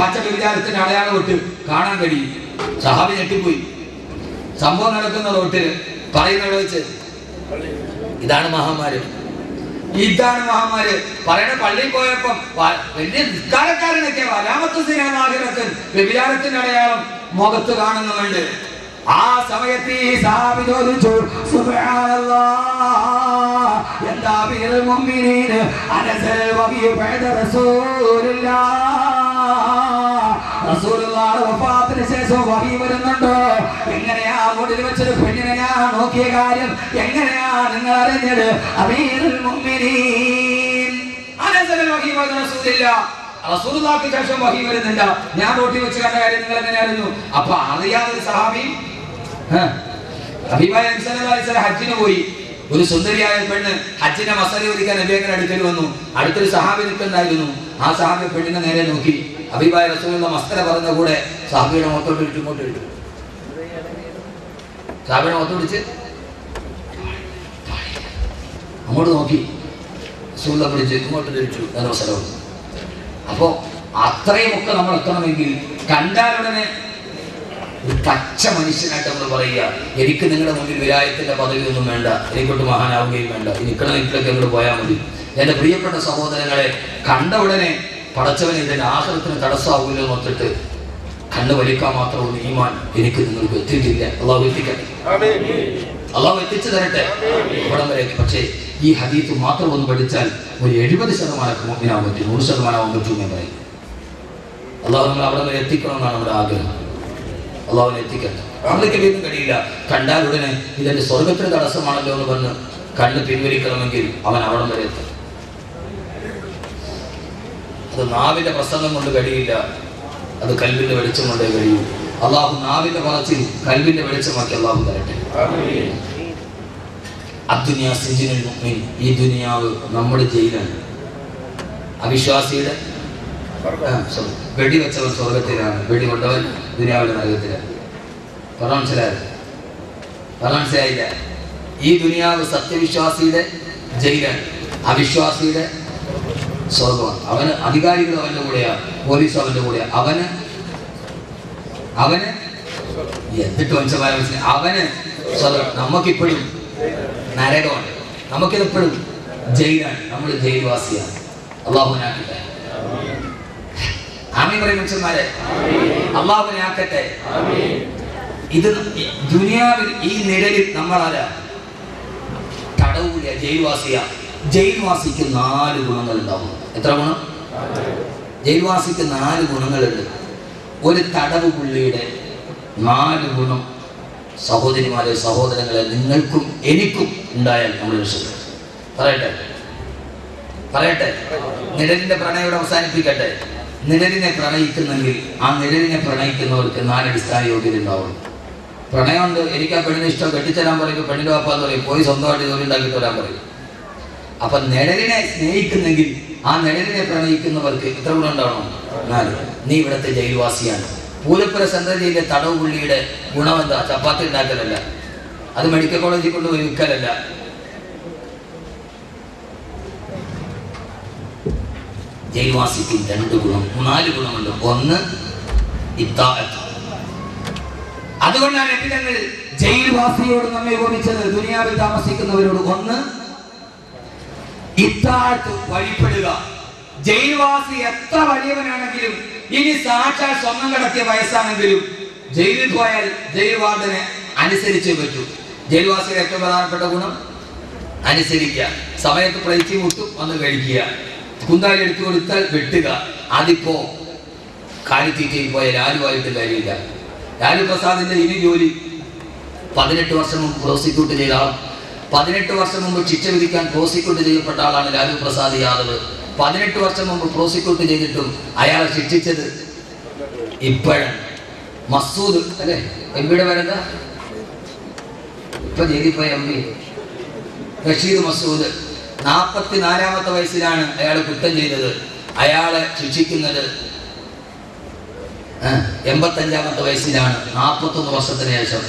B: പച്ച വ്യഭിചാരത്തിന്റെ അടയാളം ഇട്ട് കാണാൻ കഴിയും. സഹാബി ഞെട്ടിപ്പോയി. സംഭവം നടക്കുന്ന റോട്ടില് പറയുന്നത് വെച്ച് ഇതാണ് മഹാമാര് പറയണ. പള്ളിയിൽ പോയപ്പോ വലിയ നിസ്കാരക്കാരനൊക്കെ ആഗ്രഹത്തിൽ വ്യഭിചാരത്തിന്റെ അടയാളം മുഖത്ത് കാണുന്നുണ്ട്. ആ സമയത്ത് ഈ സഹാബി ചോദിച്ചു, സുബ്ഹാനല്ലാഹ്, എന്താ
A: അമീറുൽ മുഅ്മിനീൻ അനസൽ വഹി ബഅദ റസൂലുള്ളാഹിയുടെ വഫാത്തിന് ശേഷം വഹി വരുന്നുണ്ടോ? എങ്ങനെയാ മുടിൽ വെച്ചൊരു പെണ്ണിനെ ഞാൻ നോക്കിയ കാര്യം എങ്ങനെയാ നിങ്ങൾ അറിഞ്ഞത്? അമീറുൽ മുഅ്മിനീൻ അനസൽ വഹി ബഅദ റസൂലുള്ളാഹിക്ക് ശേഷം വഹി വരുന്നില്ല. ഞാൻ റോട്ടി വെച്ച് കണ്ട കാര്യം നിങ്ങൾ എങ്ങനെ അറിഞ്ഞു? അപ്പൊ അറിയാതൊരു സഹാബി ഹജ്ജിന് പോയി. ഒരു സുന്ദരിയായ പെണ്ണ് ഹജ്ജിന്റെ മസല ഒരിക്കാൻ നബിയുടെ അടുക്കൽ വന്നു. അടുത്തൊരു സഹാബി നിൽക്കുന്നുണ്ടായിരുന്നു. ആ സഹാബി പെണ്ണിനെ നേരെ നോക്കി. ഹബീബായ റസൂലുള്ള മസ്തല പറഞ്ഞ കൂടെ സഹാബിയുടെ മുഖത്തോട്ട് ഇട്ടു, ഇങ്ങോട്ട് ഇട്ടു. സഹാബിയുടെ മുഖത്ത് പിടിച്ച് അങ്ങോട്ട് നോക്കി. റസൂലുള്ള പിടിച്ച് ഇങ്ങോട്ട് തിരിച്ചു. നല്ല സ്ഥലം. അപ്പോ അത്രയുമൊക്കെ നമ്മൾ എത്തണമെങ്കിൽ കണ്ടാലുടനെ ഒരു പച്ച മനുഷ്യനായിട്ട് നമ്മൾ പറയുക, എനിക്ക് നിങ്ങളുടെ മുന്നിൽ വിലായത്തിന്റെ പദവിയൊന്നും വേണ്ട, എനിക്കൊട്ട് മഹാനാവുകയും വേണ്ട, നിൽക്കണ നിൽക്കൊക്കെ അങ്ങോട്ട് പോയാൽ മതി. എന്റെ പ്രിയപ്പെട്ട സഹോദരങ്ങളെ, കണ്ട ഉടനെ പടച്ചവനെ ഇതിന്റെ ആഹ്റത്തിന് തടസ്സമാവില്ലോ നോക്കിട്ട് കണ്ണ് വലിക്കാൻ മാത്രമുള്ള ഈമാൻ എനിക്ക് നിങ്ങൾക്ക് എത്തിയിട്ടില്ല. അള്ളാഹു എത്തിക്കട്ടെ, അള്ളാഹു എത്തിച്ചു തരട്ടെ ഇവിടം വരെ. പക്ഷേ ഈ ഹദീത്ത് മാത്രം ഒന്ന് പഠിച്ചാൽ ഒരു 70% മുഅ്മിനാവാൻ പറ്റും, 100% പറ്റും എന്ന് പറയും. അള്ളാഹു നമ്മൾ അവിടെ വരെ എത്തിക്കണമെന്നാണ് നമ്മുടെ ആഗ്രഹം. അള്ളാഹുവിനെ എത്തിക്കട്ടെ. അവിടേക്ക് വീണ്ടും കഴിയില്ല. കണ്ടാൽ ഉടനെ ഇതെന്റെ സ്വർഗത്തിന് തടസ്സമാണല്ലോ എന്ന് പറഞ്ഞ് കണ്ണ് പിൻവലിക്കണമെങ്കിൽ അവൻ അവിടം വരെ എത്തും. അത് നാവിന്റെ പ്രസംഗം കൊണ്ട് കഴിയില്ല, അത് കൽവിന്റെ വെളിച്ചം കൊണ്ടേ കഴിയൂ. അള്ളാഹു നാവിന്റെ പറച്ചിൽ കൽവിന്റെ വെളിച്ചമാക്കി അള്ളാഹു തരട്ടെ. അദ്ദുനിയാ സിജ്നുൽ മുഅ്മിൻ, ഈ ദുനിയാവ് നമ്മുടെ ജയിലാണ്. അവിശ്വാസിയുടെ വെടിവെച്ചവൻ സ്വർഗത്തിലാണ്, വെടികൊണ്ടവൻ ദുനിയാവിലെ നരകത്തിലാണ്. മനസ്സിലായില്ല? ഈ ദുനിയാവ് സത്യവിശ്വാസിയുടെ ജയിലാണ്, അവിശ്വാസിയുടെ സ്വർഗമാണ്. അവന് അധികാരികൾ അവന്റെ കൂടെയാണ്, പോലീസ് അവന്റെ കൂടെയാണ്. അവന് എന്നിട്ട് വംശമായ അവന് സ്വർഗം. നമുക്കിപ്പോഴും നരകമാണ്, നമുക്കിതെപ്പോഴും ജയിലാണ്. നമ്മൾ ജയിൽവാസിയാണ്. അള്ളാഹുവിനാക്കട്ടെ. ആമീൻ പറയും മനുഷ്യന്മാരെ, അള്ളാഹുവിനാക്കട്ടെ. ഇത് ദുനിയാവിൽ ഈ നിഴലിൽ നമ്മളാരാ? തടവൂല, ജയിൽവാസിയാ. ജയിൽവാസിക്ക് 4 ഗുണങ്ങൾ ഉണ്ടാവും. എത്ര ഗുണം? ജയിൽവാസിക്ക് 4 ഗുണങ്ങളുണ്ട്. ഒരു തടവ് പുള്ളിയുടെ 4 ഗുണം സഹോദരിമാരെ, സഹോദരങ്ങളെ, നിങ്ങൾക്കും എനിക്കും ഉണ്ടായാൽ നമ്മൾ രക്ഷപ്പെടും. പറയട്ടെ. നിഴലിന്റെ പ്രണയോട് അവസാനിപ്പിക്കട്ടെ. നിഴലിനെ പ്രണയിക്കുന്നെങ്കിൽ ആ നിഴലിനെ പ്രണയിക്കുന്നവർക്ക് 4 അടിസ്ഥാന യോഗ്യത ഉണ്ടാവും. പ്രണയമുണ്ട്, എനിക്ക് ആ പെണ്ണിനെ ഇഷ്ടം, കെട്ടിച്ചേരാൻ പറയും, പെണ്ണിന്റെ വാപ്പാന്ന് പറയും, പോയി സ്വന്തമായിട്ട് ജോലി ഉണ്ടാക്കിയിട്ട് വരാൻ പറയും. അപ്പൊ നിഴലിനെ സ്നേഹിക്കുന്നെങ്കിൽ ആ നിഴലിനെ പ്രണയിക്കുന്നവർക്ക് എത്ര ഗുണം ഉണ്ടാവണം? 4. നീ ഇവിടുത്തെ ജയിൽവാസിയാണ്. പൂലപ്പുര സെൻട്രൽ ജയിലിലെ തടവ് പുള്ളിയുടെ ഗുണം എന്താ? ചപ്പാത്തി ഉണ്ടാക്കലല്ല, അത് മെഡിക്കൽ കോളേജിൽ കൊണ്ടുപോയി വിൽക്കലല്ല. ജയിൽവാസിക്ക് 2 ഗുണം, 4 ഗുണമുണ്ട്. 1 ഇത്താഅത്ത്. അതുകൊണ്ടാണ് ഞങ്ങൾ ജയിൽവാസിയോട് നമ്മെ ഉപമിച്ചത്, ദുനിയാവിൽ താമസിക്കുന്നവരോട്. 1 ഇത്താഅത്ത്, വഴിപ്പെടുക. ജയിൽവാസി എത്ര വലിയവനാണെങ്കിലും, ഇനി സാക്ഷാൽ സ്വർണം കടത്തിയ വയസ്സാണെങ്കിലും, ജയിലിൽ പോയാൽ ജയിൽ വാർഡനെ അനുസരിച്ചേ പറ്റൂ. ജയിൽവാസിയുടെ ഏറ്റവും പ്രധാനപ്പെട്ട ഗുണം അനുസരിക്കുക. സമയത്ത് പ്ലേറ്റ് മുട്ടും വന്ന് കഴിക്കുക, കുന്താലി എടുത്തു കൊടുത്താൽ വെട്ടുക. അതിപ്പോ കാലിത്തീറ്റയിൽ പോയ ലാലുവായിട്ട് കാര്യമില്ല. ലാലു പ്രസാദിന്റെ ഇനി ജോലി 18 വർഷം മുമ്പ് പ്രോസിക്യൂട്ട് ചെയ്ത ആൾ, 18 വർഷം മുമ്പ് ശിക്ഷ വിധിക്കാൻ പ്രോസിക്യൂട്ട് ചെയ്യപ്പെട്ട ആളാണ് ലാലു പ്രസാദ് യാദവ്. 18 വർഷം മുമ്പ് പ്രോസിക്യൂട്ട് ചെയ്തിട്ടും അയാളെ ശിക്ഷിച്ചത് ഇപ്പോഴാണ്. മസൂദ് അല്ലെ എംപിയുടെ പേരെന്താ? ഇപ്പൊ ജയിലിൽ പോയ എം പി റഷീദ് മസൂദ്. 44-ാമത്തെ വയസ്സിലാണ് അയാൾ കുറ്റം ചെയ്തത്. അയാളെ ശിക്ഷിക്കുന്നത് 85-ാമത്തെ വയസ്സിലാണ്, 41 വർഷത്തിന് ശേഷം.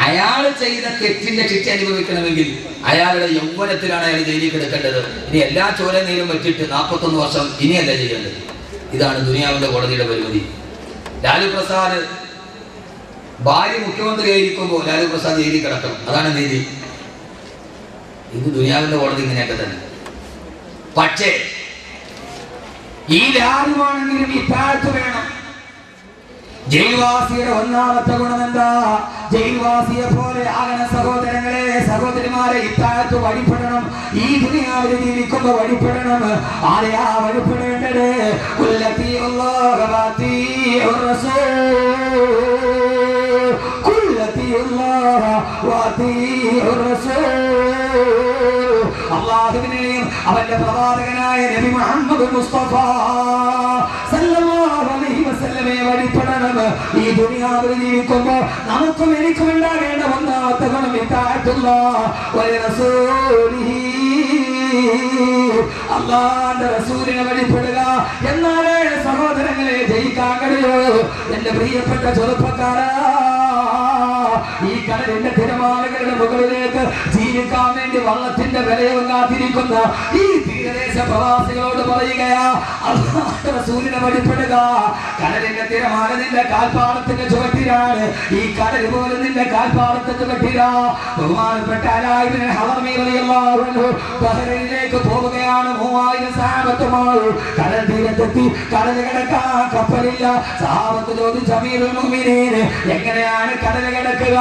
A: അയാൾ ചെയ്ത തെറ്റിന്റെ ശിക്ഷ അനുഭവിക്കണമെങ്കിൽ അയാളുടെ യൗവനത്തിലാണ് അയാൾ ജയിലിൽ കിടക്കേണ്ടത്. ഇനി എല്ലാ ചോരനീരും വെച്ചിട്ട് 41 വർഷം ഇനിയല്ല ചെയ്യേണ്ടത്. ഇതാണ് ദുനിയാവിന്റെ കോടതിയുടെ പരിമിതി. ലാലു പ്രസാദ് ഭാര്യ മുഖ്യമന്ത്രിയായിരിക്കുമ്പോൾ ലാലു പ്രസാദ് ജയിലിൽ കിടക്കണം, അതാണ് നീതി. ഇത് ദുനിയാവിന്റെ കോടതി ഇങ്ങനെയൊക്കെ തന്നെ. പക്ഷേ ഈ ലാലുവാണെങ്കിലും ഈ താഴ്ത്തു വേണം. ജയിൽവാസിയുടെ 1ാമത്തെ ഗുണം എന്താ? ജയിൽവാസിയെ പോലെ ആകണ സഹോദരങ്ങളെ, സഹോദരിമാരെ, ഇത്താഴത്ത് വഴിപ്പെടണം. ഈ ദുനിയാവിൽ ദുനിയാവിൽ ജീവിക്കുമ്പോ വഴിപ്പെടണം. ആരെയാ വഴിപ്പെടേണ്ടത്? കുല്ലത്തിയുള്ളാഹ വഅതീഉർ റസൂൽ, കുല്ലത്തിയുള്ളാഹ വഅതീഉർ റസൂൽ. അല്ലാഹുവിനെയും അവന്റെ പ്രവാചകനായ നബി മുഹമ്മദ് മുസ്തഫ സല്ലല്ലാഹു അലൈഹി വസല്ലമയെ വഴിപ്പെടണം. ഈ ദുനിയാവിൽ ജീവിക്കുമ്പോ നമുക്കും എനിക്കും ഉണ്ടാകേണ്ട ഒന്നാമത്തെ ഗുണം ഇതാഅത്തുല്ലാഹ് വ റസൂലിഹി, അല്ലാഹുവിന്റെ റസൂലിനെ വഴിപ്പെടുക. എന്നാലേ സഹോദരങ്ങളെ ജയിക്കാൻ കഴിയൂ. എന്റെ പ്രിയപ്പെട്ട ചെറുപ്പക്കാരാ, ഈ കടലിന്റെ തിരമാലകളുടെ മുകളിലേക്ക് ജീവിക്കാൻ വേണ്ടി വള്ളത്തിന്റെ വിലയും കാത്തിരിക്കുന്ന ഈ തീരദേശ പ്രവാസികളോട് പറയുകയാ, അല്ലാഹുവിന്റെ റസൂലിനെ വഴിപ്പെടുക. കടലിന്റെ തിരമാല നിന്റെ കാൽപ്പാടത്തിന്റെ ചുവട്ടിലാണ്. ഈ കടൽ പോലും നിന്റെ കാൽപ്പാടത്തിന്റെ ചുവട്ടിലാ. ബഹുമാനപ്പെട്ട അലാ ഇബ്നു ഹളമി റളിയല്ലാഹു അൻഹു ബഹ്റൈനിലേക്ക് പോവുകയാണ് 3000 സഹാബത്തുമായി. കടൽ തീരത്തെത്തി. കടൽ കടക്കാൻ കപ്പലില്ല. സഹാബത്ത് ചോദിച്ചു, അമീറുൽ മുഅ്മിനീൻ, എങ്ങനെയാണ് കടൽ കടക്കുക?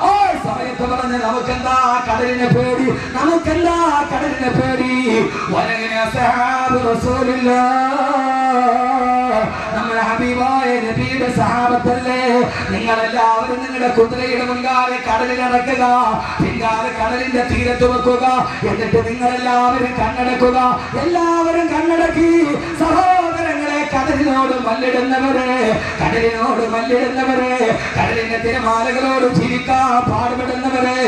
A: ഓ സമയത്ത് പറഞ്ഞ്, നമുക്കെന്താ കടലിനെ പേടി, നമുക്കെന്താ കടലിനെ പേടി. വലങ്ങനെ സഹാബ് റസൂലുള്ളാഹ്, നമ്മുടെ ഹബീബായ നബിയുടെ സഹാബത്തല്ലേ. നിങ്ങളെല്ലാവരും നിങ്ങളുടെ കുതിരയുടെ മുൻകാലെ കടലിൽ ഇറക്കുക, പിൻകാലെ കടലിന്റെ തീരത്ത് വെക്കുക. എന്നിട്ട് നിങ്ങളെല്ലാവരും കണ്ണടക്കുക. എല്ലാവരും കണ്ണടക്കി. സഹോദരങ്ങളെ, കടലിനോട് മല്ലിടുന്നവരെ, കടലിനോട് മല്ലിടുന്നവരെ, കടലിന്റെ തിരമാലകളോട് ജീവിക്കാൻ പാടുപെടുന്നവരെ,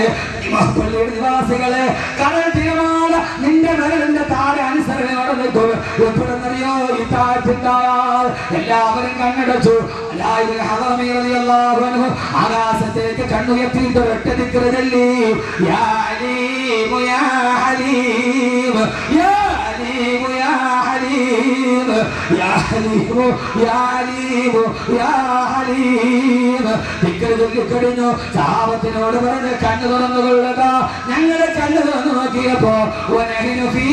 A: പള്ളിയുടെ നിവാസികളെ, കടൽ തിരമാല നിന്റെ വിരലിന്റെ താഴെ അനുസരണയോടെ നിൽക്കും. എപ്പോഴെന്നറിയോ? ഈ താഴ്ചയുണ്ടായാൽ എല്ലാവരും കണ്ണടച്ചു. ആകാശത്തേക്ക് കണ്ണുയർത്തിയിട്ട് ഒരൊറ്റ ദിക്ർ ചൊല്ലി, യാ അലീം യാ ഹലീം, യാ അലീം യാ ഹലീം, യാ ഹലീം യാ ഹലീം, യാ ഹലീം. ദിക്ർ ചൊല്ലിക്കഴിഞ്ഞു. സഹാബത്തിനോട് പറഞ്ഞ് കണ്ണു തുറന്നുകൊള്ളുക. ഞങ്ങളുടെ കണ്ണു തുറന്നു നോക്കിയപ്പോ വനഹിനു ഫീ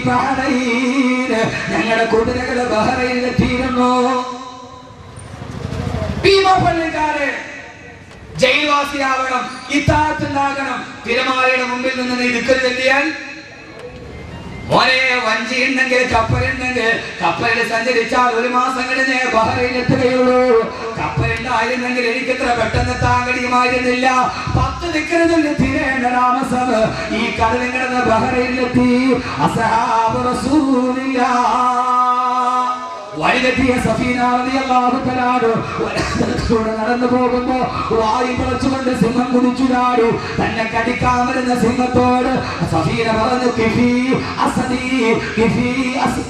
A: ബഹ്റൈൻ, ഞങ്ങളുടെ കുതിരകൾ ബഹ്റൈനിലെത്തിയിരുന്നു. പള്ളിക്കാരെ, ജയിൽവാസിയാവണം, ഇത്താഅത്തുണ്ടാകണം. തിരമാലയുടെ മുമ്പിൽ നിന്ന് നീ ദിക്ർ ചൊല്ലിയാൽ, മോനെ വഞ്ചി ഉണ്ടെങ്കിൽ കപ്പലുണ്ടെങ്കിൽ കപ്പലിൽ സഞ്ചരിച്ചാൽ 1 മാസം കഴിഞ്ഞേ ബഹ്റൈനിലെത്തുകയുള്ളൂ. കപ്പലുണ്ടായിരുന്നെങ്കിൽ എനിക്ക് ഇത്ര പെട്ടെന്ന് എത്താൻ കഴിയുമായിരുന്നില്ല. 10 ദിക്ർ ചൊല്ലി തീരേണ്ട താമസം. ഈ കടലിൽ കിടന്ന് ബഹ്റൈനിലെത്തി. അസ്ഹാബ് റസൂലില്ലാഹ് വഴിതെറ്റിയ സഫീന റളിയല്ലാഹു തആല നടന്നു പോകുമ്പോ വായു പിളച്ചുകൊണ്ട് സിംഹം കുതിച്ചുചാടി. തന്നെ കടിക്കാൻ വരുന്ന സിംഹത്തോട് സഫീന പറഞ്ഞു, കിഫി അസദി, കിഫി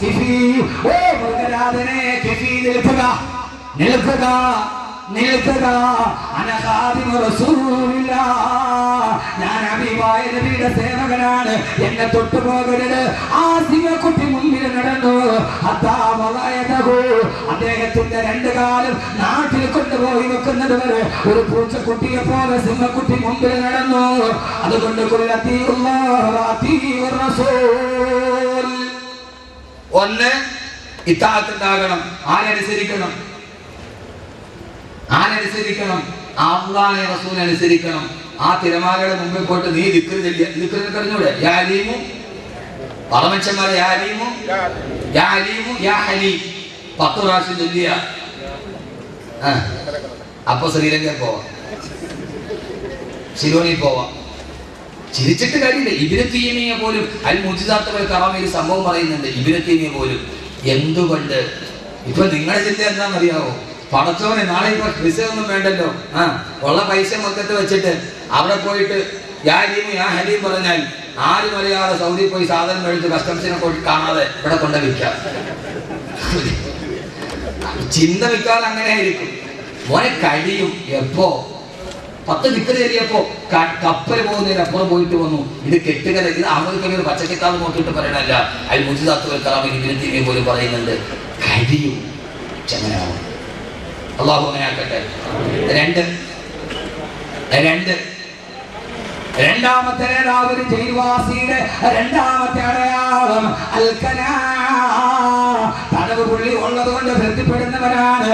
A: കിഫി, ഓ മൃഗരാജനെ, കിഫി നിൽക്കുക, നിൽക്കുക, നിൽക്കുക. അന ഖാദിമു റസൂലില്ലാഹ്, ഞാൻ ഹബീബായ നബിയുടെ സേവകനാണ്, എന്നെ തൊട്ടു പോകരുത്. ആ സിംഹക്കുട്ടി മുമ്പിൽ നടന്നു. അദ്ദേഹത്തിന്റെ 2 കാലും നാട്ടിൽ കൊണ്ടുപോയി വെക്കുന്നത് വരെ ഒരു പൂച്ചക്കുട്ടിയെ പോലെ സിംഹക്കുട്ടി മുമ്പിൽ നടന്നു. അതുകൊണ്ട് ഒന്ന് ഇത്താഅത്തുണ്ടാകണം. ആരനുസരിക്കണം? ആരനുസരിക്കണം? അല്ലാഹുവിനെ റസൂലിനെ അനുസരിക്കണം. ആ തിരമാലയുടെ മുമ്പിൽ പോയിട്ട് നീ ദിക്ർ ചൊല്ലിയ, ദിക്ർ കഴിഞ്ഞൂടെ? യാ അലീമു, പറമച്ചന്മാരെ, യാ അലീമു യാ അലീമു യാ ഹലീം 10 പ്രാവശ്യം ചൊല്ലിയ അപ്പൊ ശ്രീലങ്കയിൽ പോവാം, സിലോണിൽ പോവാം. ചിരിച്ചിട്ട് കാര്യമില്ല. ഇബ്നു തൈമിയ്യ പോലും അൽ മുഅ്ജിസാത്ത് വൽ കറാമയിൽ സംഭവം പറയുന്നുണ്ട്. ഇബ്നു തൈമിയ്യ പോലും എന്തുകൊണ്ട് ഇപ്പൊ നിങ്ങളുടെ ചിന്ത എന്താണെന്നറിയാവോ? പടച്ചോനെ, നാളെ ഇപ്പൊ വിസ ഒന്നും വേണ്ടല്ലോ, ഉള്ള പൈസ മൊത്തത്തിൽ വെച്ചിട്ട് അവിടെ പോയിട്ട് യാ അലീമു യാ ഹലീം പറഞ്ഞാൽ ആരും അറിയാതെ സൗദി പോയി സാധനം മേടിച്ച് കസ്റ്റംസിനെ കാണാതെ ഇവിടെ കൊണ്ട് വിൽക്കാം. ചിന്ത വിൽക്കാതെ അങ്ങനെ ആയിരിക്കും. മോനെ കഴിയും. എപ്പോ 10 ദിക്ർ ചൊല്ലിയപ്പോ കപ്പൽ പോകുന്നതിന് അപ്പുറം പോയിട്ട് വന്നു. ഇത് കെട്ടുകഥ, ഇത് അമേരിക്കയിൽ ഒരു പച്ചക്കിത്താവ് നോക്കിയിട്ട് പറയണല്ല. അൽ മുഅ്ജിസാത്ത് വൽ കറാമയിൽ ഇബ്നു തൈമിയ്യ പോലും പറയുന്നുണ്ട്, കഴിയും. ചങ്ങനാവും. അല്ലാഹു അങ്ങനെ ആക്കട്ടെ. 2 രണ്ടാമത്തെ നേതാവ് ജയിൽവാസിയുടെ രണ്ടാമത്തെ അടയാളം അൽകനാ, തടവ് പുള്ളി ഉള്ളത് കൊണ്ട് തൃപ്തിപ്പെടുന്നവരാണ്.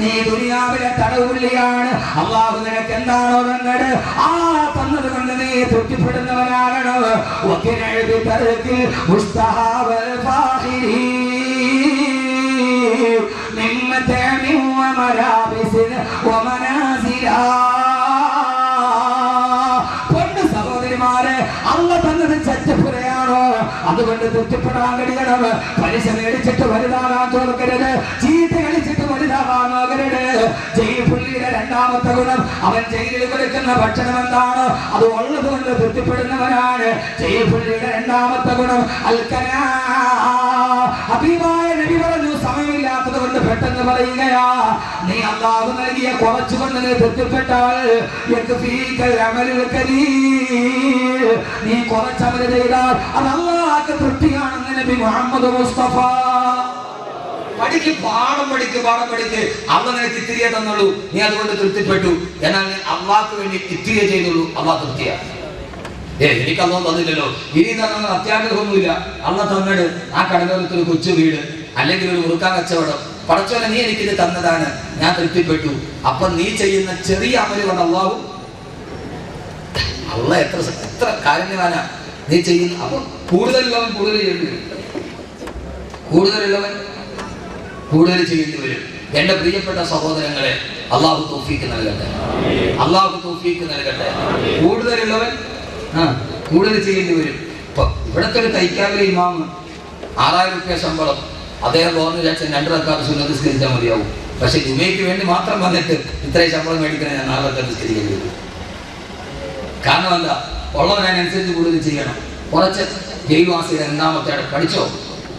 A: നീ ദുനിയാവിലെ തടവ് പുള്ളിയാണ്. അള്ളാഹു നിനക്ക് എന്താണോ തന്നത് ആ തന്നത് കൊണ്ട് നീ തൃപ്തിപ്പെടുന്നവരാകണം. وقنع بترك مستحاب الفاخرين من متاع وملابس ومنازل Allah തന്നത് ചറ്റപ്പുരയാണോ അതുകൊണ്ട് തൃപ്തിപ്പെടാൻ കഴിയണം പലിശ മേടിച്ചിട്ട് വലുതാകാൻ തോൽക്കരുത് ചീത്ത കളിച്ചിട്ട് വലുതാകാൻ നോക്കരുത് ജയിൽ പുള്ളിയുടെ രണ്ടാമത്തെ ഗുണം അവൻ ജയിലിൽ കൊടുക്കുന്ന ഭക്ഷണം എന്താണ് അത് ഉള്ളത് കൊണ്ട് തൃപ്തിപ്പെടുന്നവനാണ് ജയിൽ പുള്ളിയുടെ രണ്ടാമത്തെ ഗുണം അൽക്കനാ ഹബീബായ നബി പറഞ്ഞു സമയമില്ലാത്തത് കൊണ്ട് പെട്ടെന്ന് പറയുകയാ നീ അല്ലാഹു നൽകിയ കുറച്ചുകൊണ്ട് നീ തൃപ്തിപ്പെട്ടാൽ നീ കുറച്ചമൽ ചെയ്താൽ അത് അല്ലാഹുവിന്റെ തൃപ്തിയാണെന്ന് നബി മുഹമ്മദ് മുസ്തഫ.
B: പഠിക്ക് പാഠം പഠിക്ക് അള്ളാഹ് നിനക്ക് ഇത്തിരിയെ തന്നുള്ളൂ നീ അതുകൊണ്ട് തൃപ്തിപ്പെട്ടു എന്നാൽ നീ അള്ളാഹ്ക്ക് വേണ്ടി ഇത്തിരിയെ ചെയ്തുള്ളൂ അള്ളാഹ് തൃപ്തിയാ. എനിക്ക് അള്ളാഹ് തന്നില്ലല്ലോ ഇനി തന്നെ അത്യാഗ്രഹമൊന്നുമില്ല അള്ളാഹ് തന്നത് ആ കടലോരത്തൊരു കൊച്ചു വീട് അല്ലെങ്കിൽ ഒരു മുറുക്കാൻ കച്ചവടം പടച്ചോനെ നീ എനിക്കിത് തന്നതാണ് ഞാൻ തൃപ്തിപ്പെട്ടു. അപ്പൊ നീ ചെയ്യുന്ന ചെറിയ അമല് കൊണ്ട് അള്ളാഹ് എത്ര കാരുണ്യവാനാ നീ ചെയ്യുന്ന. അപ്പൊ കൂടുതലുള്ളവൻ കൂടുതൽ ചെയ്യേണ്ടി വരും കൂടുതൽ ചെയ്യേണ്ടി വരും. എന്റെ പ്രിയപ്പെട്ട സഹോദരങ്ങളെ അള്ളാഹു തൗഫീക്ക് നൽകട്ടെ കൂടുതലുള്ളവൻ കൂടുതൽ ചെയ്യേണ്ടി വരും. ഇപ്പൊ ഇവിടത്തെ ഒരു തൈക്കാവിലെ ഇമാമ് 6000 രൂപ ശമ്പളം അദ്ദേഹം തോന്നുന്നു വിചാരിച്ചാൽ 2 റക്അത്ത് സുന്നത്ത് നിസ്കരിച്ചാൽ മതിയാവും. പക്ഷെ ജുമയ്ക്ക് വേണ്ടി മാത്രം വന്നിട്ട് ഇത്രയും ശമ്പളം മേടിക്കണേ ഞാൻ 4 റക്അത്ത് നിസ്കരിക്കേണ്ടി വരും. കാരണം എന്താ ഉള്ളവനനുസരിച്ച് കൂടുതൽ ചെയ്യണം. കുറച്ച് ജൈവാസിയുടെ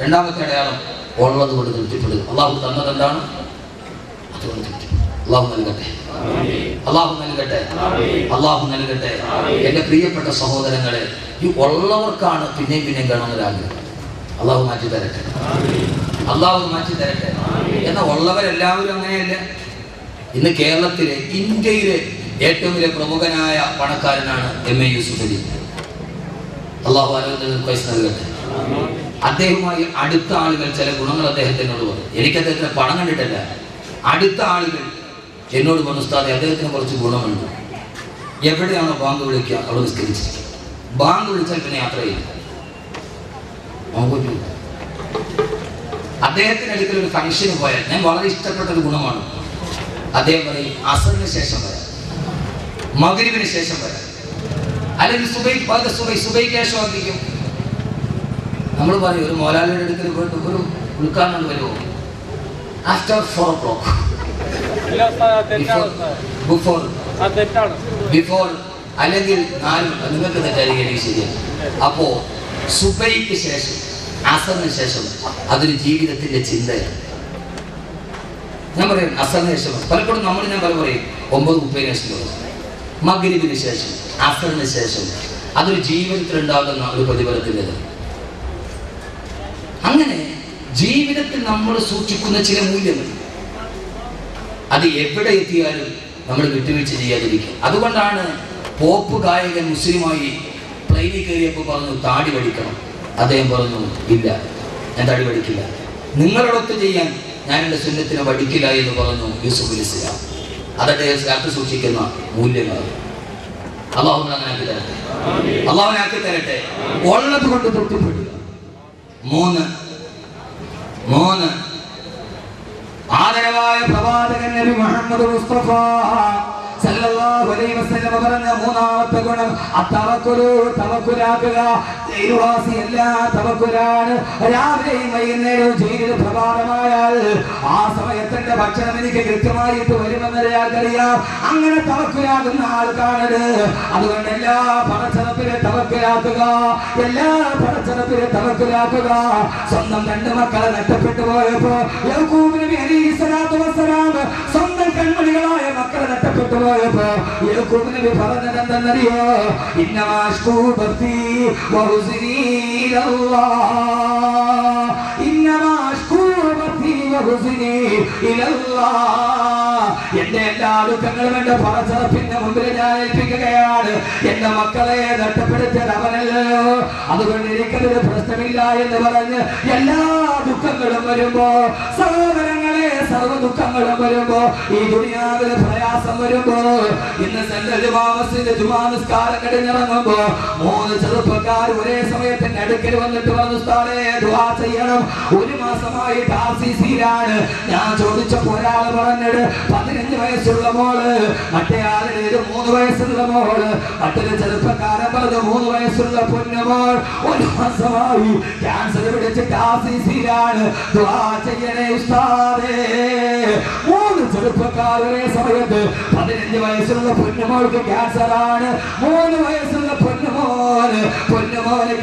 B: രണ്ടാമത്തെ അടയാളം ഉള്ളത് കൊണ്ട് തൃപ്തിപ്പെടുക. അള്ളാഹു തന്നത് എന്താണ് അതുകൊണ്ട് തൃപ്തിപ്പെടുക. അള്ളാഹു നൽകട്ടെ. എന്റെ പ്രിയപ്പെട്ട സഹോദരങ്ങളെ ഈ ഉള്ളവർക്കാണ് പിന്നെയും കാണുന്നൊരാഗ്രഹം. അള്ളാഹു മാറ്റി തരട്ടെ. എന്നാൽ ഉള്ളവരെല്ലാവരും അങ്ങനെയല്ല. ഇന്ന് ഇന്ത്യയിലെ ഏറ്റവും വലിയ പ്രമുഖനായ പണക്കാരനാണ് MA യൂസുഫ് അലി. അള്ളാഹു പൈസ നൽകട്ടെ. അദ്ദേഹവുമായി അടുത്ത ആളുകൾ ചില ഗുണങ്ങൾ അദ്ദേഹത്തിനോട് പറഞ്ഞു. എനിക്ക് അദ്ദേഹത്തിന് പണം കണ്ടിട്ടല്ല, അടുത്ത ആളുകൾ എന്നോട് പറഞ്ഞു ഉസ്താദേ അദ്ദേഹത്തിന് കുറച്ച് ഗുണമുണ്ട്. എവിടെയാണോ ബാങ്ക് വിളിക്കുക അവിടെ നിസ്കരിച്ചിരിക്കുക. ബാങ്ക് വിളിച്ചാൽ പിന്നെ യാത്ര ചെയ്യില്ല. അദ്ദേഹത്തിന് അടുക്കൽ ഒരു ഫംഗ്ഷന് പോയാൽ ഞാൻ വളരെ ഇഷ്ടപ്പെട്ട ഒരു ഗുണമാണ്. അദ്ദേഹം പറയും അസറിന് ശേഷം വരാം, മഗ്രിബിന് ശേഷം വരാം, അല്ലെങ്കിൽ സുബൈക്ക് ശേഷം ആക്കിക്കും. നമ്മൾ പറയും ഒരു മോലാലിയുടെ അടുക്കൽ പോയിട്ട് ഒരു ഉൾക്കാരണം വരുമോ ആഫ്റ്റർ 4 o'clock ബിഫോർ അല്ലെങ്കിൽ 4 നിങ്ങൾക്ക് തെറ്റായിരിക്കും ശരിയാണ്. അപ്പോ സുബൈക്ക് ശേഷം അസറിന് ശേഷം അതൊരു ജീവിതത്തിന്റെ ചിന്തയാണ്. ഞാൻ പറയും അസറിന് ശേഷം പലപ്പോഴും ഞാൻ പറയും 9:30 ശേഷം, മഗ്രിബിന് ശേഷം, അസറിന് ശേഷം അതൊരു ജീവിതത്തിൽ ഉണ്ടാകുന്ന ഒരു പ്രതിഫലത്തിൻ്റെത്. അങ്ങനെ ജീവിതത്തിൽ നമ്മൾ സൂക്ഷിക്കുന്ന ചില മൂല്യങ്ങൾ അത് എവിടെ എത്തിയാലും നമ്മൾ വിട്ടുവീഴ്ച ചെയ്യാതിരിക്കും. അതുകൊണ്ടാണ് പോപ്പ് ഗായകൻ മുസ്ലിമായി ട്രെയിനിൽ കയറിയപ്പോൾ പറഞ്ഞു താടി പഠിക്കണം. അദ്ദേഹം പറഞ്ഞു ഇല്ല, ഞാൻ താടി പഠിക്കില്ല, നിങ്ങളോടൊത്ത് ചെയ്യാൻ ഞാൻ എൻ്റെ സുന്നത്തിനെ പഠിക്കില്ല എന്ന് പറഞ്ഞു യൂസുഫ് അലി ഇസ്ലാം. അത് അദ്ദേഹം കാത്തു സൂക്ഷിക്കുന്ന മൂല്യങ്ങൾ. അള്ളാഹുവിനാക്കി തരട്ടെ. ഉള്ളത് കൊണ്ട് തൃപ്തിപ്പെടുക. 3 ആദരവായ പ്രവാചകൻ നബി മുഹമ്മദ് മുസ്തഫ സല്ലല്ലാഹു അലൈഹി വസല്ലം പറഞ്ഞ 3ാമത്തെ ഗുണം തവക്കുലാക്കുക. ജയിൽവാസി എല്ലാ തവക്കുലാണ്. രാവിലെയും വൈകുന്നേരവും ജയിലിൽ പ്രഭാതമായാൽ ആ സമയത്തിന്റെ ഭക്ഷണം എനിക്ക് കൃത്യമായിട്ട് വരുമെന്ന് അറിയാം. അങ്ങനെ തവക്കുലാകുന്ന ആൾക്കാണത്. അതുകൊണ്ട് എല്ലാ പടച്ചറപ്പിനെ തവക്കുലാക്കുക. സ്വന്തം 2 മക്കളെ നഷ്ടപ്പെട്ടു പോയപ്പോ യാക്കൂബ് നബി അലൈഹിസ്സലാത്തു വസ്സലാം സ്വന്തം കൺമണികളായ മക്കളെ നഷ്ടപ്പെട്ടു പോയപ്പോ യാക്കൂബ് നബി പറഞ്ഞത് എന്തെന്നറിയോ? ഇന്നമാ അശ്കൂ ബത്തി വഹുസ്നി ഇലല്ലാഹ്, ഇന്നമാ അശ്കൂ ബത്തി വഹുസ്നി ഇലല്ലാഹ്. എന്റെ എല്ലാ ദുഃഖങ്ങളും എന്റെ പടച്ചറപ്പിന്റെ മുമ്പിൽ ഞാൻ ഏൽപ്പിക്കുകയാണ്. എന്റെ മക്കളെ നഷ്ടപ്പെടുത്തിയത് അവനല്ലോ, അതുകൊണ്ട് എനിക്കതൊരു പ്രശ്നമില്ല എന്ന് പറഞ്ഞ് എല്ലാ ദുഃഖങ്ങളും വരുമ്പോ സഹോദരങ്ങളെ
A: സർവ്വ ദുഃഖങ്ങളും വരുമ്പോ, ഈ ദുനിയാവിലെ പ്രയാസം വരുമ്പോ, ഇന്ന് സെൻട്രൽ ജുമാ മസ്ജിദ് ജുമാ നിസ്കാരം കഴിഞ്ഞിറങ്ങുമ്പോ 3 ചെറുപ്പക്കാർ ഒരേ സമയത്തിന്റെ അടുക്കൽ വന്നിട്ട് പറഞ്ഞു, ഉസ്താദേ ദുആ ചെയ്യണം. 1 മാസമായി RCCയിലാണ്. ഞാൻ ചോദിച്ചപ്പോ ഒരാൾ പറഞ്ഞത് 15 വയസ്സുള്ള മോള്, മറ്റേ ആളുടെ 3 വയസ്സുള്ള മോള്, മറ്റൊരു ചെറുപ്പക്കാരൻ പറഞ്ഞു 3 വയസ്സുള്ള പൊന്നുമോൾ 1 മാസമായി ക്യാൻസർ പിടിച്ചിട്ട് RCCയിലാണ്. ദുആ ചെയ്യണേ ഉസ്താദേ. 3 ചെറുപ്പക്കാർ ഒരേ സമയത്ത് 15 വയസ്സുള്ള പൊന്നുമോൾക്ക് ക്യാൻസർ ആണ്, 3 വയസ്സുള്ള പൊന്നുമോന്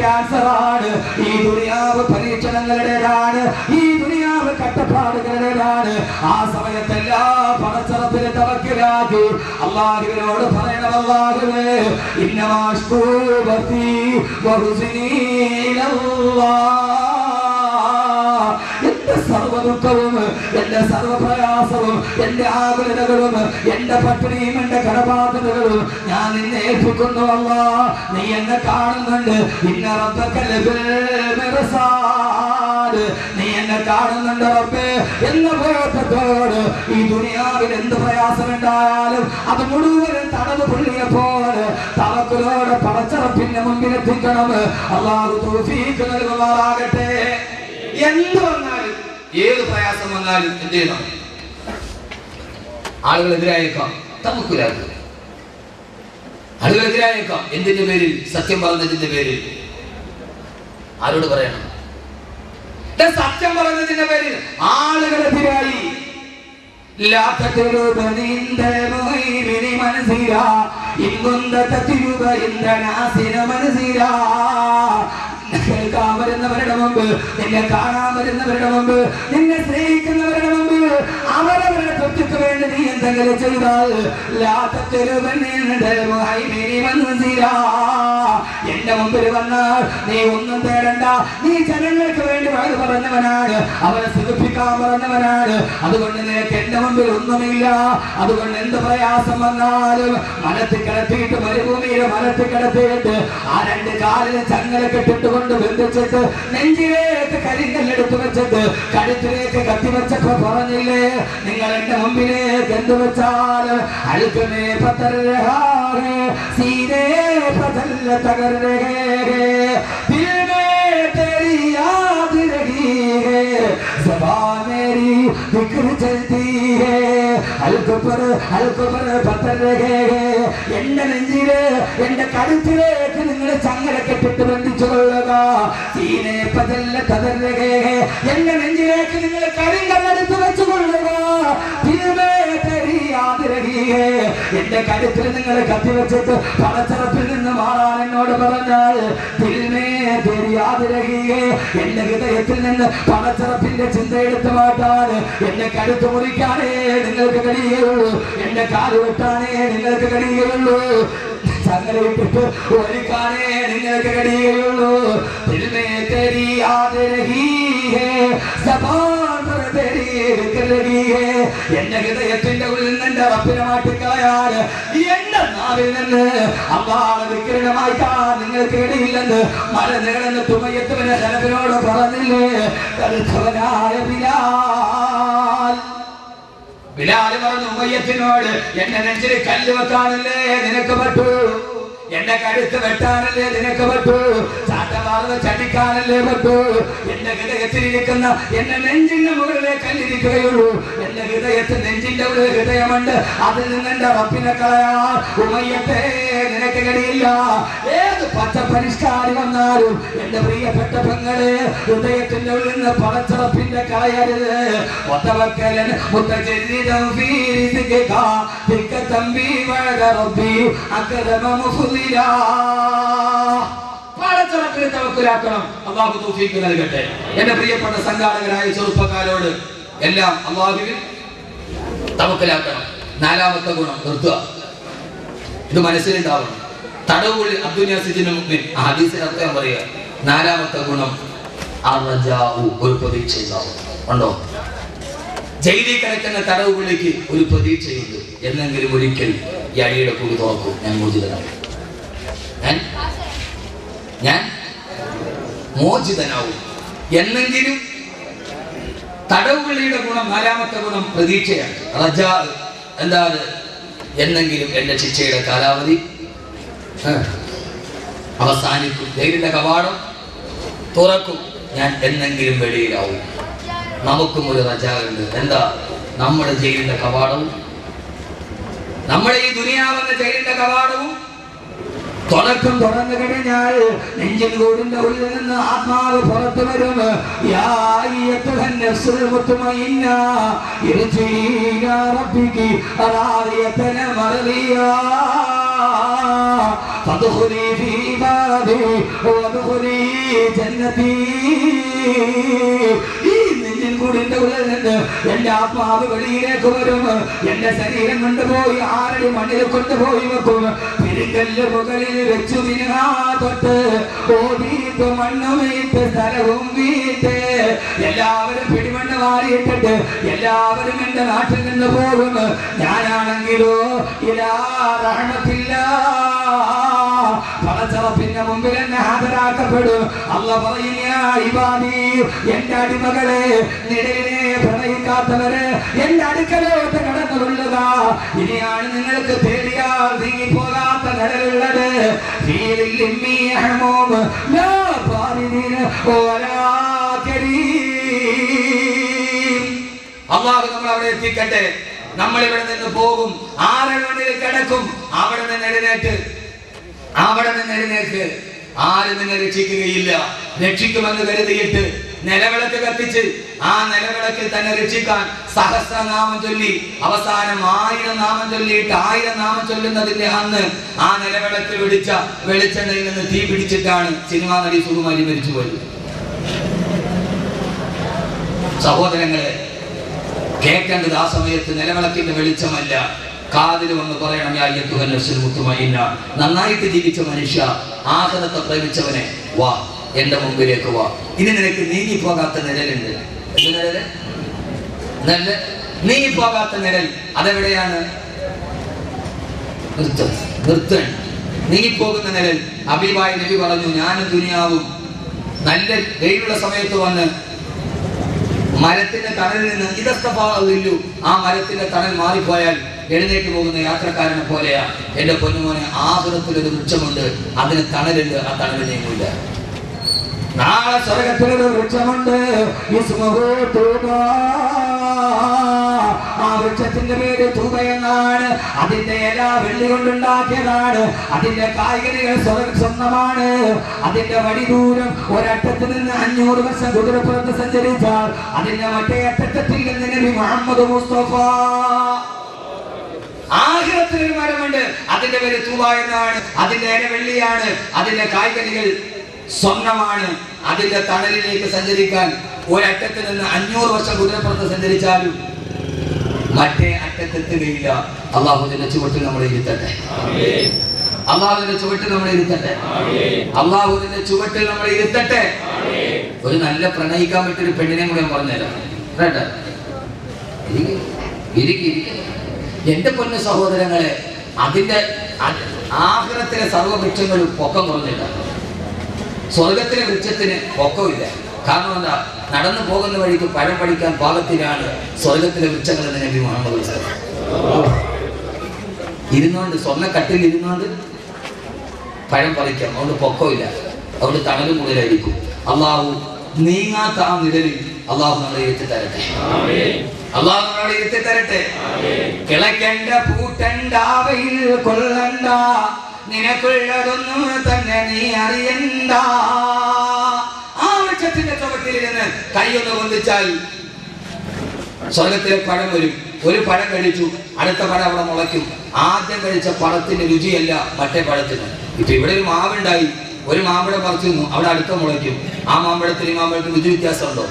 A: ക്യാൻസർ ആണ്. ഈ ദുനിയാവ് പരീക്ഷണങ്ങളുടേതാണ്, ഈ ദുനിയാവ് കഷ്ടപ്പാടുകളുടേതാണ്. ആ സമയത്തെല്ലാ പടച്ചറപ്പിനെ തവക്കലാക്കി അല്ലാഹുവിനോട് പറയണം, അല്ലാഹുവേ ഇന്നമാ അശ്കൂ ബസീ വഹുസ്നീ ഇലല്ലാഹ്. എന്റെ സർവ്വ ദുഃഖവും, എന്റെ സർവ്വ പ്രയാസവും, എന്റെ ആകുലതകളും, എന്റെ പട്ടിണിയും, എന്റെ കടബാധ്യതകളും ഞാൻ നിന്നെ ഏൽപ്പിക്കുന്നു അല്ലാഹ്. നീ എന്നെ കാണുന്നുണ്ട്. ഇന്ന റബ്ബക ലബിൽ മിർസാദ്. നീ എന്നെ കാണുന്നുണ്ട് റബ്ബേ എന്ന ബോധത്തോട് ഈ ദുനിയാവിൽ എന്ത് പ്രയാസമുണ്ടായാലും അത് മുഴുവൻ തടവ് പുള്ളിയെപ്പോലെ തവക്കുലോടെ പടച്ചറപ്പിന്റെ മുമ്പിൽ എത്തിക്കണം. അല്ലാഹു തൗഫീഖ് നൽകുമാറാകട്ടെ. എന്ത് വന്നാലും, ഏത് പ്രയാസം വന്നാലും എന്ത് ചെയ്യണം? ആളുകളെതിരായേക്കാം, തവക്കുലാക്കുക. ആളുകളെതിരായേക്കാം. എന്തിന്റെ പേരിൽ? സത്യം പറഞ്ഞതിന്റെ പേരിൽ. ആരോട് പറയണം? സത്യം പറഞ്ഞതിന്റെ പേരിൽ ആളുകളെതിരായി. കേൾക്കാൻ വരുന്നവരുടെ മുമ്പ്, നിന്നെ കാണാൻ വരുന്നവരുടെ മുമ്പ്, നിന്നെ സ്നേഹിക്കുന്നവരുടെ മുമ്പ് അവരവരുടെ തൊട്ടിക്ക് വേണ്ടി നീ എന്തെങ്കിലും ചെയ്താൽ എന്റെ മുമ്പിൽ വന്നാൽ നീ ഒന്നും തേടണ്ട. നീ ജനങ്ങൾക്ക് വേണ്ടി വഴി പറഞ്ഞവനാണ്, അവരെ സുഖിപ്പിക്കാൻ പറഞ്ഞവനാണ്. അതുകൊണ്ട് നിനക്ക് എന്റെ മുമ്പിൽ ഒന്നുമില്ല. അതുകൊണ്ട് എന്ത് പ്രയാസം വന്നാലും മലത്തിൽ കിടത്തിയിട്ട്, മരുഭൂമിയിൽ മലത്തിൽ കിടത്തിയിട്ട് ആ 2 കാലിന് ചങ്ങല കെട്ടിട്ടുകൊണ്ട് ബന്ധിച്ചിട്ട് നെഞ്ചിലേക്ക് കരിങ്കല്ലെടുത്ത് വെച്ചിട്ട് കഴുത്തിലേക്ക് കത്തിവെച്ചപ്പോ പറഞ്ഞില്ലേ, നിങ്ങൾ എന്റെ മുമ്പിലേക്ക് എന്ത് വെച്ചാലും അഴുക്കുമേ പത്തരഹാറേ സീനേ പതല്ല തകർരേ ദിൽമേ തെരി യാദ് രഹി ഹേ ज़बान मेरी जिक्र चलती है അൽക്കുപർ പത്തർ രഹേ. എന്റെ നെഞ്ചില്, എന്റെ കഴുത്തിലേക്ക് നിങ്ങൾ ചങ്ങല കെട്ടിട്ട് ബന്ധിച്ചു കൊള്ളുക. സീനേ പതല്ല തകർ രഹേ. എന്റെ നെഞ്ചിലേക്ക് നിങ്ങൾ കരിങ്കല്ലെടുത്ത് വെച്ചു കൊള്ളുക. ദിൽമേ തെരി യാദ് രഹി ഹേ. എന്റെ കഴുത്തിൽ നിങ്ങൾ കത്തിവെച്ചിട്ട് പടച്ചറപ്പിൽ നിന്ന് മാറാൻ എന്നോട് പറഞ്ഞാൽ ദിൽമേ തെരി യാദ് രഹി ഹേ. എന്റെ ഹൃദയത്തിൽ നിന്ന് പടച്ചറപ്പിന്റെ ചിന്ത എടുത്തു മാറ്റാൻ, എന്റെ കഴുത്ത് മുറിക്കാനേ നിങ്ങൾക്ക് കഴിയുകയുള്ളൂ, എന്റെ കാല് വെട്ടാനേ നിങ്ങൾക്ക് കഴിയുകയുള്ളൂ, ചങ്ങലയിട്ടിട്ട് ഒരിക്കാനേ നിങ്ങൾക്ക് കഴിയുകയുള്ളൂ. ദിൽമേ തെരി യാദ് രഹി ഹേ സബാൻ പർ തെരി ദിക്ർ രഹി ഹേ. എന്റെ ഹൃദയത്തിന്റെ ഉള്ളിൽ നിന്ന് എന്റെ റബ്ബിനെ മാറ്റിക്കളയാൻ, എന്റെ നാവിൽ നിന്ന് അല്ലാഹുവിനെ ദിക്റിനെ മാറ്റാൻ നിങ്ങൾക്ക് ഇടയില്ലെന്ന് മലനിരന്ന് തുമയത്തുവിനെ ജനത്തിനോട് പറഞ്ഞില്ലേ? കടുത്തവനായ ബിലാൽ പറഞ്ഞു ഉമയ്യത്തിനോട്, എന്റെ നെഞ്ചിൽ കല്ല് വെക്കാനല്ലേ നിനക്ക് പറ്റൂ, എന്റെ കഴുത്ത് വെട്ടാനല്ലേ നിനക്ക് പറ്റൂ, ചാട്ടവാർന്ന് ചടിക്കാനല്ലേ പറ്റൂ. എന്റെ ഹൃദയത്തിലിരിക്കുന്ന എന്റെ നെഞ്ചിന്റെ മുകളിലെ കല്ലിരിക്കുകയുള്ളൂ. എന്റെ ഹൃദയത്തിൽ നെഞ്ചിന്റെ ഉള്ളിൽ ഹൃദയമുണ്ട്, അതിൽ നിന്ന് എന്റെ റബ്ബിനെ കളയാൻ ഉമയ്യത്തെ നിനക്ക് കഴിയില്ല. ഏത് പച്ച പരിഷ്കാരി വന്നാലും എന്റെ പ്രിയപ്പെട്ട പെങ്ങളെ ഹൃദയത്തിന്റെ ഉള്ളിൽ നിന്ന് പടച്ചറപ്പിന്റെ കളയരുത്. മുത്തവക്കലൻ മുത്തജദ്ദിദൻ ഫീ റിസ്ഖിക ദിക്കതൻ ബി വഅദ റബ്ബി അക്രമ മുഫ്ളിലാ. പടച്ചറപ്പിനെ തവക്കുലാക്കണം. അല്ലാഹു തൗഫീഖ് നൽകട്ടെ. എന്റെ പ്രിയപ്പെട്ട സംഘാടകരായ ചെറുപ്പക്കാരോട് എല്ലാം അല്ലാഹുവിൽ തവക്കുലാക്കണം. 4ാമത്തെ ഗുണം നിർത്തുക. ഇത് മനസ്സിലുണ്ടാവണം. തടവുള്ളിൽ അബ്ദുൽ മുഅ്മിൻ ഹദീസിൽ അർത്ഥം പറയുക. 4ാമത്തെ ഗുണം അർജാഉ, ഒരു പ്രതീക്ഷയുണ്ടാവും. ഉണ്ടോ? ജയിലിൽ കിടക്കുന്ന തടവുള്ളിക്ക് ഒരു പ്രതീക്ഷയുണ്ട്. എന്നെങ്കിലും ഒരിക്കൽ ഈ അടിയുടെ കൂടി തുറക്കൂ, ഞാൻ മോചിതനാവും, ഞാൻ മോചിതനാവും. എന്നെങ്കിലും
B: തടവുകളിയുടെ ഗുണം, നാലാമത്തെ ഗുണം പ്രതീക്ഷയാണ്. റജാ എന്താണ്? എന്നെങ്കിലും എന്റെ ശിക്ഷയുടെ കാലാവധി അവസാനിക്കും, ജയിലിന്റെ കവാടം തുറക്കും, ഞാൻ എന്നെങ്കിലും വെളിയിലാവും. നമുക്കും ഒരു റജാ ഉണ്ട്. എന്താ? നമ്മുടെ ജയിലിന്റെ കവാടവും, നമ്മുടെ ഈ ദുനിയാവെന്ന ജയിലിന്റെ കവാടവും തുറക്കും. തുറന്നു കഴിഞ്ഞാൽ നെഞ്ചിൻ കൂടിന്റെ ഉള്ളിൽ നിന്ന് ആത്മാവ് പുറത്തു വരും. യാ അയ്യത്തുഹൻ നഫ്സുൽ മുത്മഇന്ന ഇർജി ഇലാ റബ്ബികി റാദിയതൻ മർദിയാ ഫദ്ഖുലി ഫീ ഇബാദി വദ്ഖുലി ജന്നതി. കൂടിന്റെ ഉള്ളിൽ നിന്ന് എന്റെ ആത്മാവ് വെളിയിലേക്ക് വരും. എന്റെ ശരീരം കൊണ്ടുപോയി ആരടി മണ്ണിൽ കൊണ്ടുപോയി വെക്കും. പിരിക്കല്ല് മുകളിൽ വെച്ചു തൊട്ട് ഓടിയിട്ട് മണ്ണ് വീട്ട് സ്ഥലവും വീട്ട് എല്ലാവരും പിടിമണ്ണ് മാറിയിട്ടിട്ട് എല്ലാവരും എന്റെ നാട്ടിൽ നിന്ന് പോകും. ഞാനാണെങ്കിലോ ഇലാ റഹ്മത്തില്ല, പടച്ചറപ്പിന്റെ മുമ്പിൽ എന്നെ ഹാജരാക്കപ്പെടും. അല്ലാഹു പറയുന്നു, യാ ഇബാദി, എന്റെ അടിമകളെ, നിഴലിനെ പ്രണയിക്കാത്തവര് എന്റെ അടുക്കലോട്ട് കടന്നുകൊള്ളുക. ഇനിയാണ് നിങ്ങൾക്ക് തേടിയാൽ നീങ്ങിപ്പോകാത്ത നിഴലുള്ളത്. അല്ലാഹു നമ്മൾ അവിടെ എത്തിക്കട്ടെ. നമ്മൾ ഇവിടെ നിന്ന് പോകും, 6 മണിയിൽ കിടക്കും. അവിടെ നിന്ന് എഴുന്നേറ്റ് ആരും നിന്നെ രക്ഷിക്കുകയില്ല. രക്ഷിക്കുമെന്ന് കരുതിയിട്ട് നിലവിളക്ക് കത്തിച്ച് ആ നിലവിളക്കിൽ തന്നെ രക്ഷിക്കാൻ സഹസ്രനാമം ചൊല്ലി അവസാനം 1000 നാമം ചൊല്ലിയിട്ട് 1000 നാമം ചൊല്ലുന്നതിന്റെ അന്ന് ആ നിലവിളക്ക് പിടിച്ച വെളിച്ചെണ്ണയിൽ നിന്ന് തീ പിടിച്ചിട്ടാണ് സിനിമാ നടി സുകുമാരി മരിച്ചുപോയത്. സഹോദരങ്ങളെ, കേൾക്കേണ്ടത് ആ സമയത്ത് നിലവിളക്കിന്റെ വെളിച്ചമല്ല, കാതിൽ വന്ന് പറയണം, യാ അയ്യത്തുഹൻ നഫ്സുൽ മുത്മഇന്ന, നന്നായിട്ട് ജീവിച്ച മനുഷ്യ, ആഖിറത്തെ പ്രേമിച്ചവനെ, വാ എന്റെ മുമ്പിലേക്ക് വാ. ഇനി നിനക്ക് നീങ്ങിപ്പോകാത്ത നിഴലുണ്ട്. നീങ്ങിപ്പോകാത്ത നിഴൽ അതെവിടെയാണ്? നിർത്തൻ. നീങ്ങിപ്പോകുന്ന നിഴൽ. ഹബീബായ നബി പറഞ്ഞു, ഞാനും ദുനിയാവും നല്ല വെയിലുള്ള സമയത്ത് വന്ന് മരത്തിന്റെ തണലിൽ നിന്ന് ഇതസ്തഫാഇല്ലു, ആ മരത്തിന്റെ തണൽ മാറിപ്പോയാൽ എഴുന്നേറ്റ് പോകുന്ന യാത്രക്കാരനെ പോലെയാ. എന്റെ പൊന്നുമോനെ, ആഖിറത്തിലൊരു വൃക്ഷമുണ്ട്, അതിന് തണലുണ്ട്, ആ തണൽ നീങ്ങില്ല. നാളെ സ്വർഗത്തിലൊരു വൃക്ഷമുണ്ട്, ആ വൃക്ഷത്തിന്റെ പേര് തൂബ എന്നാണ്. അതിന്റെ ഇല വെള്ളി കൊണ്ടുണ്ടാക്കിയതാണ്. അതിന്റെ കായ്കനികൾ സ്വന്തമാണ്. അതിന്റെ വടി ദൂരം ഒരറ്റത്ത് നിന്ന് 500 വർഷം കുതിരപ്പുറത്ത് സഞ്ചരിച്ചാൽ അതിന്റെ മറ്റേ അറ്റത്തിൽ നിന്ന് നബി മുഹമ്മദ് മുസ്തഫ. ആഖിറത്തിലൊരു മരമുണ്ട്, അതിന്റെ പേര് തൂബ എന്നാണ്. അതിന്റെ ഇല വെള്ളിയാണ്, അതിന്റെ കായ്കനികൾ സ്വർണ്ണമാണ്. അതിന്റെ തണലിലേക്ക് സഞ്ചരിക്കാൻ ഒരറ്റത്ത് നിന്ന് 500 വർഷം കുതിരപ്പുറത്ത് സഞ്ചരിച്ചാലും മറ്റേ അറ്റത്തെത്തുകയില്ല. അള്ളാഹുവിന്റെ ചുവട്ടിൽ നമ്മളെ ഇരുത്തട്ടെ. അള്ളാഹുവിന്റെ ചുവട്ടിൽ നമ്മളെ ഇരുത്തട്ടെ. അള്ളാഹുവിന്റെ ചുവട്ടിൽ നമ്മളെ ഇരുത്തട്ടെ. ഒരു നല്ല പ്രണയിക്കാൻ പറ്റിയൊരു പെണ്ണിനെ കൂടെ ഞാൻ പറഞ്ഞുതരാം. എന്റെ പൊന്നു സഹോദരങ്ങളെ, അതിന്റെ ആഖിറത്തിലെ സർവ്വവൃക്ഷങ്ങളും പൊക്കം കുറഞ്ഞില്ല. സ്വർഗത്തിലെ വൃക്ഷത്തിന് പൊക്കമില്ല. കാരണം എന്താ? നടന്നു പോകുന്ന വഴിക്ക് പഴം പഠിക്കാൻ പാകത്തിലാണ് സ്വർഗത്തിലെ വൃക്ഷങ്ങൾ എന്ന് നബി മുഹമ്മദ് ഇരുന്നോണ്ട്, സ്വർണ്ണക്കട്ടിൽ ഇരുന്നോണ്ട് പഴം പറിക്കാം. അതുകൊണ്ട് പൊക്കമില്ല, അതുകൊണ്ട് തണലും കൂടുതലായിരിക്കും. അള്ളാഹു നീങ്ങാത്ത ആ നിഴലിൽ അള്ളാഹു നമ്മളെ ഇരുത്തി തരട്ടെ. അള്ളാഹു നമ്മളെ ഇരുത്തി തരട്ടെ. കിളക്കണ്ട പൂട്ടണ്ട വെയിൽ കൊള്ളണ്ട, നിനക്കുള്ളതൊന്നും തന്നെ നീ അറിയണ്ട. ആ വൃക്ഷത്തിന്റെ ചുവട്ടിലിരുന്ന് കൈയൊന്ന് പൊന്തിച്ചാൽ സ്വർഗത്തിലെ പഴം വരും. ഒരു പഴം കഴിച്ചു, അടുത്ത പഴം അവിടെ മുളയ്ക്കും. ആദ്യം കഴിച്ച പഴത്തിന്റെ രുചിയല്ല മറ്റേ പഴത്തിന്. ഇപ്പൊ ഇവിടെ ഒരു മാവുണ്ടായി, ഒരു മാമ്പഴം പറിച്ചു നിന്നു, അവിടെ അടുത്ത മുളയ്ക്കും. ആ മാമ്പഴത്തിന് ഈ മാമ്പഴത്തിന് രുചി വ്യത്യാസമുണ്ടോ?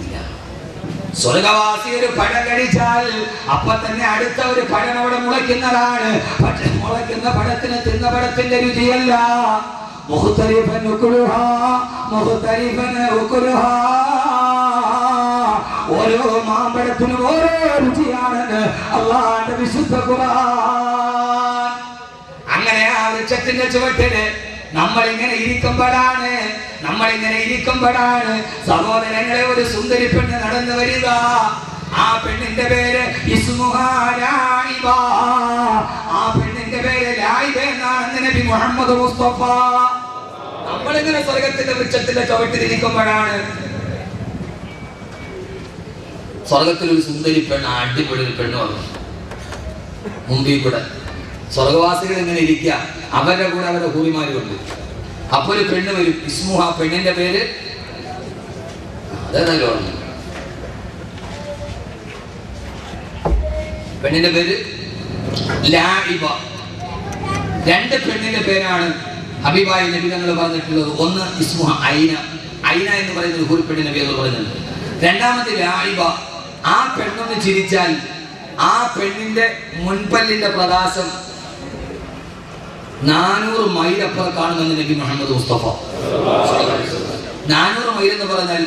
B: ഇല്ല. സ്വർഗവാസി ഒരു പഴം കഴിച്ചാൽ അപ്പൊ തന്നെ അടുത്ത ഒരു പഴം അവിടെ മുളയ്ക്കുന്നതാണ്. പക്ഷെ മുളയ്ക്കുന്ന പഴത്തിന് തിന്ന പഴത്തിന്റെ രുചിയല്ല. മുഖ്തലിഫൻ ഉക്ലുഹാ, മുഖ്തലിഫൻ ഉക്ലുഹാ. ഓരോ മാമ്പഴത്തിനും ഓരോ രുചിയാണെന്ന് അല്ലാഹുവിന്റെ വിശുദ്ധ ഖുർആൻ. അങ്ങനെ ആ വൃക്ഷത്തിന്റെ ചുവട്ടില് നമ്മളിങ്ങനെ ഇരിക്കുമ്പോഴാണ് സഹോദരങ്ങളെ ഒരു സുന്ദരി പെണ്ണ് നടന്നു വരിക. ആ പെണ്ണിന്റെ പേര് ഇസ്മുഹാരായിബ. ആ പെണ്ണിന്റെ പേര് ലായിബ എന്നാണ് നബി മുഹമ്മദ് മുസ്തഫ. നമ്മളിങ്ങനെ സ്വർഗത്തിന്റെ വൃക്ഷത്തിന്റെ ചുവട്ടിലിരിക്കുമ്പോഴാണ് സ്വർഗത്തിലൊരു സുന്ദരി പെണ്ണ്, അടിപൊളി ഒരു പെണ്ണ് വന്നു മുമ്പിൽ കൂടെ. സ്വർഗവാസികൾ ഇങ്ങനെ ഇരിക്കുക, അവരുടെ കൂടെ അവരുടെ ഹൂറിമാരുണ്ട്. അപ്പൊ ഒരു പെണ്ണ് വരും, ഇസ്മുഹ, പെണ്ണിന്റെ പേര് അതേതായാലും പെണ്ണിന്റെ പേര് ലായിബ. രണ്ട് പെണ്ണിന്റെ പേരാണ് ഹബീബായ നബി തങ്ങൾ പറഞ്ഞിട്ടുള്ളത്. ഒന്ന് ഇസ്മുഹ ഐന എന്ന് പറയുന്ന ഒരു ഹൂറി പെണ്ണിന്റെ പേര് പറയുന്നുണ്ട്. രണ്ടാമത് ലായിബ. ആ പെണ്ണൊന്ന് ചിരിച്ചാൽ ആ പെണ്ണിന്റെ മുൻപല്ലിന്റെ പ്രകാശം 400 മൈൽ അപ്പുറം കാണുമെന്ന് നബി മുഹമ്മദ് മുസ്തഫ. 400 മൈൽ എന്ന് പറഞ്ഞാൽ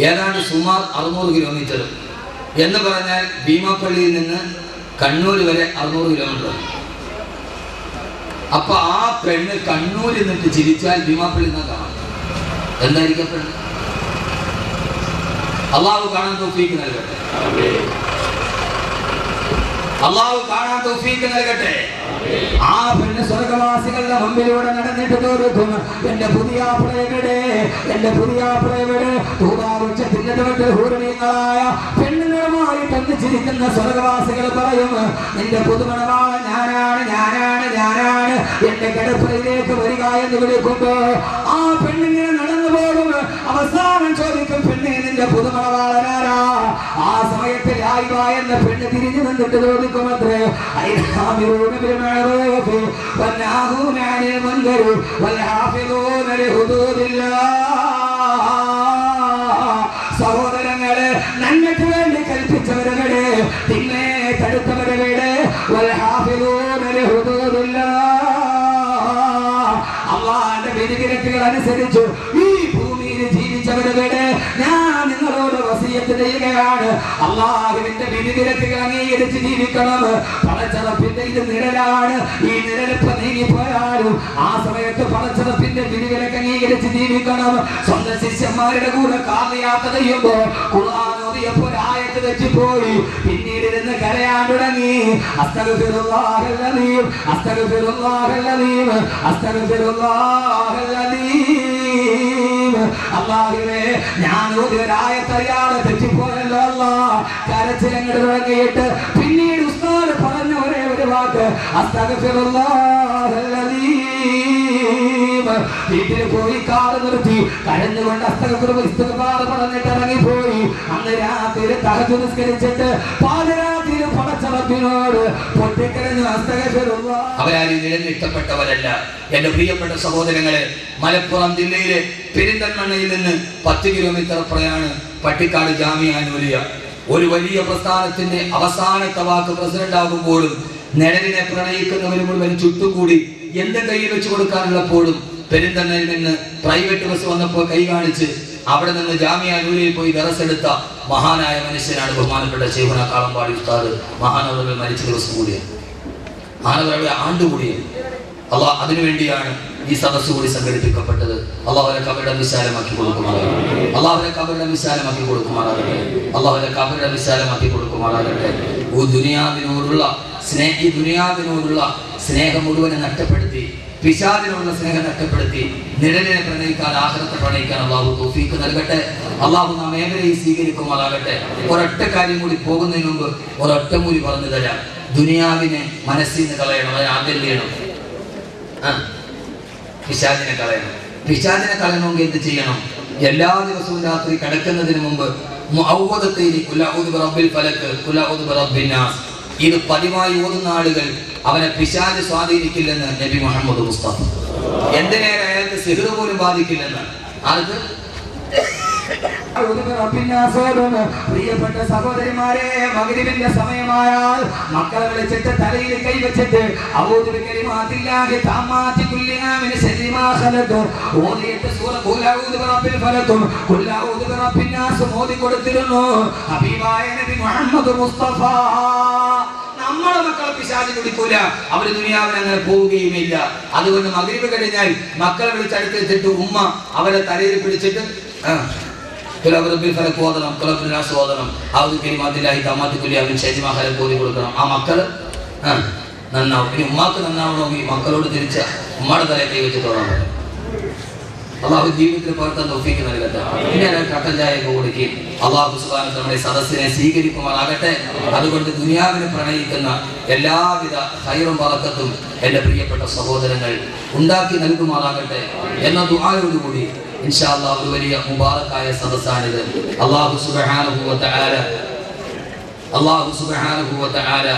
B: ഏതാണ്ട് സുമാർ 600 കിലോമീറ്റർ എന്ന് പറഞ്ഞാൽ ഭീമാപ്പള്ളിയിൽ നിന്ന് കണ്ണൂർ വരെ 600 കിലോമീറ്റർ. അപ്പൊ ആ പെണ്ണ് കണ്ണൂരിൽ നിന്നിട്ട് ചിരിച്ചാൽ ഭീമാപ്പള്ളി നിന്ന് കാണാം. എന്തായിരിക്കും പെണ്ണ്? അള്ളാഹു കാണാൻ തൗഫീഖ് നൽകട്ടെ. അള്ളാഹു കാണാൻ തൗഫീഖ് നൽകട്ടെ. ആ പെണ്ണ് സ്വർഗവാസികളുടെ മുമ്പിലൂടെ നടന്നിട്ട് തോർക്കും, എന്റെ പുതിയാപ്ലയുടെ ഹൂർണീങ്ങളായ പെണ്ണുങ്ങളുമായി തന്നിച്ചിരിക്കുന്ന സ്വർഗവാസികൾ പറയും, നിന്റെ പുതുമണവാളൻ ഞാനാണ് എന്റെ കിടപ്പറയിലേക്ക് വരിക എന്ന് വിളിക്കുമ്പോ ആ പെണ്ണിങ്ങനെ നടന്നു പോകും. അവസാനം ചോദിക്കും, പെണ്ണെ നിന്റെ പുതുമണവാളനാരാ? ആ സമയത്ത് ലായിബ എന്ന പെണ്ണ് തിരിഞ്ഞു നിന്നിട്ട് ചോദിക്കുമത്രേ, സഹോദരങ്ങളെ, നന്മയ്ക്ക് വേണ്ടി കൽപ്പിച്ചവരവിടെ, തിന്മേ തടുത്തവരവിടെ, അള്ളാന്റെ വിധിവിലക്കുകൾ അനുസരിച്ചു ഈ ഭൂമിയിൽ ജീവിച്ചവരവിടെ. ഞാൻ നിങ്ങളോട് വസിയത്ത് ചെയ്യുകയാണ്, അള്ളാഹുവിന്റെ വിധിവിലക്കുകൾ അംഗീകരിച്ച് ജീവിക്കണം. പടച്ചറപ്പിന്റെ ഇത് നിഴലാണ്. ഈ നിഴലിപ്പ് നീങ്ങിപ്പോയാലും ആ സമയത്ത് പടച്ചറപ്പിന്റെ വിധിവിലക്ക് അംഗീകരിച്ച് ജീവിക്കണം. സ്വന്തം ശിഷ്യന്മാരുടെ കൂടെ കാലയാത്ര ചെയ്യുമ്പോ ഖുർആൻ ഓതിയപ്പോൾ ആയത്ത് തെറ്റിപ്പോയി. പിന്നീട് ഇരുന്ന് കരയാൻ തുടങ്ങി. അസ്തഗ്ഫിറുല്ലാഹൽ അലീം. അല്ലാഹുവേ, ഞാൻ ഒരായത്തറിയാതെ തെറ്റിപ്പോയല്ലോ അല്ലാഹ്. കരച്ചിലങ്ങട് തുടങ്ങിയിട്ട് പിന്നീട് ഉസ്താദ് പറഞ്ഞ ഒരേ ഒരു വാക്ക് അസ്തഗ്ഫിറുല്ലാഹൽ അലീം. വീട്ടിൽ പോയി കാറ് നിർത്തി കരഞ്ഞുകൊണ്ട് ഇസ്തിഗ്ഫാർ പറഞ്ഞിട്ട് ഇറങ്ങിപ്പോയി. അന്ന് രാത്രി തഹജ്ജുദ് നിസ്കരിച്ചിട്ട് പാതിരാത്രിയിൽ പടച്ചറപ്പിനോട് പൊട്ടിക്കരഞ്ഞു അസ്തഗ്ഫിറുല്ലാഹ്. അവരാരും നിഴലിഷ്ടപ്പെട്ടവരല്ല. എന്റെ പ്രിയപ്പെട്ട സഹോദരങ്ങളെ, മലപ്പുറം ജില്ലയിലെ പെരിന്തൽമണ്ണയിൽ നിന്ന് 10 കിലോമീറ്റർ പ്രയാണം പട്ടിക്കാട് ജാമിഅ നൂരിയ. ഒരു വലിയ പ്രസ്ഥാനത്തിന്റെ അവസാനത്തെ വാക്ക് പ്രസിഡന്റ് ആകുമ്പോഴും നിഴലിനെ പ്രണയിക്കുന്നവരും മുഴുവൻ ചുറ്റുകൂടി എന്റെ കയ്യിൽ വെച്ച് കൊടുക്കാനുള്ളപ്പോഴും പെരിന്തൽമണ്ണയിൽ നിന്ന് പ്രൈവറ്റ് ബസ് വന്നപ്പോൾ കൈ കാണിച്ച് അവിടെ നിന്ന് ജാമിഅ നൂരിയയിൽ പോയി ദറസെടുത്ത മഹാനായ മനുഷ്യനാണ് ബഹുമാനപ്പെട്ട ശൈഖുന കാളമ്പാടി ഉസ്താദ്. മഹാനവറുകൾ മരിച്ച ദിവസം കൂടിയാണ്, മഹാനവറുടെ ആണ്ടുകൂടിയാണ്. അള്ളാഹ് അതിനുവേണ്ടിയാണ് ഈ സദസ്സ് കൂടി സംഘടിപ്പിക്കപ്പെട്ടത്. അള്ളാഹുവിന്റെ കബറിടം വിശാലമാക്കി കൊടുക്കുമാറാകട്ടെ. ഈ ദുനിയാവിനോടുള്ള സ്നേഹം മുഴുവനെ നഷ്ടപ്പെടുത്തി, പിശാചിനോടുള്ള സ്നേഹം നഷ്ടപ്പെടുത്തി, നിഴലിനെ പ്രണയിക്കാൻ, ആഖിറത്തെ പ്രണയിക്കാൻ അള്ളാഹു തൗഫീഖ് നൽകട്ടെ. അള്ളാഹു നാം ഏവരെയും സ്വീകരിക്കുമാറാകട്ടെ. ഒരൊറ്റ കാര്യം കൂടി പോകുന്നതിന് മുമ്പ് ഒരൊറ്റ മൂലി പറഞ്ഞു തരാം. ദുനിയാവിനെ മനസ്സിൽ നിന്ന് കളയണം. അതിന് ആദ്യം ചെയ്യണം, പിശാചിനെ കളയണം. പിശാചിനെ കളയണമെങ്കിൽ എന്ത് ചെയ്യണം? എല്ലാ ദിവസവും രാത്രി കിടക്കുന്നതിന് മുമ്പ് ഇത് പതിവായി ഓതുന്ന ആളുകൾ അവനെ പിശാച് സ്വാധീനിക്കില്ലെന്ന് നബി മുഹമ്മദ് മുസ്തഫ. എന്തിനേറെ അയാൾക്ക് സിഹ്ർ പോലും ബാധിക്കില്ലെന്ന്. ആർക്ക്? പ്രിയപ്പെട്ട സഹോദരിമാരെ, മഗ്‌രിബിന്റെ സമയമായാൽ മക്കളെ വിളിച്ചിട്ട് തലയിൽ കൈവച്ചിട്ട് കൊടുത്തിരുന്നു ഹബീബായ നബി മുഹമ്മദ് മുസ്തഫ. നമ്മളെ മക്കളെ പിശാച് പിടിക്കൂല, അവര് ദുനിയാവിന് അങ്ങനെ പോവുകയുമില്ല. അതുകൊണ്ട് മഗ്രിബ് കഴിഞ്ഞാൽ മക്കളെ വിളിച്ചടുത്ത് വെച്ചിട്ട് ഉമ്മ അവരെ തലയിൽ പിടിച്ചിട്ട് ഓതണം, ഓതണം, കോരി കൊടുക്കണം. ആ മക്കള് നന്നാവും. ഇനി ഉമ്മാക്ക് നന്നാവണമെങ്കിൽ മക്കളോട് തിരിച്ച ഉമ്മയുടെ തലയിൽ കൈ വെച്ചിട്ടോളാം. അള്ളാഹു ജീവിതത്തിൽ പകർത്താൻ തൗഫീഖ് നൽകട്ടെ. പിന്നെ കട്ടൻ ചായ കൊടുക്കുകയും അള്ളാഹു സുബ്ഹാനഹു നമ്മുടെ സദസ്സിനെ സ്വീകരിക്കുമാറാകട്ടെ. അതുകൊണ്ട് ദുനിയാവിനെ പ്രണയിക്കുന്ന എല്ലാവിധ ഖൈറും ബറക്കത്തും എൻ്റെ പ്രിയപ്പെട്ട സഹോദരങ്ങൾ ഉണ്ടാക്കി നൽകുമാറാകട്ടെ എന്ന ദുആയോടുകൂടി ഇൻഷാ അല്ലാഹ് ഒരു വലിയ മുബാറക്കായ സദസ്സാണിത്. അള്ളാഹു സുബ്ഹാനഹു വ തആല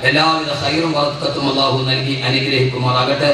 B: എല്ലാവിധ ഖൈറും ബറക്കത്തും അള്ളാഹു നൽകി അനുഗ്രഹിക്കുമാറാകട്ടെ.